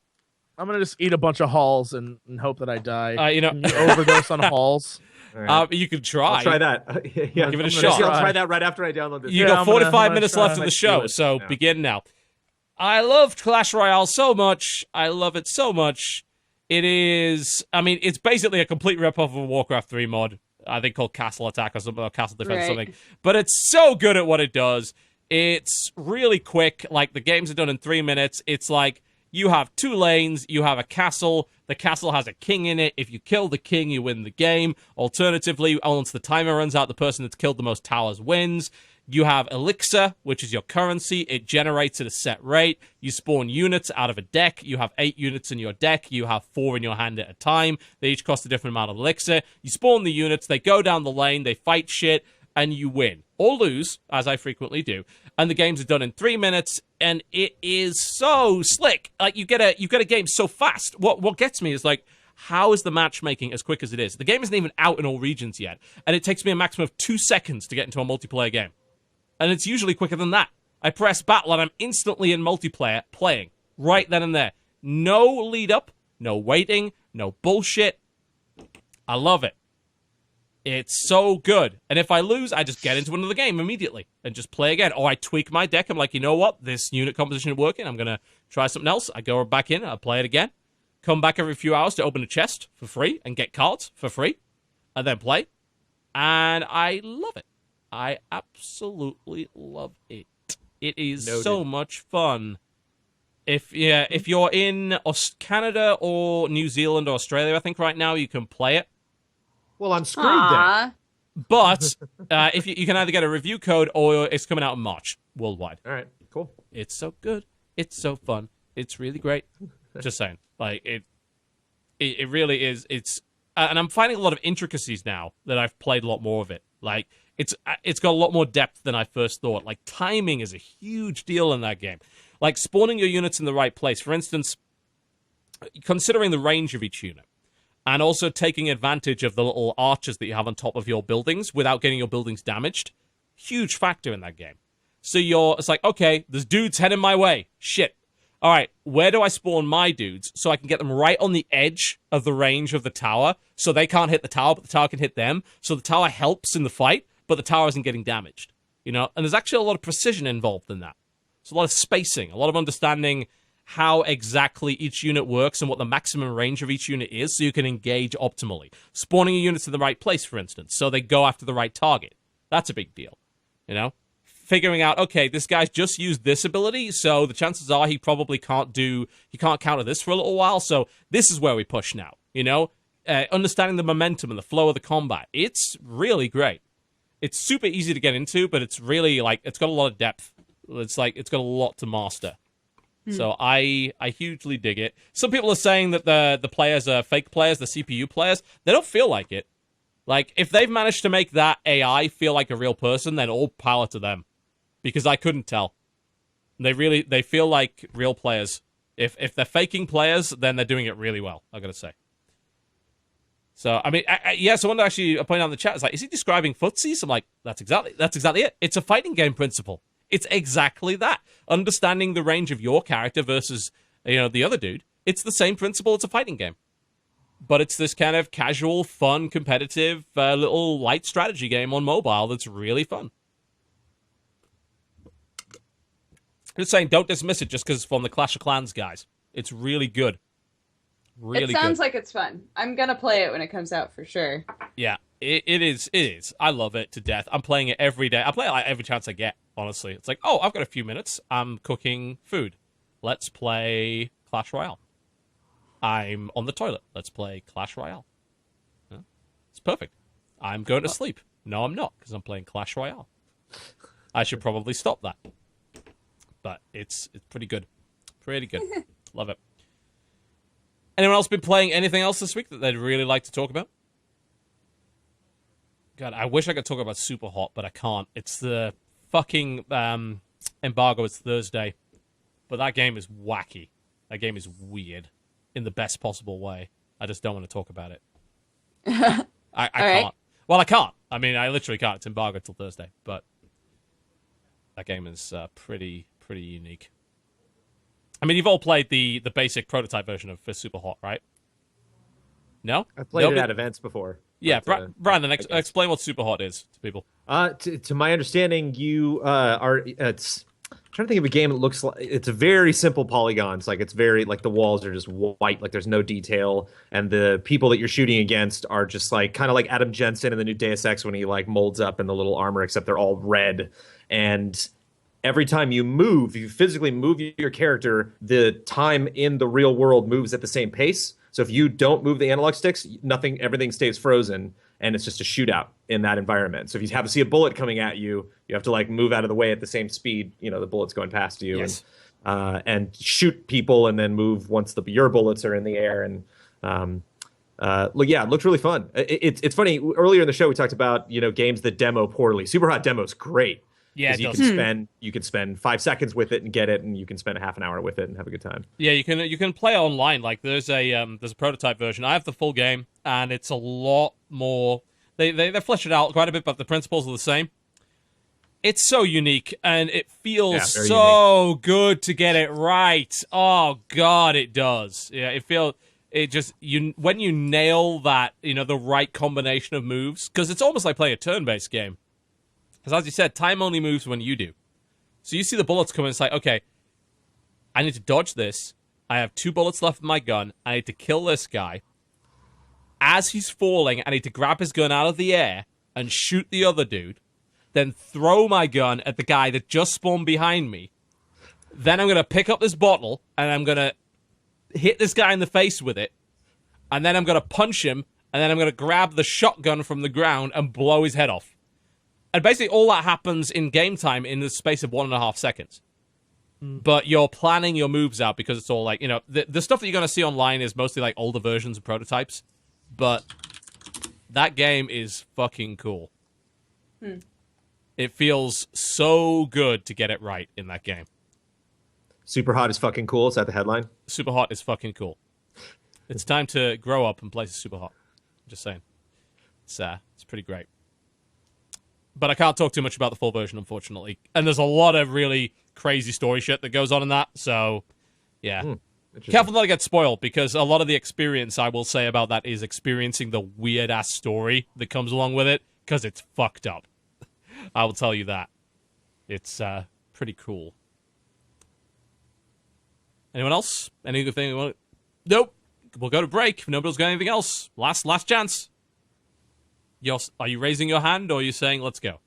I'm going to just eat a bunch of halls and hope that I die. Can you overdose on halls? Right. You could try. I'll try that. Yeah, give it a shot. I'll try that right after I download this. You got 45 minutes left of the show, so begin now. I love Clash Royale so much. I love it so much. It is, it's basically a complete ripoff of a Warcraft 3 mod, I think called Castle Attack or something, or Castle Defense or something. But it's so good at what it does. It's really quick. The games are done in 3 minutes. It's you have 2 lanes, you have a castle, the castle has a king in it. If you kill the king, you win the game. Alternatively, once the timer runs out, the person that's killed the most towers wins. You have elixir, which is your currency. It generates at a set rate. You spawn units out of a deck. You have 8 units in your deck. You have 4 in your hand at a time. They each cost a different amount of elixir. You spawn the units, they go down the lane, they fight shit, and you win. Or lose, as I frequently do. And the games are done in 3 minutes, and it is so slick. You get a game so fast. What gets me is how is the matchmaking as quick as it is? The game isn't even out in all regions yet, and it takes me a maximum of 2 seconds to get into a multiplayer game. And it's usually quicker than that. I press battle, and I'm instantly in multiplayer playing right then and there. No lead up, no waiting, no bullshit. I love it. It's so good. And if I lose, I just get into another game immediately and just play again. Or I tweak my deck. I'm like, you know what? This unit composition is working. I'm going to try something else. I go back in. I play it again. Come back every few hours to open a chest for free and get cards for free. And then play. And I love it. I absolutely love it. It is so much fun. If you're in Canada or New Zealand or Australia, I think right now, you can play it. Well, I'm screwed then. But if you can either get a review code or it's coming out in March worldwide. All right, cool. It's so good. It's so fun. It's really great. Just saying, like it really is. It's and I'm finding a lot of intricacies now that I've played a lot more of it. Like it's got a lot more depth than I first thought. Like timing is a huge deal in that game. Like spawning your units in the right place. For instance, considering the range of each unit. And also taking advantage of the little arches that you have on top of your buildings without getting your buildings damaged. Huge factor in that game. So it's like, okay, there's dudes heading my way. Shit. All right, where do I spawn my dudes so I can get them right on the edge of the range of the tower so they can't hit the tower, but the tower can hit them. So the tower helps in the fight, but the tower isn't getting damaged. You know, and there's actually a lot of precision involved in that. There's a lot of spacing, a lot of understanding how exactly each unit works and what the maximum range of each unit is so you can engage optimally. Spawning your units in the right place, for instance, so they go after the right target. That's a big deal, you know? Figuring out, okay, this guy's just used this ability, so the chances are he probably can't counter this for a little while, so this is where we push now, you know? Understanding the momentum and the flow of the combat. It's really great. It's super easy to get into, but it's really, like, it's got a lot of depth. It's got a lot to master. So I hugely dig it. Some people are saying that the players are fake players, the CPU players. They don't feel like it. Like, if they've managed to make that AI feel like a real person, then all power to them. Because I couldn't tell. They feel like real players. If they're faking players, then they're doing it really well, I gotta say. So, I mean, someone actually pointed out in the chat, is like, is he describing footsies? I'm like, that's exactly it. It's a fighting game principle. It's exactly that. Understanding the range of your character versus, the other dude. It's the same principle. It's a fighting game. But it's this kind of casual, fun, competitive, little light strategy game on mobile that's really fun. Just saying, don't dismiss it just because it's from the Clash of Clans guys. It's really good. Really good. It sounds like it's fun. I'm going to play it when it comes out for sure. Yeah, it is. It is. I love it to death. I'm playing it every day. I play it like every chance I get, honestly. It's like, oh, I've got a few minutes. I'm cooking food. Let's play Clash Royale. I'm on the toilet. Let's play Clash Royale. Yeah, it's perfect. I'm going to sleep. No, I'm not, because I'm playing Clash Royale. I should probably stop that. But it's pretty good. Pretty good. Love it. Anyone else been playing anything else this week that they'd really like to talk about? God, I wish I could talk about SUPERHOT, but I can't. It's the fucking embargo. It's Thursday. But that game is wacky. That game is weird in the best possible way. I just don't want to talk about it. I can't. Right. Well, I can't. I mean, I literally can't. It's embargo till Thursday. But that game is pretty unique. I mean, you've all played the basic prototype version of SUPERHOT, right? No? I've played it at events before. Yeah, Brandon, explain what SUPERHOT is to people. To my understanding, you I'm trying to think of a game that looks like it's a very simple polygons. Like it's very like the walls are just white, like there's no detail, and the people that you're shooting against are just like kind of like Adam Jensen in the new Deus Ex when he like molds up in the little armor, except they're all red. And every time you physically move your character, the time in the real world moves at the same pace. So if you don't move the analog sticks, everything stays frozen, and it's just a shootout in that environment. So if you see a bullet coming at you, you have to like move out of the way at the same speed, the bullet's going past you, yes. And shoot people, and then move once your bullets are in the air. And it looked really fun. It's funny. Earlier in the show, we talked about games that demo poorly. SUPERHOT demo's great. Yeah, you can spend 5 seconds with it and get it, and you can spend a half an hour with it and have a good time. Yeah, you can play online. Like there's a prototype version. I have the full game, and it's a lot more. They flesh it out quite a bit, but the principles are the same. It's so unique, and it feels so unique. Good to get it right. Oh God, it does. Yeah, when you nail that, the right combination of moves, because it's almost like playing a turn-based game. Because as you said, time only moves when you do. So you see the bullets come in, it's like, okay, I need to dodge this. I have 2 bullets left in my gun. I need to kill this guy. As he's falling, I need to grab his gun out of the air and shoot the other dude. Then throw my gun at the guy that just spawned behind me. Then I'm going to pick up this bottle, and I'm going to hit this guy in the face with it. And then I'm going to punch him, and then I'm going to grab the shotgun from the ground and blow his head off. And basically all that happens in game time in the space of 1.5 seconds. But you're planning your moves out because it's all like, the stuff that you're going to see online is mostly like older versions of prototypes. But that game is fucking cool. It feels so good to get it right in that game. Super hot is fucking cool. Is that the headline? Super hot is fucking cool. It's time to grow up and play super hot. I'm just saying. It's pretty great. But I can't talk too much about the full version, unfortunately. And there's a lot of really crazy story shit that goes on in that. So, yeah. Careful not to get spoiled, because a lot of the experience, I will say, about that is experiencing the weird-ass story that comes along with it, because it's fucked up. I will tell you that. It's pretty cool. Anyone else? Anything you want? Nope. We'll go to break. If nobody's got anything else, last chance. Are you raising your hand, or are you saying let's go?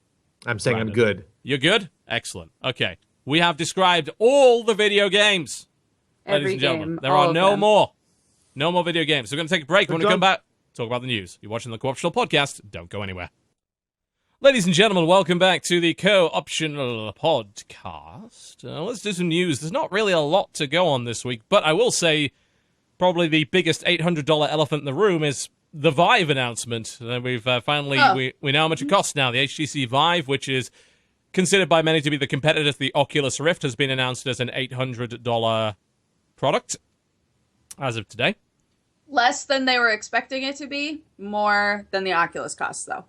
I'm saying Brandon. I'm good. You're good? Excellent. Okay. We have described all the video games. Ladies and gentlemen, there are no more. No more video games. So we're going to take a break. When we come back, talk about the news. You're watching the Co-Optional Podcast. Don't go anywhere. Ladies and gentlemen, welcome back to the Co-Optional Podcast. Let's do some news. There's not really a lot to go on this week, but I will say probably the biggest $800 elephant in the room is the Vive announcement. We've finally, we know how much it costs now. The HTC Vive, which is considered by many to be the competitor to the Oculus Rift, has been announced as an $800 product as of today. Less than they were expecting it to be, more than the Oculus costs, though.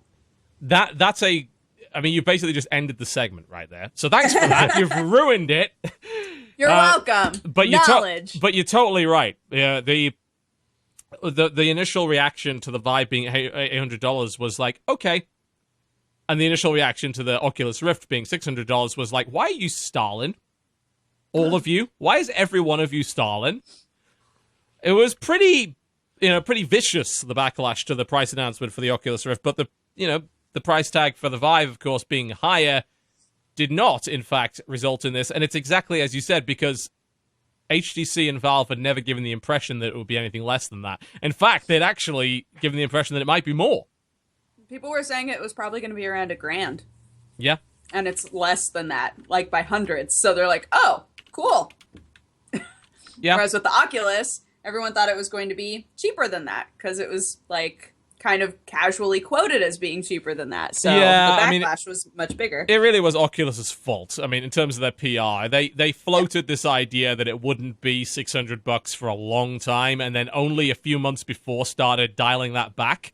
You basically just ended the segment right there. So thanks for that. You've ruined it. You're welcome. But Knowledge. But you're totally right. Yeah, the initial reaction to the Vive being $800 was like, okay. And the initial reaction to the Oculus Rift being $600 was like, why are you stalling? All of you? Why is every one of you stalling? It was pretty vicious, the backlash to the price announcement for the Oculus Rift, but the price tag for the Vive, of course, being higher, did not, in fact, result in this. And it's exactly as you said, because HTC and Valve had never given the impression that it would be anything less than that. In fact, they'd actually given the impression that it might be more. People were saying it was probably going to be around $1,000. Yeah. And it's less than that, like by hundreds. So they're like, oh, cool. Yeah. Whereas with the Oculus, everyone thought it was going to be cheaper than that, because it was like kind of casually quoted as being cheaper than that. So the backlash was much bigger. It really was Oculus's fault. I mean, in terms of their PR, they floated this idea that it wouldn't be $600 for a long time, and then only a few months before started dialing that back.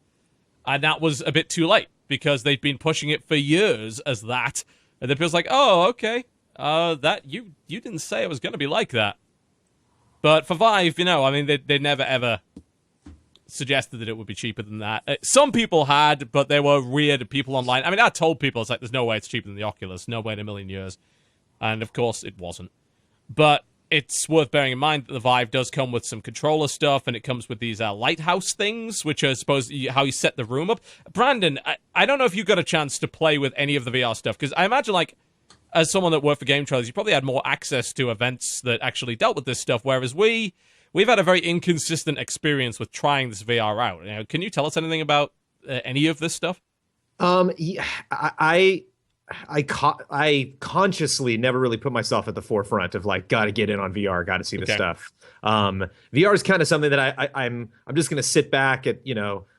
And that was a bit too late, because they'd been pushing it for years as that. And then people's like, oh, okay. That you didn't say it was going to be like that. But for Vive, they never ever suggested that it would be cheaper than that. Some people had, but there were weird people online. I mean, I told people, it's like, there's no way it's cheaper than the Oculus. No way in a million years. And of course, it wasn't. But it's worth bearing in mind that the Vive does come with some controller stuff, and it comes with these lighthouse things, which are supposed how you set the room up. Brandon, I don't know if you got a chance to play with any of the VR stuff, because I imagine, like, as someone that worked for Gametrailers, you probably had more access to events that actually dealt with this stuff, whereas we've had a very inconsistent experience with trying this VR out. Can you tell us anything about any of this stuff? Yeah, I consciously never really put myself at the forefront of like, got to get in on VR, got to see this stuff. VR is kind of something that I'm just going to sit back at,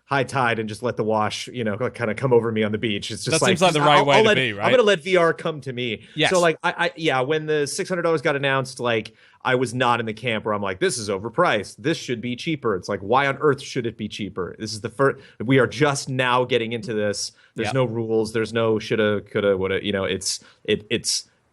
high tide and just let the wash, kind of come over me on the beach. It's just that seems like the right way to be, right? I'm gonna let VR come to me. Yes. So like, when the $600 got announced, like I was not in the camp where I'm like, this is overpriced. This should be cheaper. It's like, why on earth should it be cheaper? This is the first. We are just now getting into this. There's no rules. There's no shoulda, coulda, woulda.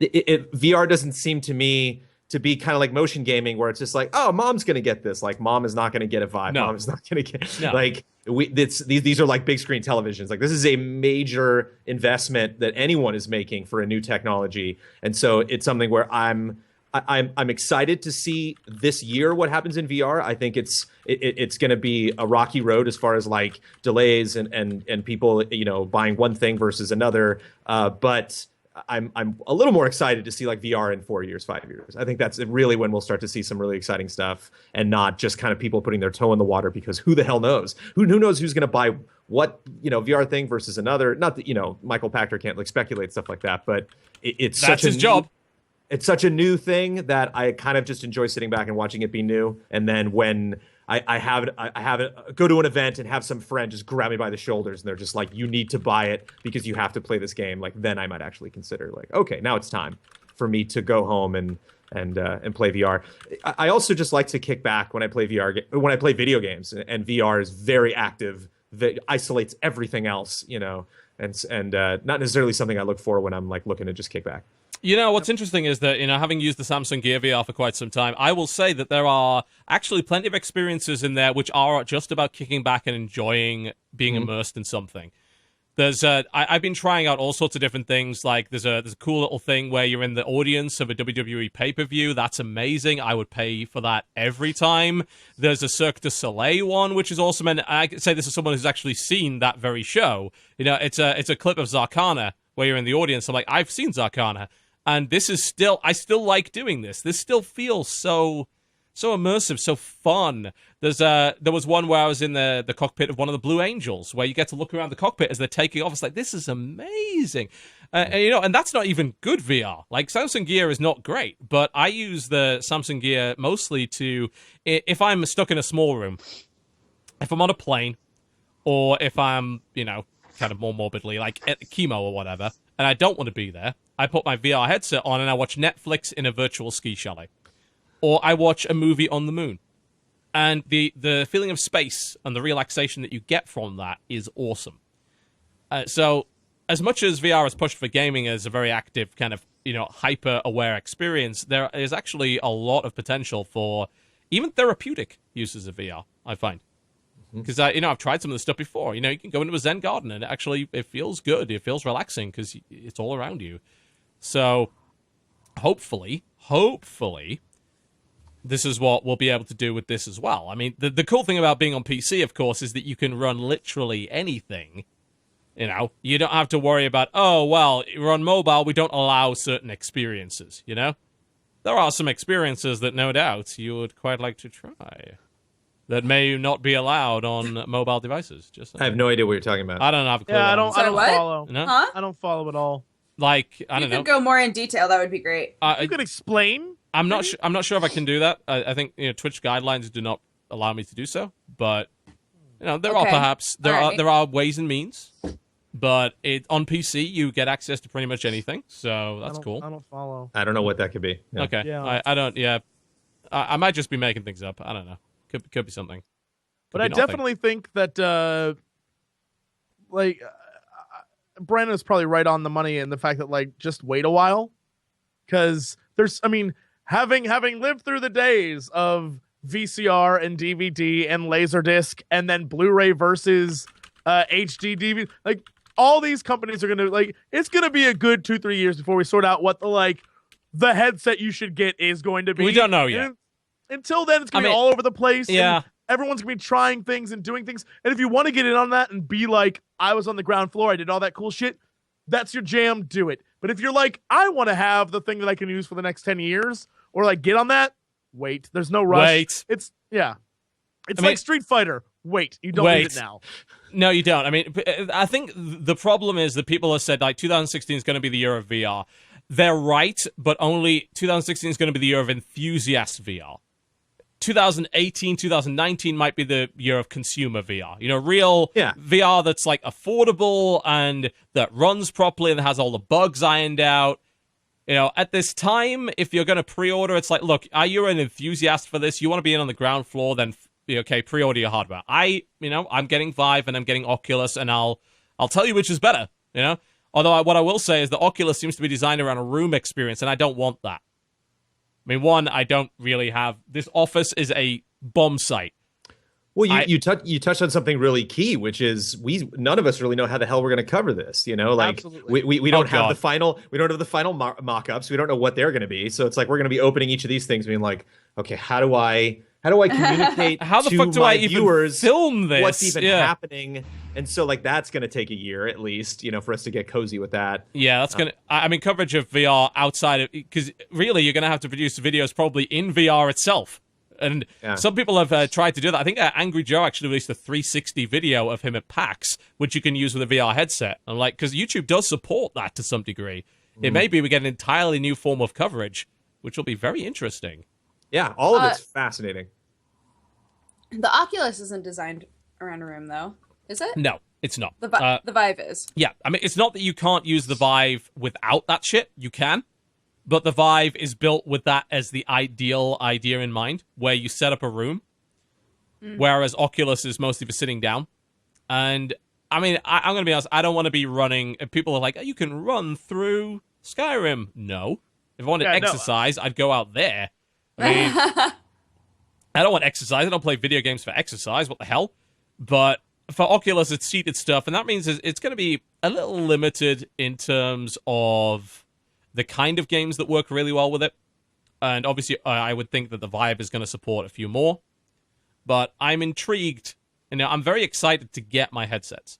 VR doesn't seem to me to be kind of like motion gaming, where it's just like, oh, mom's gonna get this. Like, mom is not gonna get a Vive. No. Mom is not gonna get like these are like big screen televisions. Like, this is a major investment that anyone is making for a new technology, and so it's something where I'm excited to see this year what happens in VR. I think it's going to be a rocky road as far as like delays and people buying one thing versus another. But I'm a little more excited to see like VR in 4 years, 5 years. I think that's really when we'll start to see some really exciting stuff, and not just kind of people putting their toe in the water, because who the hell knows? Who knows who's going to buy what VR thing versus another? Not that Michael Pachter can't like speculate stuff like that, but it's that's such his job. It's such a new thing that I kind of just enjoy sitting back and watching it be new. And then when I have it, go to an event and have some friend just grab me by the shoulders and they're just like, you need to buy it because you have to play this game. Like, then I might actually consider like, okay, now it's time for me to go home and play VR. I also just like to kick back when I play when I play video games, and VR is very active, isolates everything else, and not necessarily something I look for when I'm like looking to just kick back. What's interesting is that, having used the Samsung Gear VR for quite some time, I will say that there are actually plenty of experiences in there which are just about kicking back and enjoying being immersed in something. There's I've been trying out all sorts of different things. Like there's a cool little thing where you're in the audience of a WWE pay-per-view. That's amazing. I would pay for that every time. There's a Cirque du Soleil one, which is awesome. And I could say this is someone who's actually seen that very show. It's a clip of Zarkana where you're in the audience. I'm like, I've seen Zarkana. And this is I still like doing this. This still feels so immersive, so fun. There was one where I was in the cockpit of one of the Blue Angels, where you get to look around the cockpit as they're taking off. It's like, this is amazing. And that's not even good VR. Like, Samsung Gear is not great, but I use the Samsung Gear mostly if I'm stuck in a small room, if I'm on a plane, or if I'm, kind of more morbidly, like at chemo or whatever, and I don't want to be there, I put my VR headset on and I watch Netflix in a virtual ski chalet. Or I watch a movie on the moon. And the feeling of space and the relaxation that you get from that is awesome. So, as much as VR is pushed for gaming as a very active kind of, hyper-aware experience, there is actually a lot of potential for even therapeutic uses of VR, I find. Because, I've tried some of this stuff before. You can go into a Zen garden and it feels good. It feels relaxing because it's all around you. So, hopefully, this is what we'll be able to do with this as well. I mean, the cool thing about being on PC, of course, is that you can run literally anything. You don't have to worry about, you're on mobile, we don't allow certain experiences, There are some experiences that no doubt you would quite like to try that may not be allowed on mobile devices. I have no idea what you're talking about. I don't have a clue. Yeah, I don't follow. No? Huh? I don't follow at all. Like, I don't know. You could go more in detail. That would be great. You could explain. I'm not sure if I can do that. I think Twitch guidelines do not allow me to do so. But there are ways and means. But on PC you get access to pretty much anything, so that's cool. I don't follow. I don't know what that could be. Yeah. Okay, yeah. I don't. Yeah, I might just be making things up. I don't know. Could be something. But I definitely think that Brandon is probably right on the money in the fact that just wait a while, because having lived through the days of VCR and DVD and Laserdisc and then Blu-ray versus HD DVD, all these companies are gonna it's gonna be a good 2-3 years before we sort out what the headset you should get is going to be. We don't know yet. And until then, it's gonna be all over the place. Yeah. And everyone's gonna be trying things and doing things. And if you want to get in on that and be like, I was on the ground floor, I did all that cool shit, that's your jam, do it. But if you're like, I want to have the thing that I can use for the next 10 years, or get on that, wait. There's no rush. Wait. It's like Street Fighter. Wait. You don't need it now. No, you don't. I think the problem is that people have said 2016 is going to be the year of VR. They're right, but only 2016 is going to be the year of enthusiast VR. 2018, 2019 might be the year of consumer VR. You know, real VR that's like affordable and that runs properly and has all the bugs ironed out. You know, at this time, if you're going to pre-order, it's like, look, are you an enthusiast for this? You want to be in on the ground floor, then okay, pre-order your hardware. I'm getting Vive and I'm getting Oculus, and I'll tell you which is better, you know? Although what I will say is the Oculus seems to be designed around a room experience, and I don't want that. I mean, one, I don't really have... This office is a bomb site. Well, you touched on something really key, which is none of us really know how the hell we're going to cover this. You know, like we don't have the final mock-ups. We don't know what they're going to be. So it's like we're going to be opening each of these things, being like, okay, how do I communicate how the to fuck do my I even viewers film this? What's even happening? And so like that's going to take a year at least, you know, for us to get cozy with that. Yeah, that's going to... I mean, coverage of VR outside of... Because really, you're going to have to produce videos probably in VR itself. And some people have tried to do that. I think Angry Joe actually released a 360 video of him at PAX, which you can use with a VR headset. And like, because YouTube does support that to some degree. It may be we get an entirely new form of coverage, which will be very interesting. Yeah, all of it's fascinating. The Oculus isn't designed around a room, though, is it? No, it's not. The Vive is. Yeah, I mean, it's not that you can't use the Vive without that shit. You can. But the Vive is built with that as the ideal idea in mind, where you set up a room, whereas Oculus is mostly for sitting down. And, I mean, I'm going to be honest, I don't want to be running... People are like, oh, you can run through Skyrim. No. If I wanted exercise, I'd go out there. I mean, I don't want exercise. I don't play video games for exercise. What the hell? But for Oculus, it's seated stuff, and that means it's going to be a little limited in terms of the kind of games that work really well with it. And obviously, I would think that the Vive is going to support a few more. But I'm intrigued, and I'm very excited to get my headsets.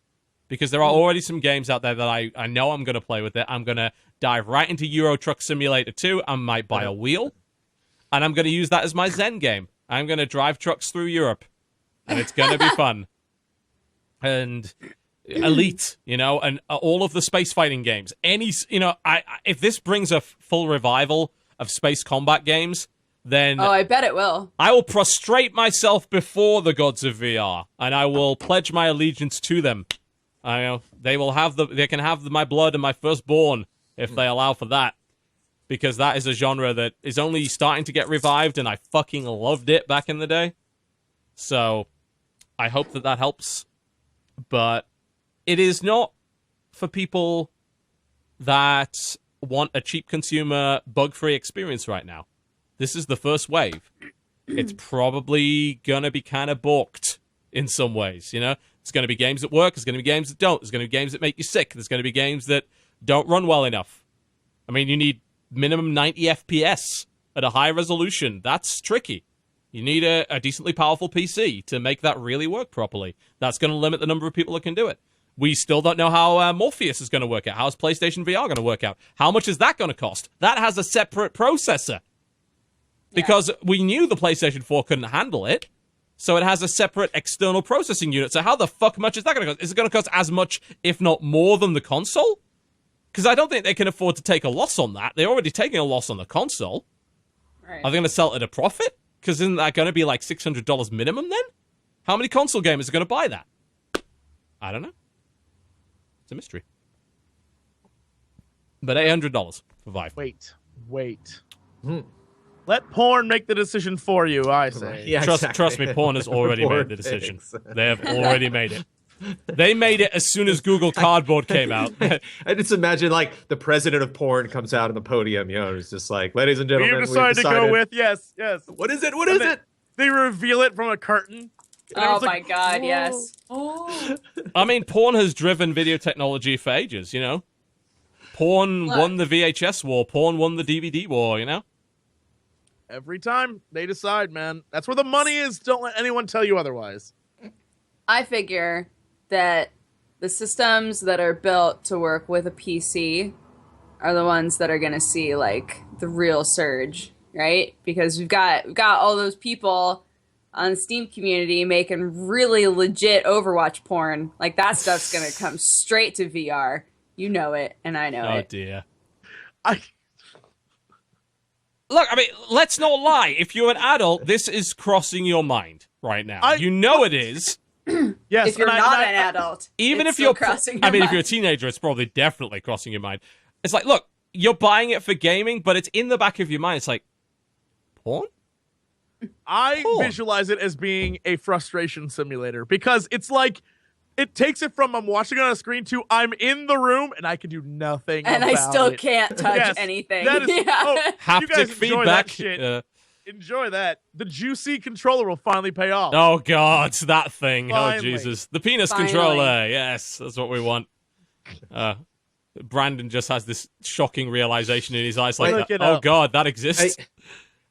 Because there are already some games out there that I know I'm going to play with it. I'm going to dive right into Euro Truck Simulator 2. I might buy a wheel. And I'm going to use that as my Zen game. I'm going to drive trucks through Europe. And it's going to be fun. And Elite, you know, and all of the space fighting games. If this brings a full revival of space combat games, then... Oh, I bet it will. I will prostrate myself before the gods of VR. And I will pledge my allegiance to them. They can have my blood and my firstborn if they allow for that. Because that is a genre that is only starting to get revived, and I fucking loved it back in the day. So, I hope that helps. But it is not for people that want a cheap consumer, bug-free experience right now. This is the first wave. It's probably gonna be kind of balked in some ways, you know? It's gonna be games that work, there's gonna be games that don't, there's gonna be games that make you sick, there's gonna be games that don't run well enough. I mean, you need minimum 90 FPS at a high resolution. That's tricky. You need a decently powerful PC to make that really work properly. That's going to limit the number of people that can do it. We still don't know how Morpheus is going to work out. How's PlayStation VR going to work out? How much is that going to cost? That has a separate processor. Because we knew the PlayStation 4 couldn't handle it. So it has a separate external processing unit. So how the fuck much is that going to cost? Is it going to cost as much, if not more, than the console? Because I don't think they can afford to take a loss on that. They're already taking a loss on the console. Right. Are they going to sell it at a profit? Because isn't that going to be like $600 minimum then? How many console gamers are going to buy that? I don't know. It's a mystery. But $800 for Vive. Wait. Let porn make the decision for you, I say. Yeah, trust me, porn has already made the decision. They have already made it. They made it as soon as Google Cardboard came out. I just imagine, like, the president of porn comes out on the podium, you know, it's just like, ladies and gentlemen, we've decided to go with, yes. What is it? They reveal it from a curtain. Oh my god, yes. Oh. I mean, porn has driven video technology for ages, you know? Porn won the VHS war. Porn won the DVD war, you know? Every time they decide, man. That's where the money is. Don't let anyone tell you otherwise. I figure that the systems that are built to work with a PC are the ones that are going to see, like, the real surge, right? Because we've got all those people on the Steam community making really legit Overwatch porn. Like, that stuff's going to come straight to VR. You know it, and I know it. Oh, dear. Look, I mean, let's not lie. If you're an adult, this is crossing your mind right now. You know it is. Yes, if you're not an adult, even if you're crossing your mind. If you're a teenager, it's probably definitely crossing your mind. It's like, look, you're buying it for gaming, but it's in the back of your mind. It's like, porn? I visualize it as being a frustration simulator because it's like it takes it from I'm watching it on a screen to I'm in the room and I can do nothing and about I still it. can't touch anything. That is, haptic feedback. Enjoy that. The juicy controller will finally pay off. Oh God, that thing. Finally. Oh Jesus, the penis controller. Yes, that's what we want. Brandon just has this shocking realization in his eyes, like, oh God, that exists.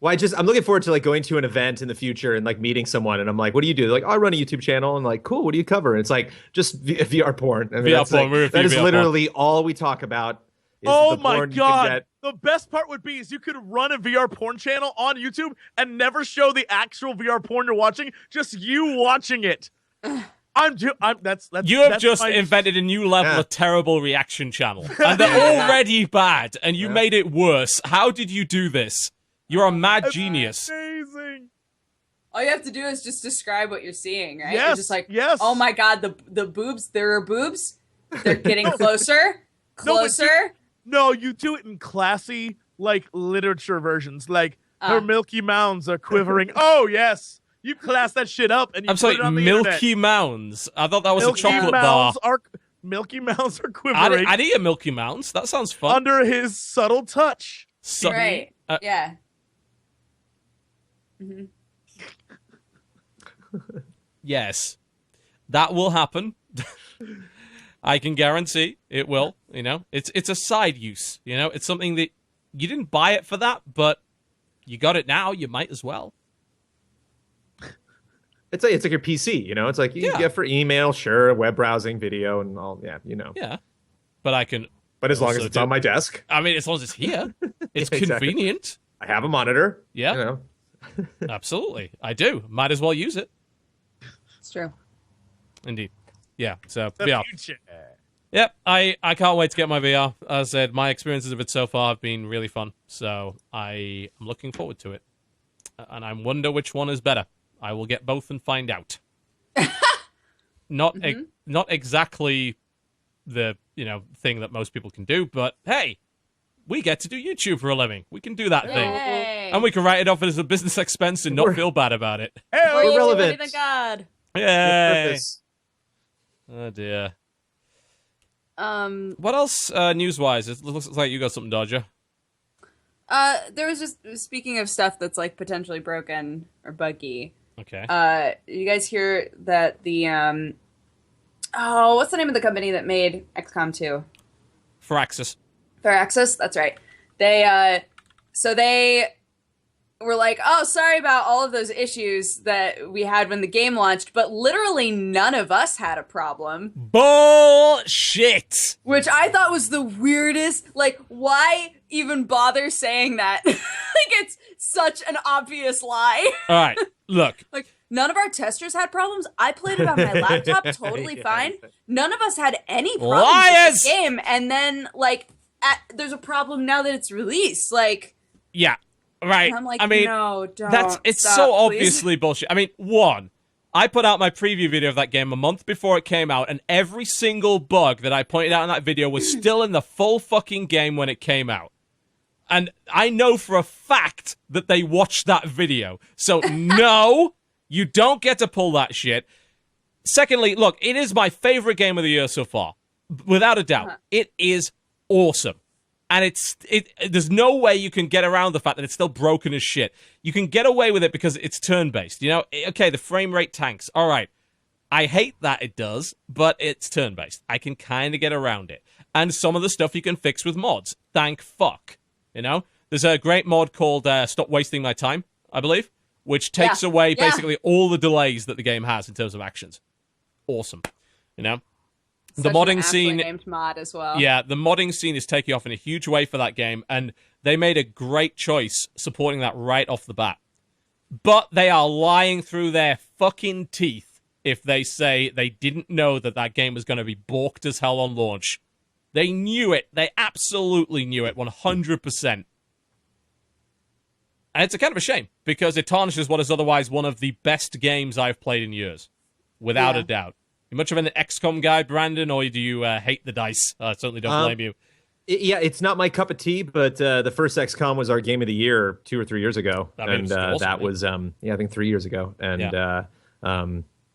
I'm looking forward to like going to an event in the future and like meeting someone, and I'm like, what do you do? They're like, oh, I run a YouTube channel, and like, cool, what do you cover? And it's like just VR porn. I mean, VR porn. Like, that is literally all we talk about. Oh my God! The best part would be is you could run a VR porn channel on YouTube and never show the actual VR porn you're watching, just you watching it. You have just invented a new level of terrible reaction channel, and they're already bad, and you made it worse. How did you do this? You're a mad genius. Amazing. All you have to do is just describe what you're seeing, right? Yes, you're just like, yes. Oh my God, the boobs. There are boobs. They're getting closer, closer. No, you do it in classy, like, literature versions. Like, her milky mounds are quivering. Oh, yes. You class that shit up and you put it on the Milky internet. Mounds. I thought that was a chocolate bar. Milky Mounds are quivering. I'd eat a Milky Mounds. That sounds fun. Under his subtle touch. Right. Yeah. Mm-hmm. Yes. That will happen. I can guarantee it will, you know. It's a side use, you know. It's something that you didn't buy it for that, but you got it now, you might as well. It's like your PC, you know. It's like you get for email, sure, web browsing, video, and all. Yeah, you know. Yeah, but I can. But as long as it's on my desk. I mean, as long as it's here, it's convenient. I have a monitor. Yeah, you know. Absolutely, I do. Might as well use it. It's true. Indeed. Yeah. So the VR. Future. Yep, I can't wait to get my VR. As I said, my experiences of it so far have been really fun, so I am looking forward to it. And I wonder which one is better. I will get both and find out. Not exactly the thing that most people can do, but hey, we get to do YouTube for a living. We can do that thing, and we can write it off as a business expense and not feel bad about it. Hey, we're relevant. Thank God. Yay! Oh dear. What else news-wise? It looks like you got something, Dodger. There was just, speaking of stuff that's like potentially broken or buggy. Okay. You guys hear that the what's the name of the company that made XCOM 2? Firaxis. Firaxis, that's right. They were like, oh, sorry about all of those issues that we had when the game launched, but literally none of us had a problem. Bullshit! Which I thought was the weirdest. Like, why even bother saying that? Like, it's such an obvious lie. All right, look. Like, none of our testers had problems. I played it on my laptop totally fine. None of us had any problems with the game. And then, like, there's a problem now that it's released. Like, yeah. Right. I'm like, I mean, no, don't. It's stop, so please. obviously bullshit. I mean, one, I put out my preview video of that game a month before it came out, and every single bug that I pointed out in that video was still in the full fucking game when it came out. And I know for a fact that they watched that video. So, no, you don't get to pull that shit. Secondly, look, it is my favorite game of the year so far. Without a doubt. It is awesome. And there's no way you can get around the fact that it's still broken as shit. You can get away with it because it's turn-based. You know, okay, the frame rate tanks. All right. I hate that it does, but it's turn-based. I can kind of get around it. And some of the stuff you can fix with mods. Thank fuck. You know? There's a great mod called Stop Wasting My Time, I believe, which takes away basically all the delays that the game has in terms of actions. Awesome. You know? The modding scene, named mod as well. Yeah, the modding scene is taking off in a huge way for that game, and they made a great choice supporting that right off the bat. But they are lying through their fucking teeth if they say they didn't know that game was going to be balked as hell on launch. They knew it. They absolutely knew it, 100%. And it's a kind of a shame, because it tarnishes what is otherwise one of the best games I've played in years. Without a doubt. You much of an XCOM guy, Brandon, or do you hate the dice? I certainly don't blame you. Yeah, it's not my cup of tea, but the first XCOM was our game of the year 2 or 3 years ago. That was, I think 3 years ago. And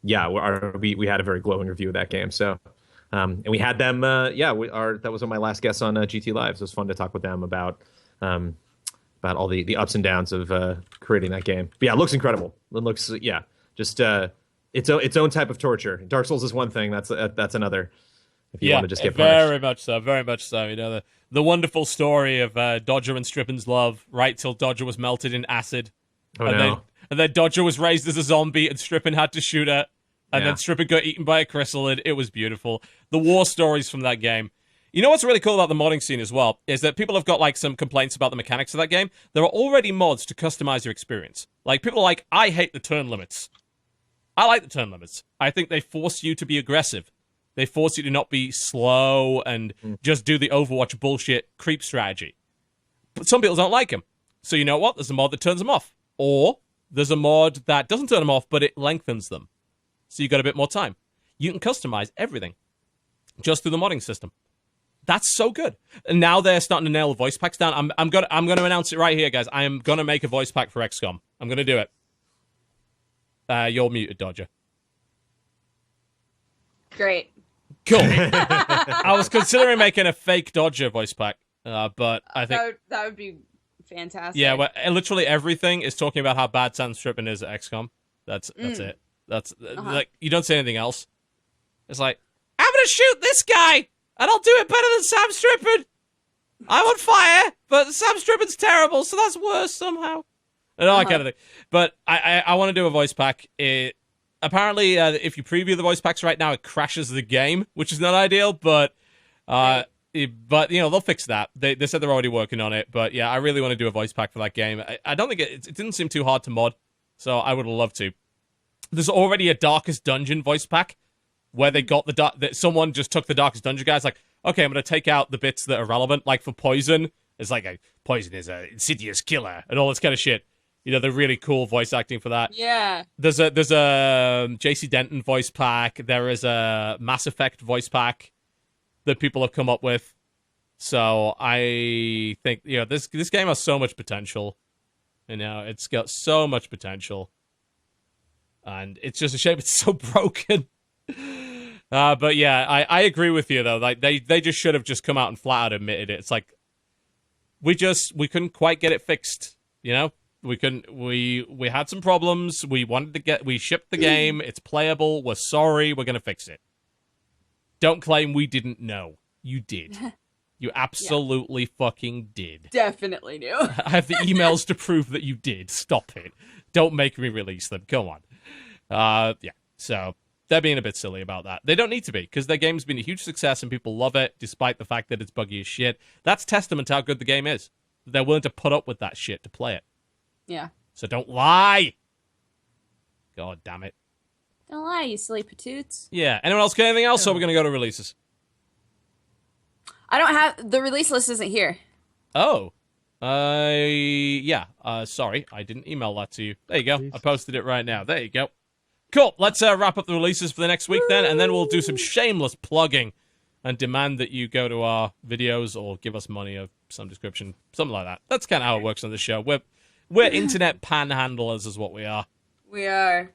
we had a very glowing review of that game. So, and we had them, that was one of my last guests on GT Live. So it was fun to talk with them about all the ups and downs of creating that game. But yeah, it looks incredible. It looks, just its own type of torture. Dark Souls is one thing. That's another. If you want to just get punished. Very much so. You know, the wonderful story of Dodger and Strippin's love, right till Dodger was melted in acid. And then Dodger was raised as a zombie and Strippin had to shoot her. And then Strippin got eaten by a chrysalid. It was beautiful. The war stories from that game. You know what's really cool about the modding scene as well is that people have got like some complaints about the mechanics of that game. There are already mods to customize your experience. Like people are like, I hate the turn limits. I like the turn limits. I think they force you to be aggressive. They force you to not be slow and just do the Overwatch bullshit creep strategy. But some people don't like them. So you know what? There's a mod that turns them off. Or there's a mod that doesn't turn them off, but it lengthens them. So you got a bit more time. You can customize everything just through the modding system. That's so good. And now they're starting to nail the voice packs down. I'm gonna announce it right here, guys. I am gonna make a voice pack for XCOM. I'm gonna do it. You're muted, Dodger. Great. Cool. I was considering making a fake Dodger voice pack, but I think that would be fantastic. Yeah, well, literally everything is talking about how bad Sam Strippin is at XCOM. That's it. That's like you don't say anything else. It's like I'm gonna shoot this guy, and I'll do it better than Sam Strippin. I'm on fire, but Sam Strippin's terrible, so that's worse somehow. And all that kind of thing. But I want to do a voice pack. Apparently, if you preview the voice packs right now, it crashes the game, which is not ideal, but you know, they'll fix that. They said they're already working on it, but yeah, I really want to do a voice pack for that game. I don't think it didn't seem too hard to mod, so I would love to. There's already a Darkest Dungeon voice pack where they got someone just took the Darkest Dungeon guys, like, okay, I'm going to take out the bits that are relevant, like for Poison, it's like Poison is an insidious killer, and all this kind of shit. You know, they're really cool voice acting for that. Yeah. There's a JC Denton voice pack. There is a Mass Effect voice pack that people have come up with. So I think, you know, this game has so much potential. You know, it's got so much potential. And it's just a shame it's so broken. But yeah, I agree with you, though. Like they just should have just come out and flat out admitted it. It's like, we couldn't quite get it fixed, you know? We couldn't. We had some problems. We shipped the game. It's playable. We're sorry. We're gonna fix it. Don't claim we didn't know. You did. You absolutely fucking did. Definitely knew. I have the emails to prove that you did. Stop it. Don't make me release them. Come on. Yeah. So they're being a bit silly about that. They don't need to be, because their game's been a huge success and people love it, despite the fact that it's buggy as shit. That's testament to how good the game is. They're willing to put up with that shit to play it. Yeah. So don't lie. God damn it. Don't lie, you silly patoots. Yeah. Anyone else got anything else, or we're going to go to releases? I don't have... The release list isn't here. Oh. Yeah. Sorry. I didn't email that to you. There you go. I posted it right now. There you go. Cool. Let's wrap up the releases for the next week then, and then we'll do some shameless plugging and demand that you go to our videos or give us money of some description. Something like that. That's kind of how it works on the show. We're internet panhandlers is what we are. We are.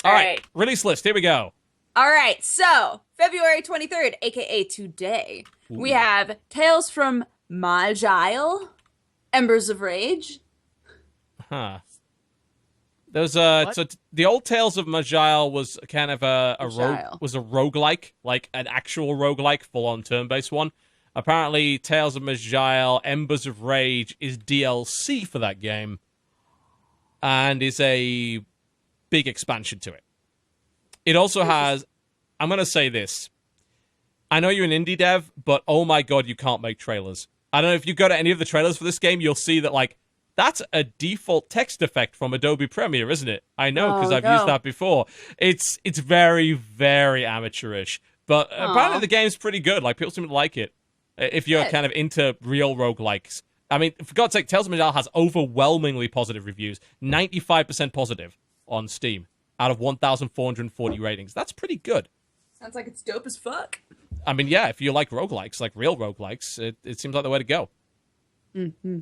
All right. Release list. Here we go. All right. So, February 23rd, a.k.a. today, we have Tales from Majile, Embers of Rage. Huh. There's so the old Tales of Majile was kind of a roguelike, like an actual roguelike, full-on turn-based one. Apparently, Tales of Majile, Embers of Rage is DLC for that game, and is a big expansion to it. It also has, I'm going to say this, I know you're an indie dev, but oh my god, you can't make trailers. I don't know if you go to any of the trailers for this game, you'll see that, like, that's a default text effect from Adobe Premiere, isn't it? I know, because I've used that before. It's very, very amateurish, but apparently the game's pretty good. Like, people seem to like it. If you're kind of into real roguelikes, I mean, for God's sake, Tales of Majal has overwhelmingly positive reviews. 95% positive on Steam out of 1,440 ratings. That's pretty good. Sounds like it's dope as fuck. I mean, yeah, if you like roguelikes, like real roguelikes, it seems like the way to go. Mm-hmm.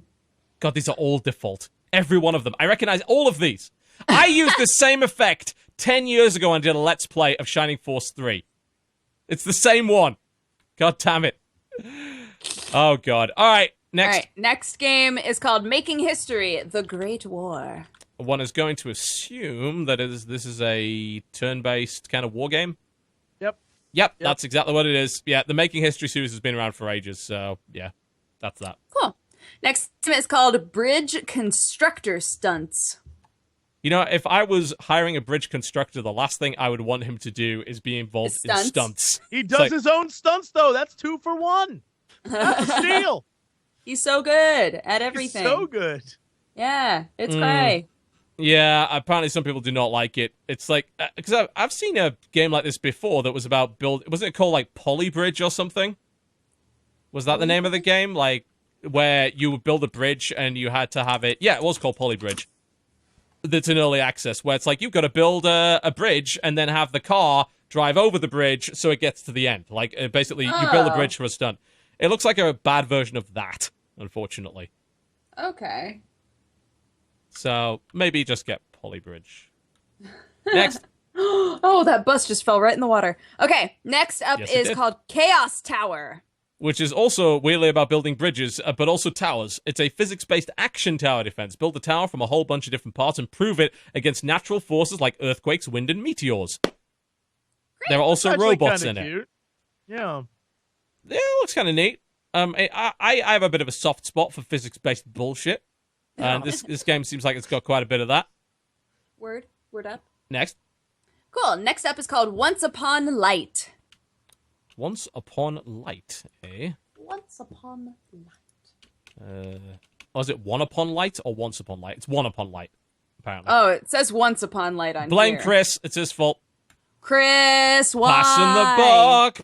God, these are all default. Every one of them. I recognize all of these. I used the same effect 10 years ago and did a Let's Play of Shining Force 3. It's the same one. God damn it. Oh, God. All right, next. All right, next game is called Making History, The Great War. One is going to assume that this is a turn-based kind of war game. Yep, that's exactly what it is. Yeah, the Making History series has been around for ages, so yeah, that's that. Cool. Next game is called Bridge Constructor Stunts. You know, if I was hiring a bridge constructor, the last thing I would want him to do is be involved in stunts. He does his own stunts, though. That's 2 for 1. That's a steal. He's so good at everything. He's so good. Yeah, it's cray. Yeah, apparently some people do not like it. It's like, because I've seen a game like this before that was about wasn't it called like Polybridge or something? Was that the name of the game? Like, where you would build a bridge and you had to have it. Yeah, it was called Polybridge. That's in early access, where it's like you've got to build a bridge and then have the car drive over the bridge so it gets to the end. Like, basically, you build a bridge for a stunt. It looks like a bad version of that, unfortunately. Okay. So, maybe just get Polybridge. Next. Oh, that bus just fell right in the water. Okay, next up is called Chaos Tower. Which is also weirdly about building bridges, but also towers. It's a physics-based action tower defense. Build a tower from a whole bunch of different parts and prove it against natural forces like earthquakes, wind, and meteors. Great. There are also robots in it. Yeah. Yeah, it looks kind of neat. I have a bit of a soft spot for physics-based bullshit. And this game seems like it's got quite a bit of that. Word up. Next. Cool. Next up is called Once Upon Light. Once Upon Light, eh? Once Upon Light. Was it One Upon Light or Once Upon Light? It's One Upon Light, apparently. Oh, it says Once Upon Light on Blame here. Chris. It's his fault. Chris, why?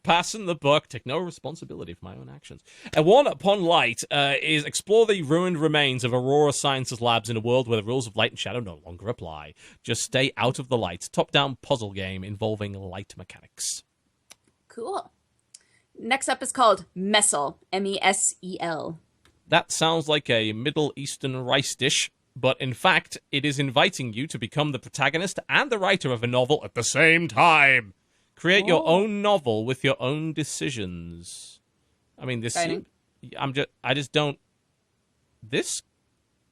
Passing the buck. Take no responsibility for my own actions. And One Upon Light is explore the ruined remains of Aurora Sciences Labs in a world where the rules of light and shadow no longer apply. Just stay out of the light. Top-down puzzle game involving light mechanics. Cool. Next up is called Messel, M-E-S-E-L. That sounds like a Middle Eastern rice dish, but in fact, it is inviting you to become the protagonist and the writer of a novel at the same time. Create your own novel with your own decisions. I mean, this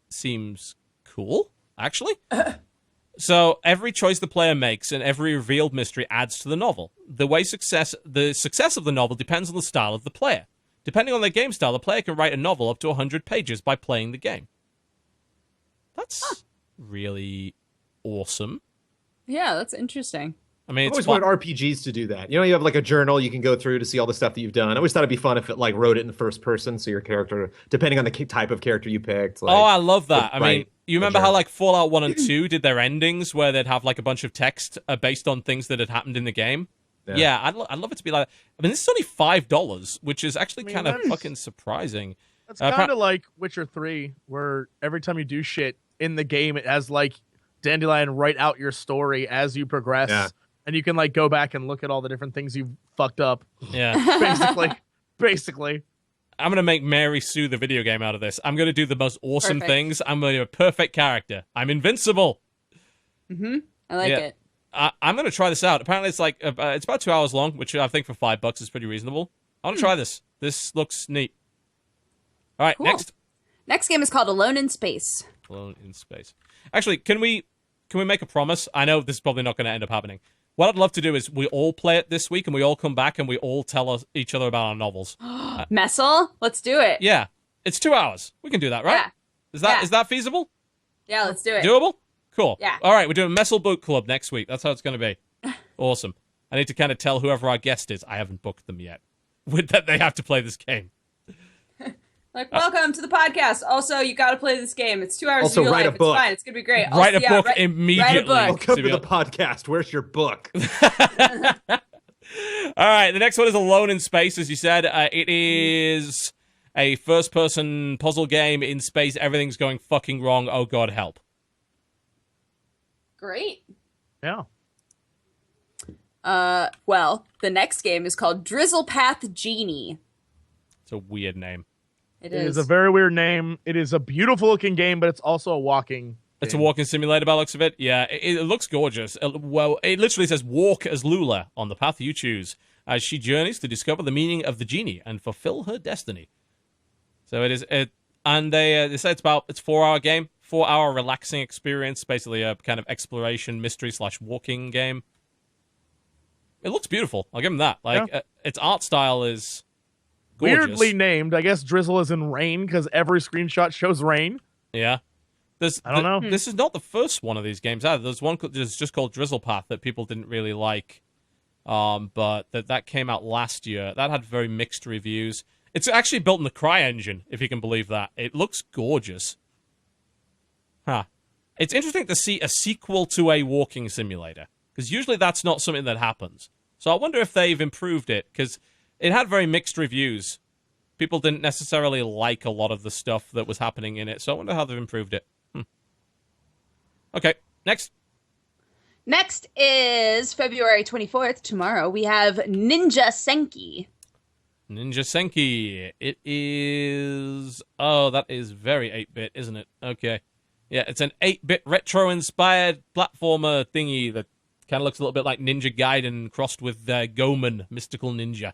seems cool, actually. So every choice the player makes and every revealed mystery adds to the novel. The success of the novel depends on the style of the player. Depending on their game style, the player can write a novel up to 100 pages by playing the game. That's really awesome. Yeah, that's interesting. I mean, I always wanted RPGs to do that. You know, you have like a journal you can go through to see all the stuff that you've done. I always thought it'd be fun if it like wrote it in the first person, so your character, depending on the type of character you picked. Like, I love that. I mean, you remember how like Fallout 1 and 2 did their endings where they'd have like a bunch of text based on things that had happened in the game? Yeah, I'd love it to be like that. I mean, this is only $5, which is actually kind of fucking surprising. That's kind of like Witcher 3, where every time you do shit in the game, it has like Dandelion write out your story as you progress. Yeah. And you can like go back and look at all the different things you've fucked up. Yeah. Basically. I'm going to make Mary Sue the video game out of this. I'm going to do the most awesome things. I'm going to be a perfect character. I'm invincible. Mm-hmm. I like it. I'm going to try this out. Apparently it's like, it's about 2 hours long, which I think for $5 is pretty reasonable. I want to try this. This looks neat. All right, next. Next game is called Alone in Space. Alone in Space. Actually, can we make a promise? I know this is probably not going to end up happening. What I'd love to do is we all play it this week and we all come back and we all tell each other about our novels. Messel? Let's do it. Yeah. It's 2 hours. We can do that, right? Yeah. Is that feasible? Yeah, let's do it. Doable? Cool. Yeah. All right, we're doing Messel Book Club next week. That's how it's going to be. Awesome. I need to kind of tell whoever our guest is. I haven't booked them yet. With that, they have to play this game. Like, welcome to the podcast. Also, you got to play this game. It's 2 hours also, of your write life. a book. It's fine. It's going to be great. Write a book immediately. Write a book. Welcome to the podcast. Where's your book? All right, the next one is Alone in Space, as you said. It is a first-person puzzle game in space. Everything's going fucking wrong. Oh, God, help. Great. Yeah. Well, the next game is called Drizzlepath Genie. It's a weird name. It is a very weird name. It is a beautiful-looking game, but it's also a walking It's a walking simulator by the looks of it. Yeah, it looks gorgeous. Well, it literally says, walk as Lula on the path you choose, as she journeys to discover the meaning of the genie and fulfill her destiny. So it is, and they say it's a 4-hour game, 4-hour relaxing experience, basically a kind of exploration, mystery / walking game. It looks beautiful. I'll give them that. Its art style is gorgeous. Weirdly named. I guess drizzle is in rain because every screenshot shows rain. Yeah. I don't know. This is not the first one of these games either. There's one that's just called Drizzlepath that people didn't really like, but that came out last year. That had very mixed reviews. It's actually built in the CryEngine, if you can believe that. It looks gorgeous. Huh. It's interesting to see a sequel to a walking simulator, because usually that's not something that happens. So I wonder if they've improved it, because it had very mixed reviews. People didn't necessarily like a lot of the stuff that was happening in it, so I wonder how they've improved it. Okay, next. Next is February 24th, tomorrow. We have Ninja Senki. Ninja Senki. It is... Oh, that is very 8-bit, isn't it? Okay. Yeah, it's an 8-bit retro-inspired platformer thingy that kind of looks a little bit like Ninja Gaiden crossed with Goemon, Mystical Ninja.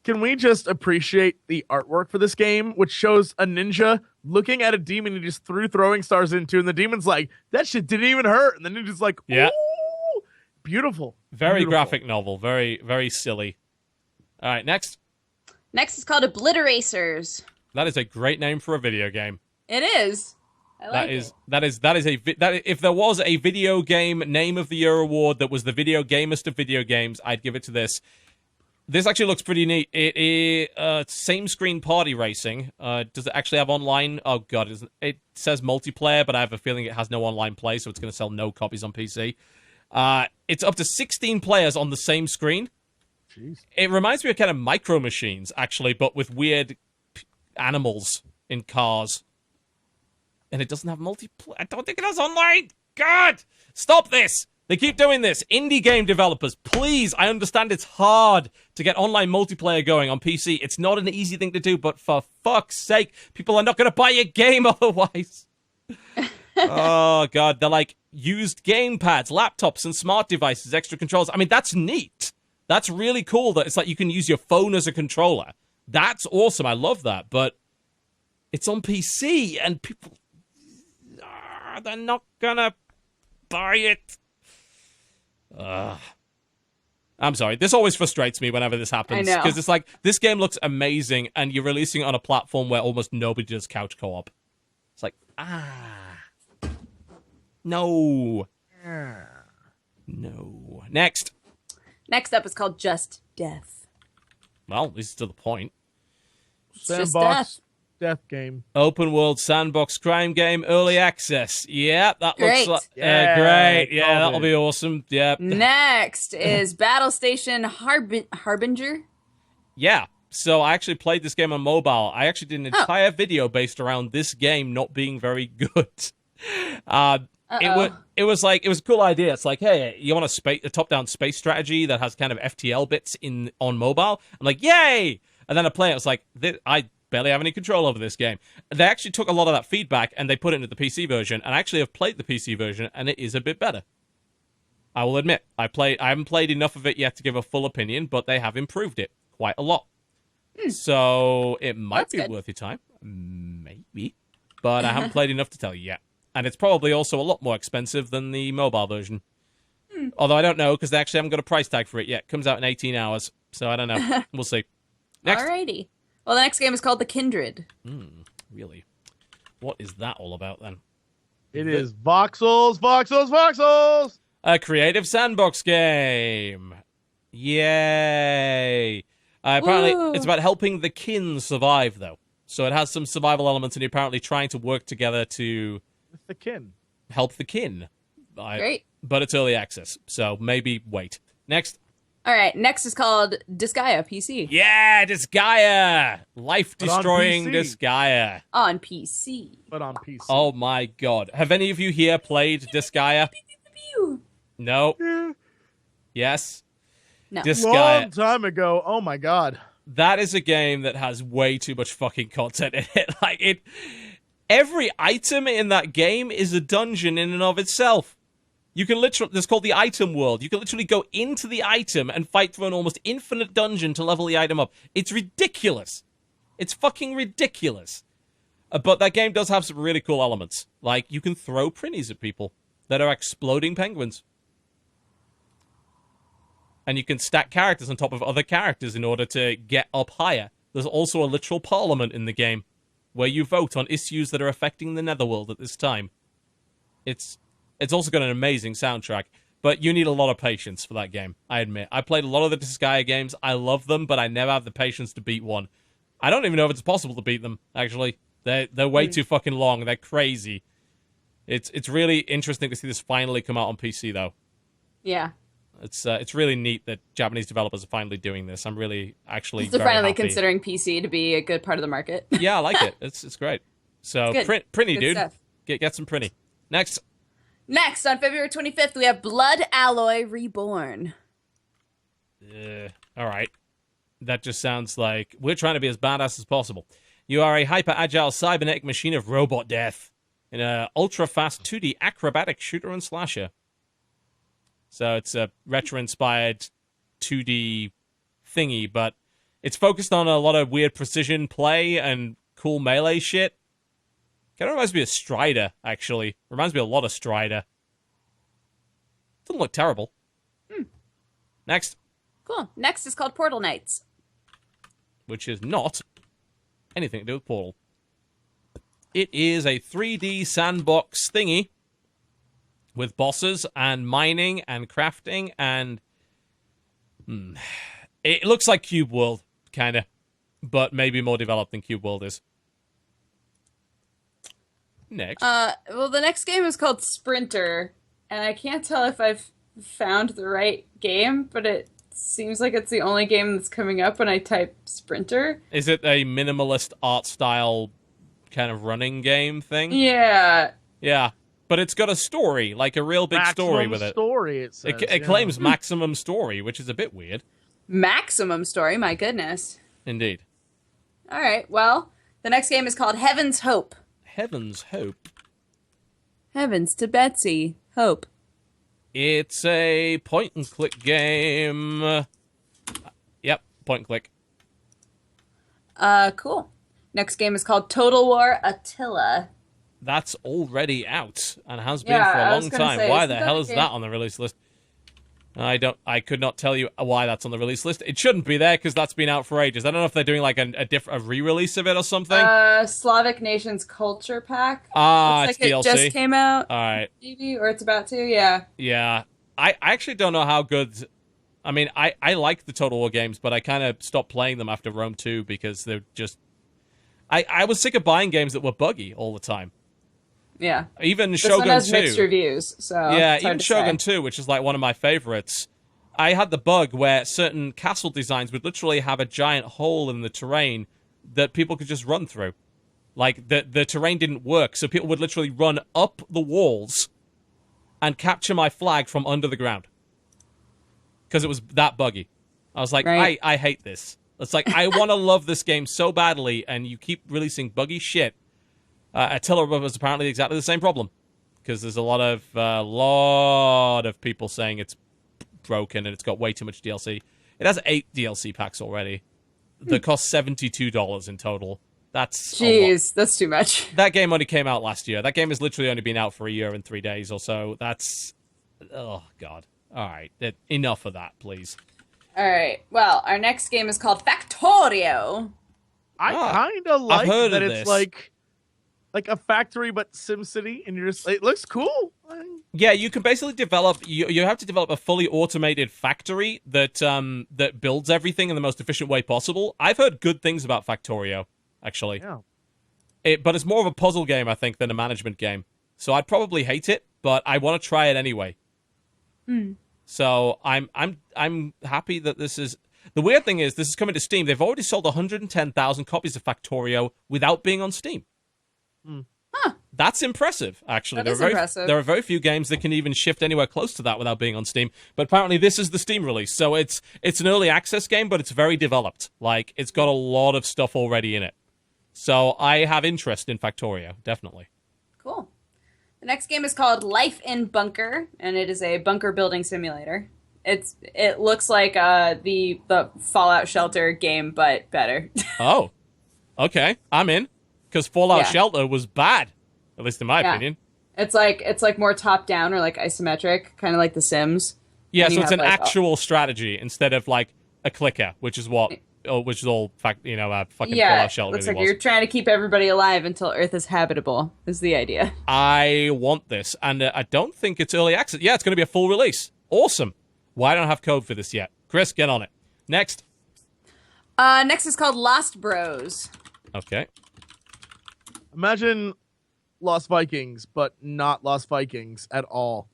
Can we just appreciate the artwork for this game, which shows a ninja looking at a demon he just threw throwing stars into, and the demon's like, that shit didn't even hurt. And the ninja's like, ooh, yeah. Beautiful. Very beautiful. Graphic novel. Very, very silly. All right, next. Next is called Obliteracers. That is a great name for a video game. It is. I like it. If there was a video game name of the year award that was the video gamest of video games, I'd give it to this. This actually looks pretty neat. It is same screen party racing. Does it actually have online? Oh god, it says multiplayer, but I have a feeling it has no online play, so it's going to sell no copies on PC. It's up to 16 players on the same screen. Jeez. It reminds me of kind of Micro Machines, actually, but with weird animals in cars. And it doesn't have multiplayer. I don't think it has online. God, stop this. They keep doing this. Indie game developers, please, I understand it's hard to get online multiplayer going on PC. It's not an easy thing to do, but for fuck's sake, people are not going to buy your game otherwise. Oh, God. They're like used gamepads, laptops, and smart devices, extra controls. I mean, that's neat. That's really cool that it's like you can use your phone as a controller. That's awesome. I love that. But it's on PC, and people, they're not going to buy it. I'm sorry. This always frustrates me whenever this happens. Because it's like, this game looks amazing, and you're releasing it on a platform where almost nobody does couch co-op. It's like, no. No. Next. Next up is called Just Death. Well, this is to the point. Sandbox death game. Open world sandbox crime game, early access. Yeah, that great. looks like great. Yeah, that'll be awesome. Yeah. Next is Battle Station Harbinger. Yeah. So I actually played this game on mobile. I actually did an entire video based around this game not being very good. It was a cool idea. It's like, hey, you want a top-down space strategy that has kind of FTL bits on mobile? I'm like, yay! And then I play it. It's like, I barely have any control over this game. They actually took a lot of that feedback and they put it into the PC version. And I actually have played the PC version, and it is a bit better. I will admit, I haven't played enough of it yet to give a full opinion, but they have improved it quite a lot. So it might be worth your time, maybe, but I haven't played enough to tell you yet. And it's probably also a lot more expensive than the mobile version. Although I don't know, because they actually haven't got a price tag for it yet. It comes out in 18 hours, so I don't know. We'll see. Next. Alrighty. Well, the next game is called The Kindred. Really? What is that all about, then? It is voxels. A creative sandbox game. Yay. Apparently, it's about helping the kin survive, though. So it has some survival elements, and you're apparently trying to work together to... the kin. Help the kin. Great. But it's early access, so maybe wait. Next. All right, next is called Disgaea PC. Yeah, Disgaea! Life-destroying Disgaea. On PC. But on PC. Oh my god. Have any of you here played Disgaea? No? Yeah. Yes? No. Disgaea. Long time ago. Oh my god. That is a game that has way too much fucking content in it. Like, every item in that game is a dungeon in and of itself. You can literally, it's called the item world. You can literally go into the item and fight through an almost infinite dungeon to level the item up. It's ridiculous. It's fucking ridiculous. But that game does have some really cool elements. Like, you can throw prinnies at people that are exploding penguins. And you can stack characters on top of other characters in order to get up higher. There's also a literal parliament in the game where you vote on issues that are affecting the netherworld at this time. It's also got an amazing soundtrack, but you need a lot of patience for that game, I admit. I played a lot of the Disgaea games. I love them, but I never have the patience to beat one. I don't even know if it's possible to beat them, actually. They're way too fucking long. They're crazy. It's really interesting to see this finally come out on PC, though. Yeah. It's really neat that Japanese developers are finally doing this. I'm really actually They're very finally happy. considering PC to be a good part of the market. Yeah, I like it. It's great. So, Prinny, dude. Stuff. Get some Prinny. Next, on February 25th, we have Blood Alloy Reborn. All right. That just sounds like we're trying to be as badass as possible. You are a hyper-agile cybernetic machine of robot death in an ultra-fast 2D acrobatic shooter and slasher. So it's a retro-inspired 2D thingy, but it's focused on a lot of weird precision play and cool melee shit. Kind of reminds me of Strider, actually. Reminds me a lot of Strider. Doesn't look terrible. Next. Cool. Next is called Portal Knights. Which is not anything to do with Portal. It is a 3D sandbox thingy with bosses and mining and crafting and... It looks like Cube World, kind of. But maybe more developed than Cube World is. Next. Well, the next game is called Sprinter, and I can't tell if I've found the right game, but it seems like it's the only game that's coming up when I type Sprinter. Is it a minimalist art style kind of running game thing? Yeah. Yeah, but it's got a story, like a real big story with it. Story, it says. It claims maximum story, which is a bit weird. Maximum story, my goodness. Indeed. All right, well, the next game is called Heaven's Hope. Heaven's Hope. Heavens to Betsy. Hope. It's a point-and-click game. Yep, point-and-click. Cool. Next game is called Total War Attila. That's already out and has been for a long time. Why the hell is that on the release list? I could not tell you why that's on the release list. It shouldn't be there because that's been out for ages. I don't know if they're doing like a re-release of it or something. Slavic Nations Culture Pack. It's like DLC. It just came out. All right. Maybe, or it's about to, yeah. Yeah. I actually don't know how good... I mean, I like the Total War games, but I kind of stopped playing them after Rome 2 because they're just... I was sick of buying games that were buggy all the time. Yeah. Even this Shogun one has 2. Mixed reviews, so yeah, even Shogun 2, which is like one of my favorites. I had the bug where certain castle designs would literally have a giant hole in the terrain that people could just run through. Like, the terrain didn't work, so people would literally run up the walls and capture my flag from under the ground. Because it was that buggy. I was like, right. I hate this. It's like, I want to love this game so badly, and you keep releasing buggy shit. Attila was apparently exactly the same problem. Because there's a lot of people saying it's broken and it's got way too much DLC. It has 8 DLC packs already. That cost $72 in total. Jeez, that's too much. That game only came out last year. That game has literally only been out for a year and 3 days or so. That's... Oh, God. All right. Enough of that, please. All right. Well, our next game is called Factorio. I kind of like that it's this. like a factory but SimCity, and you're just... It looks cool. Yeah, you can basically develop... You have to develop a fully automated factory that builds everything in the most efficient way possible. I've heard good things about Factorio, actually. Yeah. But it's more of a puzzle game, I think, than a management game. So I'd probably hate it, but I want to try it anyway. So I'm happy that this is. The weird thing is, this is coming to Steam. They've already sold 110,000 copies of Factorio without being on Steam. Huh. That's impressive, actually. That is impressive. There are very few games that can even shift anywhere close to that without being on Steam. But apparently this is the Steam release. So it's an early access game, but it's very developed. Like, it's got a lot of stuff already in it. So I have interest in Factorio, definitely. Cool. The next game is called Life in Bunker, and it is a bunker building simulator. It looks like the Fallout Shelter game, but better. Oh, okay. I'm in. Because Fallout Shelter was bad, at least in my opinion. It's like more top down or like isometric, kind of like The Sims. Yeah, so it's an actual strategy instead of like a clicker, which is all fucking Fallout Shelter. Looks really like you're trying to keep everybody alive until Earth is habitable. Is the idea? I want this, and I don't think it's early access. Yeah, it's going to be a full release. Awesome. Why don't I have code for this yet? Chris, get on it. Next. Next is called Lost Bros. Okay. Imagine Lost Vikings, but not Lost Vikings at all.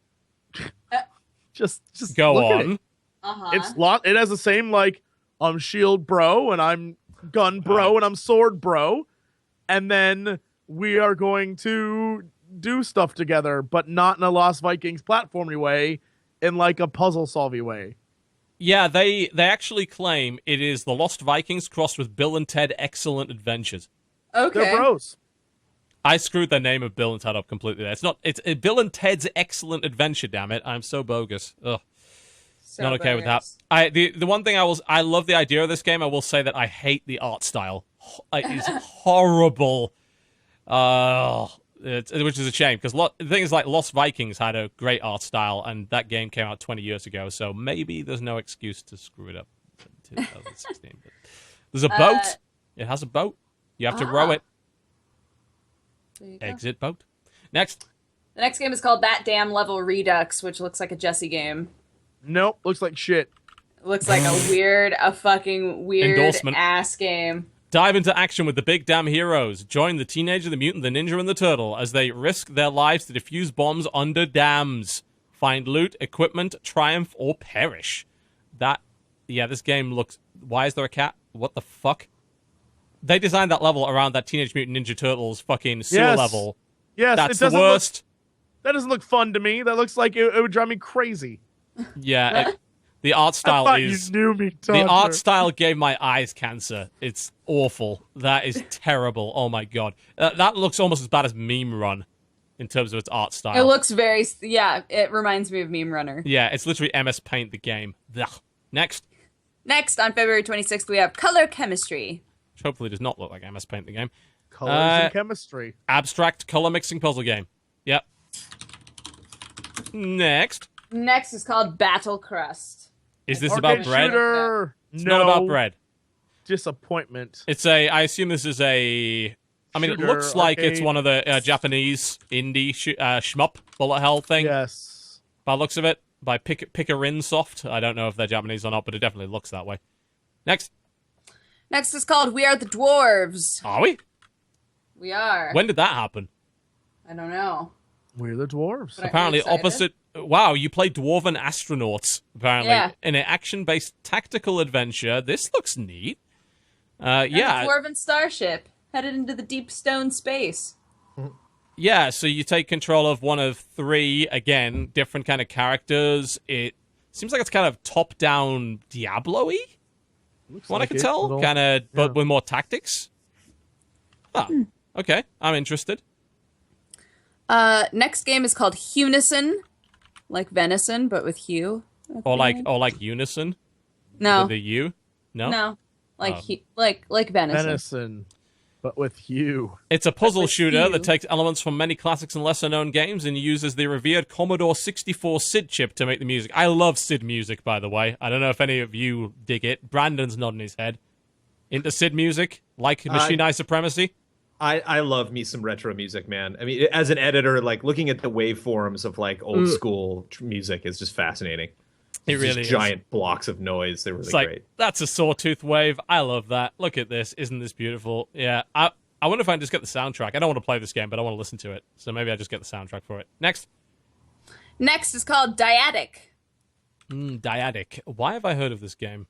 Just go look on. At it. Uh-huh. It has the same, like, I'm shield bro, and I'm gun bro, and I'm sword bro, and then we are going to do stuff together, but not in a Lost Vikings platformy way, in like a puzzle solving way. Yeah, they actually claim it is the Lost Vikings crossed with Bill and Ted Excellent Adventures. Okay. They're bros. I screwed the name of Bill and Ted up completely there. It's Bill and Ted's Excellent Adventure, damn it. I'm so bogus. Ugh. So Not okay with that. The one thing I love the idea of this game. I will say that I hate the art style. It is horrible. Which is a shame, because the thing is, like, Lost Vikings had a great art style, and that game came out 20 years ago, so maybe there's no excuse to screw it up in 2016. But there's a boat. It has a boat. You have to row it. Exit boat. Next. The next game is called That Damn Level Redux, which looks like a Jesse game. Nope, looks like shit. It looks like a fucking weird Endorsement. ass game. Dive into action with the big damn heroes. Join the teenager, the mutant, the ninja, and the turtle as they risk their lives to defuse bombs under dams. Find loot, equipment, triumph, or perish. This game looks... Why is there a cat? What the fuck? They designed that level around that Teenage Mutant Ninja Turtles fucking sewer level. Yes, that's the worst. That doesn't look fun to me. That looks like it would drive me crazy. Yeah, the art style I thought you knew me, the art style gave my eyes cancer. It's awful. That is terrible. Oh my god, that looks almost as bad as Meme Run in terms of its art style. It looks very it reminds me of Meme Runner. Yeah, it's literally MS Paint the game. Ugh. Next on February 26th we have Color Chemistry, which hopefully does not look like MS Paint the game. Colors and chemistry. Abstract color mixing puzzle game. Yep. Next is called Battle Crust. Is this about bread? Shooter. It's no. not about bread. Disappointment. I assume this is it looks like it's one of the Japanese indie shmup bullet hell thing. Yes. By the looks of it, by Picarin Soft. I don't know if they're Japanese or not, but it definitely looks that way. Next is called We Are the Dwarves. Are we? We are. When did that happen? I don't know. We're the dwarves. But apparently opposite... Wow, you play Dwarven Astronauts, apparently. In an action-based tactical adventure. This looks neat. A Dwarven starship headed into the deep stone space. Yeah, so you take control of one of three, again, different kind of characters. It seems like it's kind of top-down Diablo-y, I can tell. Kind of, but with more tactics. Oh, okay. I'm interested. Next game is called Hunison, like venison, but with hue. Or like unison. No. With a U. No. Like venison. Venison, but with hue. It's a puzzle shooter that takes elements from many classics and lesser-known games and uses the revered Commodore 64 SID chip to make the music. I love SID music, by the way. I don't know if any of you dig it. Brandon's nodding his head. Into SID music, like Machine Eye Supremacy. I love me some retro music, man. I mean, as an editor, like looking at the waveforms of like old school music is just fascinating. It really is. Giant blocks of noise. They're really great. That's a sawtooth wave. I love that. Look at this. Isn't this beautiful? Yeah. I wonder if I can just get the soundtrack. I don't want to play this game, but I want to listen to it. So maybe I just get the soundtrack for it. Next is called Dyadic. Dyadic. Why have I heard of this game?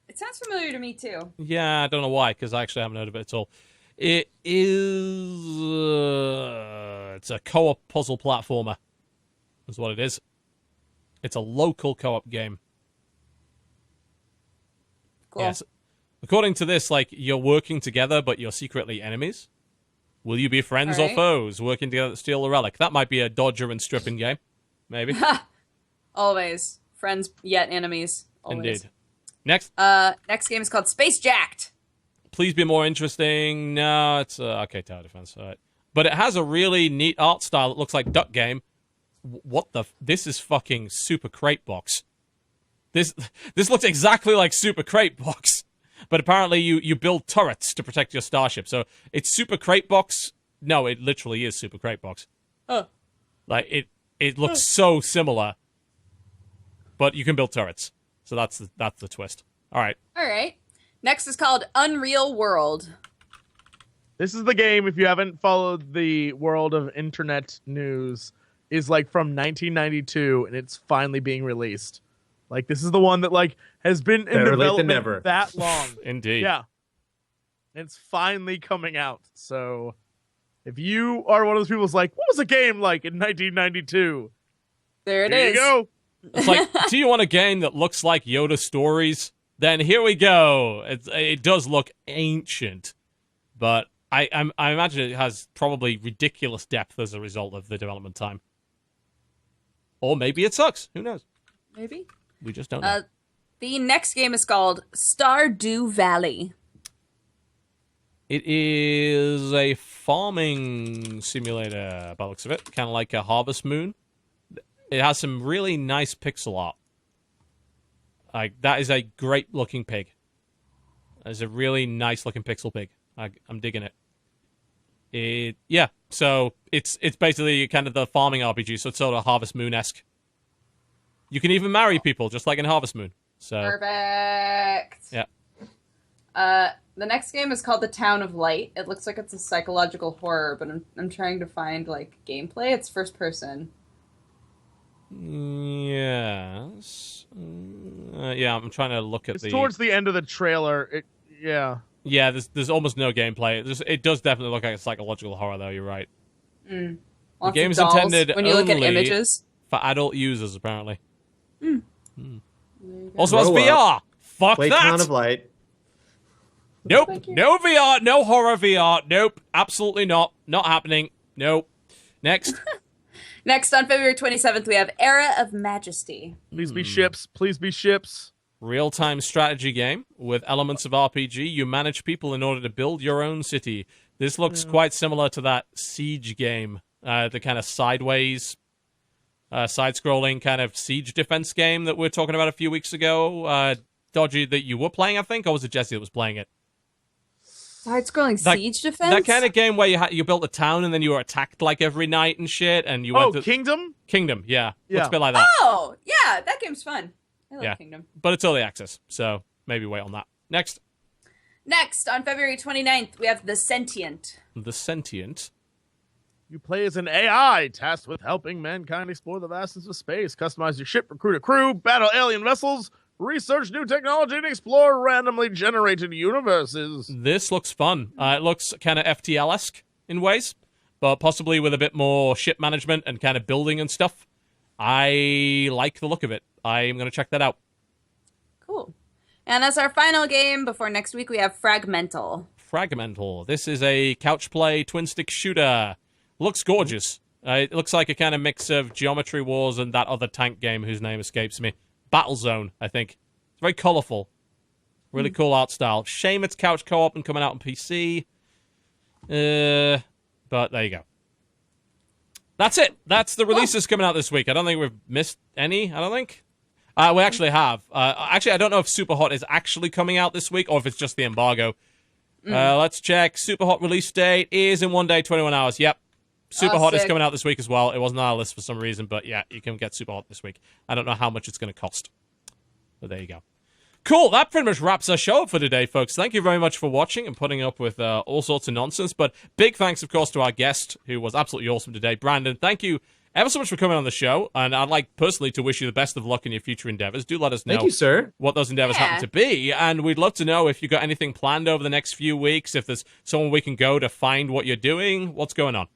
It sounds familiar to me, too. Yeah, I don't know why, because I actually haven't heard of it at all. It is... it's a co-op puzzle platformer. That's what it is. It's a local co-op game. Cool. Yes. According to this, like, you're working together, but you're secretly enemies. Will you be friends or foes working together to steal a relic? That might be a dodger and stripping game. Maybe. Always. Friends, yet enemies. Always. Indeed. Next. Next game is called Space Jacked. Please be more interesting. No, it's okay, tower defense. All right. But it has a really neat art style. It looks like Duck Game. What the? This is fucking Super Crate Box. This looks exactly like Super Crate Box. But apparently you build turrets to protect your starship. So it's Super Crate Box. No, it literally is Super Crate Box. Oh. Like it looks so similar. But you can build turrets. So that's the twist. All right. All right. Next is called Unreal World. This is the game, if you haven't followed the world of internet news, is like from 1992, and it's finally being released. Like, this is the one that like has been in development that long. Indeed. Yeah. It's finally coming out. So if you are one of those people who's like, what was a game like in 1992? There it is. There you go. It's like, do you want a game that looks like Yoda Stories? Then here we go. It does look ancient, but I imagine it has probably ridiculous depth as a result of the development time. Or maybe it sucks. Who knows? Maybe. We just don't know. The next game is called Stardew Valley. It is a farming simulator, by the looks of it. Kind of like a Harvest Moon. It has some really nice pixel art. Like, that is a great-looking pig. That is a really nice-looking pixel pig. I'm digging it. Yeah, so it's basically kind of the farming RPG, so it's sort of Harvest Moon-esque. You can even marry people, just like in Harvest Moon. So perfect. Yeah. The next game is called The Town of Light. It looks like it's a psychological horror, but I'm trying to find, like, gameplay. It's first person. Yes. Yeah, I'm trying to look at it's towards the end of the trailer. Yeah, there's almost no gameplay. It does definitely look like a psychological horror, though. You're right. The game's intended when you look at images for adult users, apparently. Also has VR. Fuck play that. Town of Light. Nope. No VR. No horror VR. Nope. Absolutely not. Not happening. Nope. Next. Next, on February 27th, we have Era of Majesty. Please be ships. Please be ships. Real-time strategy game with elements of RPG. You manage people in order to build your own city. This looks quite similar to that Siege game. The kind of sideways, side-scrolling kind of siege defense game that we were talking about a few weeks ago. Dodgy, that you were playing, I think, or was it Jesse that was playing it? Side-scrolling siege defense? That kind of game where you built a town and then you were attacked like every night and shit, and you went to... Kingdom? Kingdom, yeah. Looks a bit like that. Oh, yeah, that game's fun. I love Kingdom. But it's early access, so maybe wait on that. Next, on February 29th, we have The Sentient. The Sentient. You play as an AI tasked with helping mankind explore the vastness of space, customize your ship, recruit a crew, battle alien vessels, research new technology, and explore randomly generated universes. This looks fun. It looks kind of FTL-esque in ways, but possibly with a bit more ship management and kind of building and stuff. I like the look of it. I'm going to check that out. Cool. And as our final game before next week, we have Fragmental. This is a couch play twin-stick shooter. Looks gorgeous. It looks like a kind of mix of Geometry Wars and that other tank game whose name escapes me. Battlezone, I think. It's very colorful. Really cool art style. Shame it's couch co-op and coming out on PC. But there you go. That's it. That's the releases coming out this week. I don't think we've missed any. I don't think. We actually have. Actually, I don't know if Superhot is actually coming out this week or if it's just the embargo. Let's check. Superhot release date is in 1 day, 21 hours. Yep. Superhot is coming out this week as well. It wasn't on our list for some reason, but yeah, you can get Superhot this week. I don't know how much it's going to cost. But there you go. Cool, that pretty much wraps our show up for today, folks. Thank you very much for watching and putting up with all sorts of nonsense. But big thanks, of course, to our guest, who was absolutely awesome today. Brandon, thank you ever so much for coming on the show, and I'd like personally to wish you the best of luck in your future endeavors. Do let us know. Thank you, sir. What those endeavors happen to be, and we'd love to know if you got anything planned over the next few weeks, if there's someone we can go to find what you're doing. What's going on?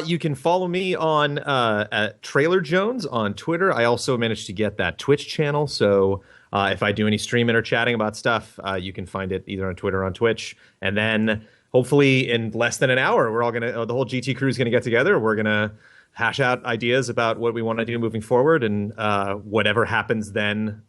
You can follow me on at Trailer Jones on Twitter. I also managed to get that Twitch channel, so if I do any streaming or chatting about stuff, you can find it either on Twitter or on Twitch. And then hopefully in less than an hour, we're all gonna the whole GT crew is gonna get together. We're gonna hash out ideas about what we want to do moving forward, and whatever happens then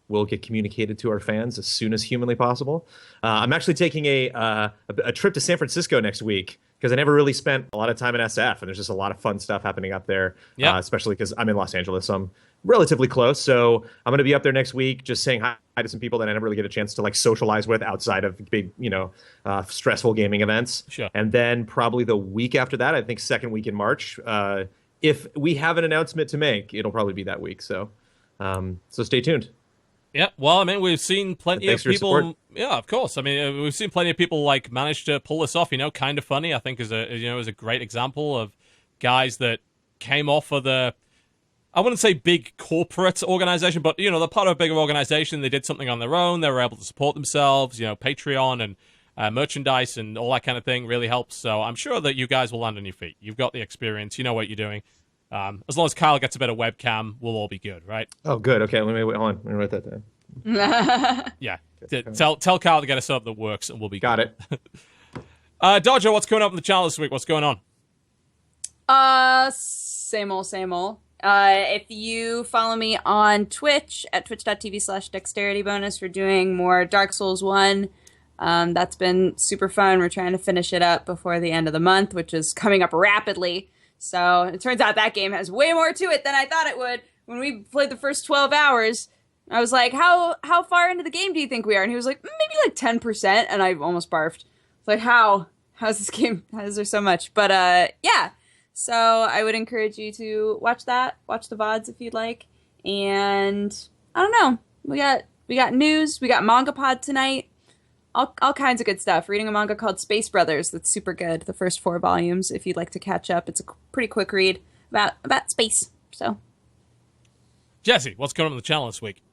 will get communicated to our fans as soon as humanly possible. I'm actually taking a trip to San Francisco next week, because I never really spent a lot of time in SF, and there's just a lot of fun stuff happening up there, especially because I'm in Los Angeles, so I'm relatively close. So I'm going to be up there next week just saying hi to some people that I never really get a chance to like socialize with outside of big, stressful gaming events. Sure. And then probably the week after that, I think second week in March, if we have an announcement to make, it'll probably be that week. So stay tuned. Yeah, well, I mean, we've seen plenty of people. Yeah, of course. I mean, we've seen plenty of people like manage to pull this off. Kind of funny. I think is a great example of guys that came off of the, I wouldn't say big corporate organization, but they're part of a bigger organization. They did something on their own. They were able to support themselves. Patreon and merchandise and all that kind of thing really helps. So I'm sure that you guys will land on your feet. You've got the experience. You know what you're doing. As long as Kyle gets a better webcam, we'll all be good, right? Oh, good. Okay, hold on. Let me write that down. Yeah. Tell Kyle to get a setup that works, and we'll be Got good. It. Dodger, what's going up in the channel this week? What's going on? Same old. If you follow me on Twitch at twitch.tv/dexterity bonus, we're doing more Dark Souls 1. That's been super fun. We're trying to finish it up before the end of the month, which is coming up rapidly. So it turns out that game has way more to it than I thought it would. When we played the first 12 hours, I was like, how far into the game do you think we are? And he was like, maybe like 10%. And I almost barfed. It's like, how's this game? How is there so much? But yeah. So I would encourage you to watch that. Watch the VODs if you'd like. And I don't know. We got news. We got Manga Pod tonight. All kinds of good stuff. Reading a manga called Space Brothers that's super good. The first 4 volumes, if you'd like to catch up. It's a pretty quick read about space. So, Jesse, what's going on in the channel this week?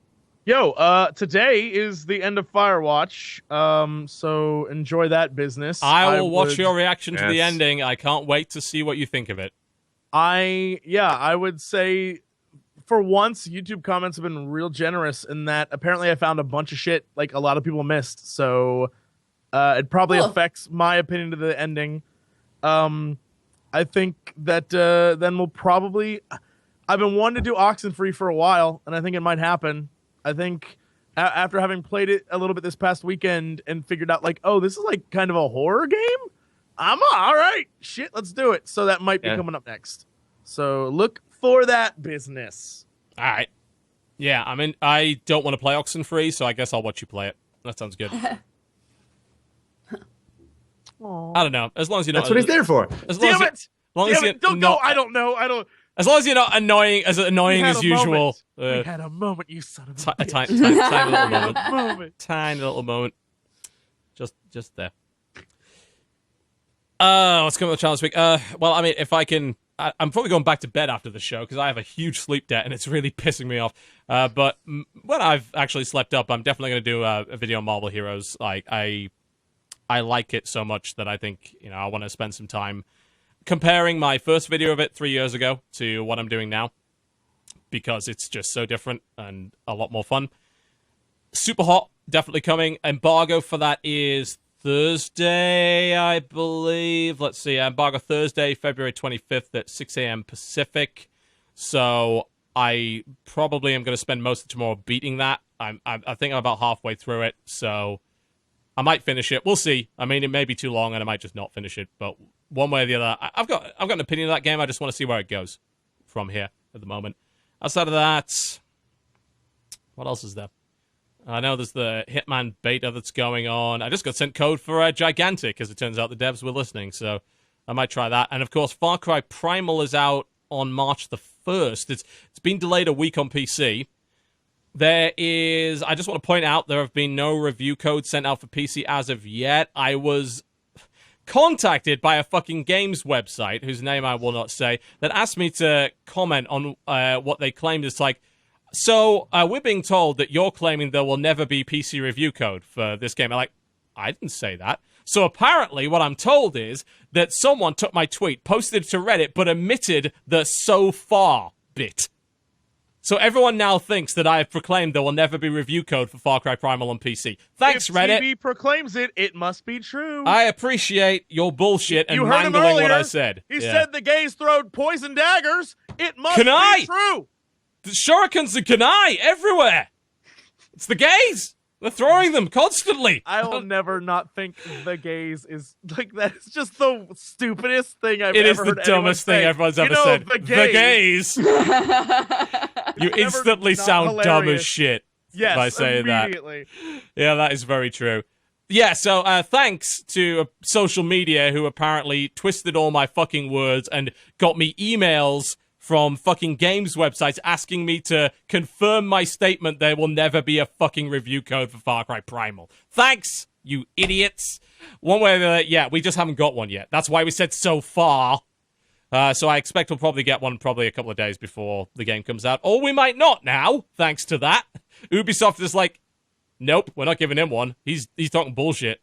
Today is the end of Firewatch. So enjoy that business. I will watch your reaction to the ending. I can't wait to see what you think of it. I would say, for once, YouTube comments have been real generous in that apparently I found a bunch of shit like a lot of people missed. So it probably affects my opinion of the ending. I think that then we'll probably... I've been wanting to do Oxenfree for a while, and I think it might happen. I think after having played it a little bit this past weekend and figured out, like, oh, this is like kind of a horror game? I'm all right. Shit, let's do it. So that might be coming up next. So look for that business. All right. Yeah, I mean, I don't want to play Oxenfree, so I guess I'll watch you play it. That sounds good. I don't know. As long as you're not... That's what he's there for. Damn it! Don't go. I don't know. As long as you're not annoying as usual. We had a moment, you son of a tiny little moment. Tiny little moment. Just there. What's coming on the channel this week? Well, I mean, if I can... I'm probably going back to bed after the show because I have a huge sleep debt and it's really pissing me off. But when I've actually slept up, I'm definitely going to do a video on Marvel Heroes. Like, I like it so much that I think, I want to spend some time comparing my first video of it 3 years ago to what I'm doing now, because it's just so different and a lot more fun. Super Hot, definitely coming. Embargo for that is Thursday, I believe. Let's see, embargo Thursday, February 25th at 6 a.m. Pacific. So I probably am going to spend most of tomorrow beating that. I think I'm about halfway through it, so I might finish it. We'll see. I mean, it may be too long, and I might just not finish it, but one way or the other, I've got an opinion of that game. I just want to see where it goes from here at the moment. Outside of that, what else is there? I know there's the Hitman beta that's going on. I just got sent code for Gigantic, as it turns out the devs were listening, so I might try that. And of course, Far Cry Primal is out on March the 1st. It's been delayed a week on PC. I just want to point out, there have been no review codes sent out for PC as of yet. I was contacted by a fucking games website, whose name I will not say, that asked me to comment on what they claimed. It's like, so we're being told that you're claiming there will never be PC review code for this game. I'm like, I didn't say that. So apparently what I'm told is that someone took my tweet, posted it to Reddit, but omitted the "so far" bit. So everyone now thinks that I have proclaimed there will never be review code for Far Cry Primal on PC. Thanks, if Reddit. TV proclaims it, it must be true. I appreciate your bullshit and mangling what I said. He said the gays throwed poison daggers. It must be true. The shurikens and kunai everywhere. It's the gays. They're throwing them constantly. I will never not think the gays is like that. Is just the stupidest thing I've ever heard. It is the dumbest thing everyone's ever said. The gays. You instantly sound dumb as shit by saying immediately. that. Yeah, that is very true. Yeah, so thanks to social media who apparently twisted all my fucking words and got me emails from fucking games websites asking me to confirm my statement there will never be a fucking review code for Far Cry Primal. Thanks, you idiots. One way or the other, yeah, we just haven't got one yet. That's why we said so far. So I expect we'll probably get one probably a couple of days before the game comes out. Or we might not now, thanks to that. Ubisoft is like, nope, we're not giving him one. He's talking bullshit.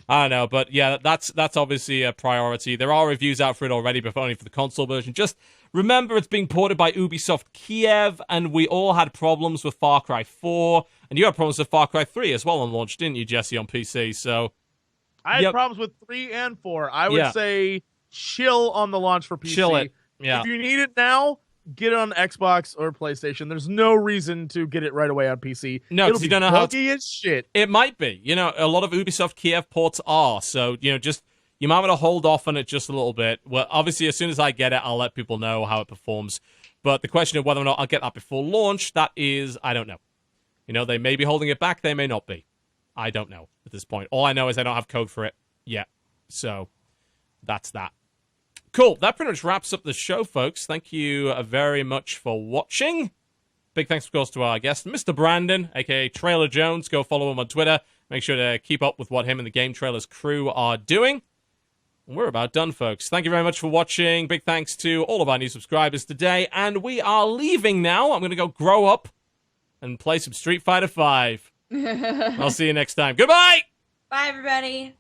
I don't know, but yeah, that's obviously a priority. There are reviews out for it already, but only for the console version. Just remember, it's being ported by Ubisoft Kiev, and we all had problems with Far Cry 4, and you had problems with Far Cry 3 as well on launch, didn't you, Jesse, on PC? So I had problems with 3 and 4. I would say chill on the launch for PC. Chill it. Yeah. If you need it now, get it on Xbox or PlayStation. There's no reason to get it right away on PC. No, because you don't know how buggy as shit. It might be. You know, a lot of Ubisoft Kiev ports are. So, you know, just you might want to hold off on it just a little bit. Well, obviously, as soon as I get it, I'll let people know how it performs. But the question of whether or not I'll get that before launch, that is, I don't know. You know, they may be holding it back. They may not be. I don't know at this point. All I know is I don't have code for it yet. So, that's that. Cool. That pretty much wraps up the show, folks. Thank you very much for watching. Big thanks, of course, to our guest, Mr. Brandon, a.k.a. Trailer Jones. Go follow him on Twitter. Make sure to keep up with what him and the Gametrailers crew are doing. And we're about done, folks. Thank you very much for watching. Big thanks to all of our new subscribers today. And we are leaving now. I'm going to go grow up and play some Street Fighter V. I'll see you next time. Goodbye! Bye, everybody.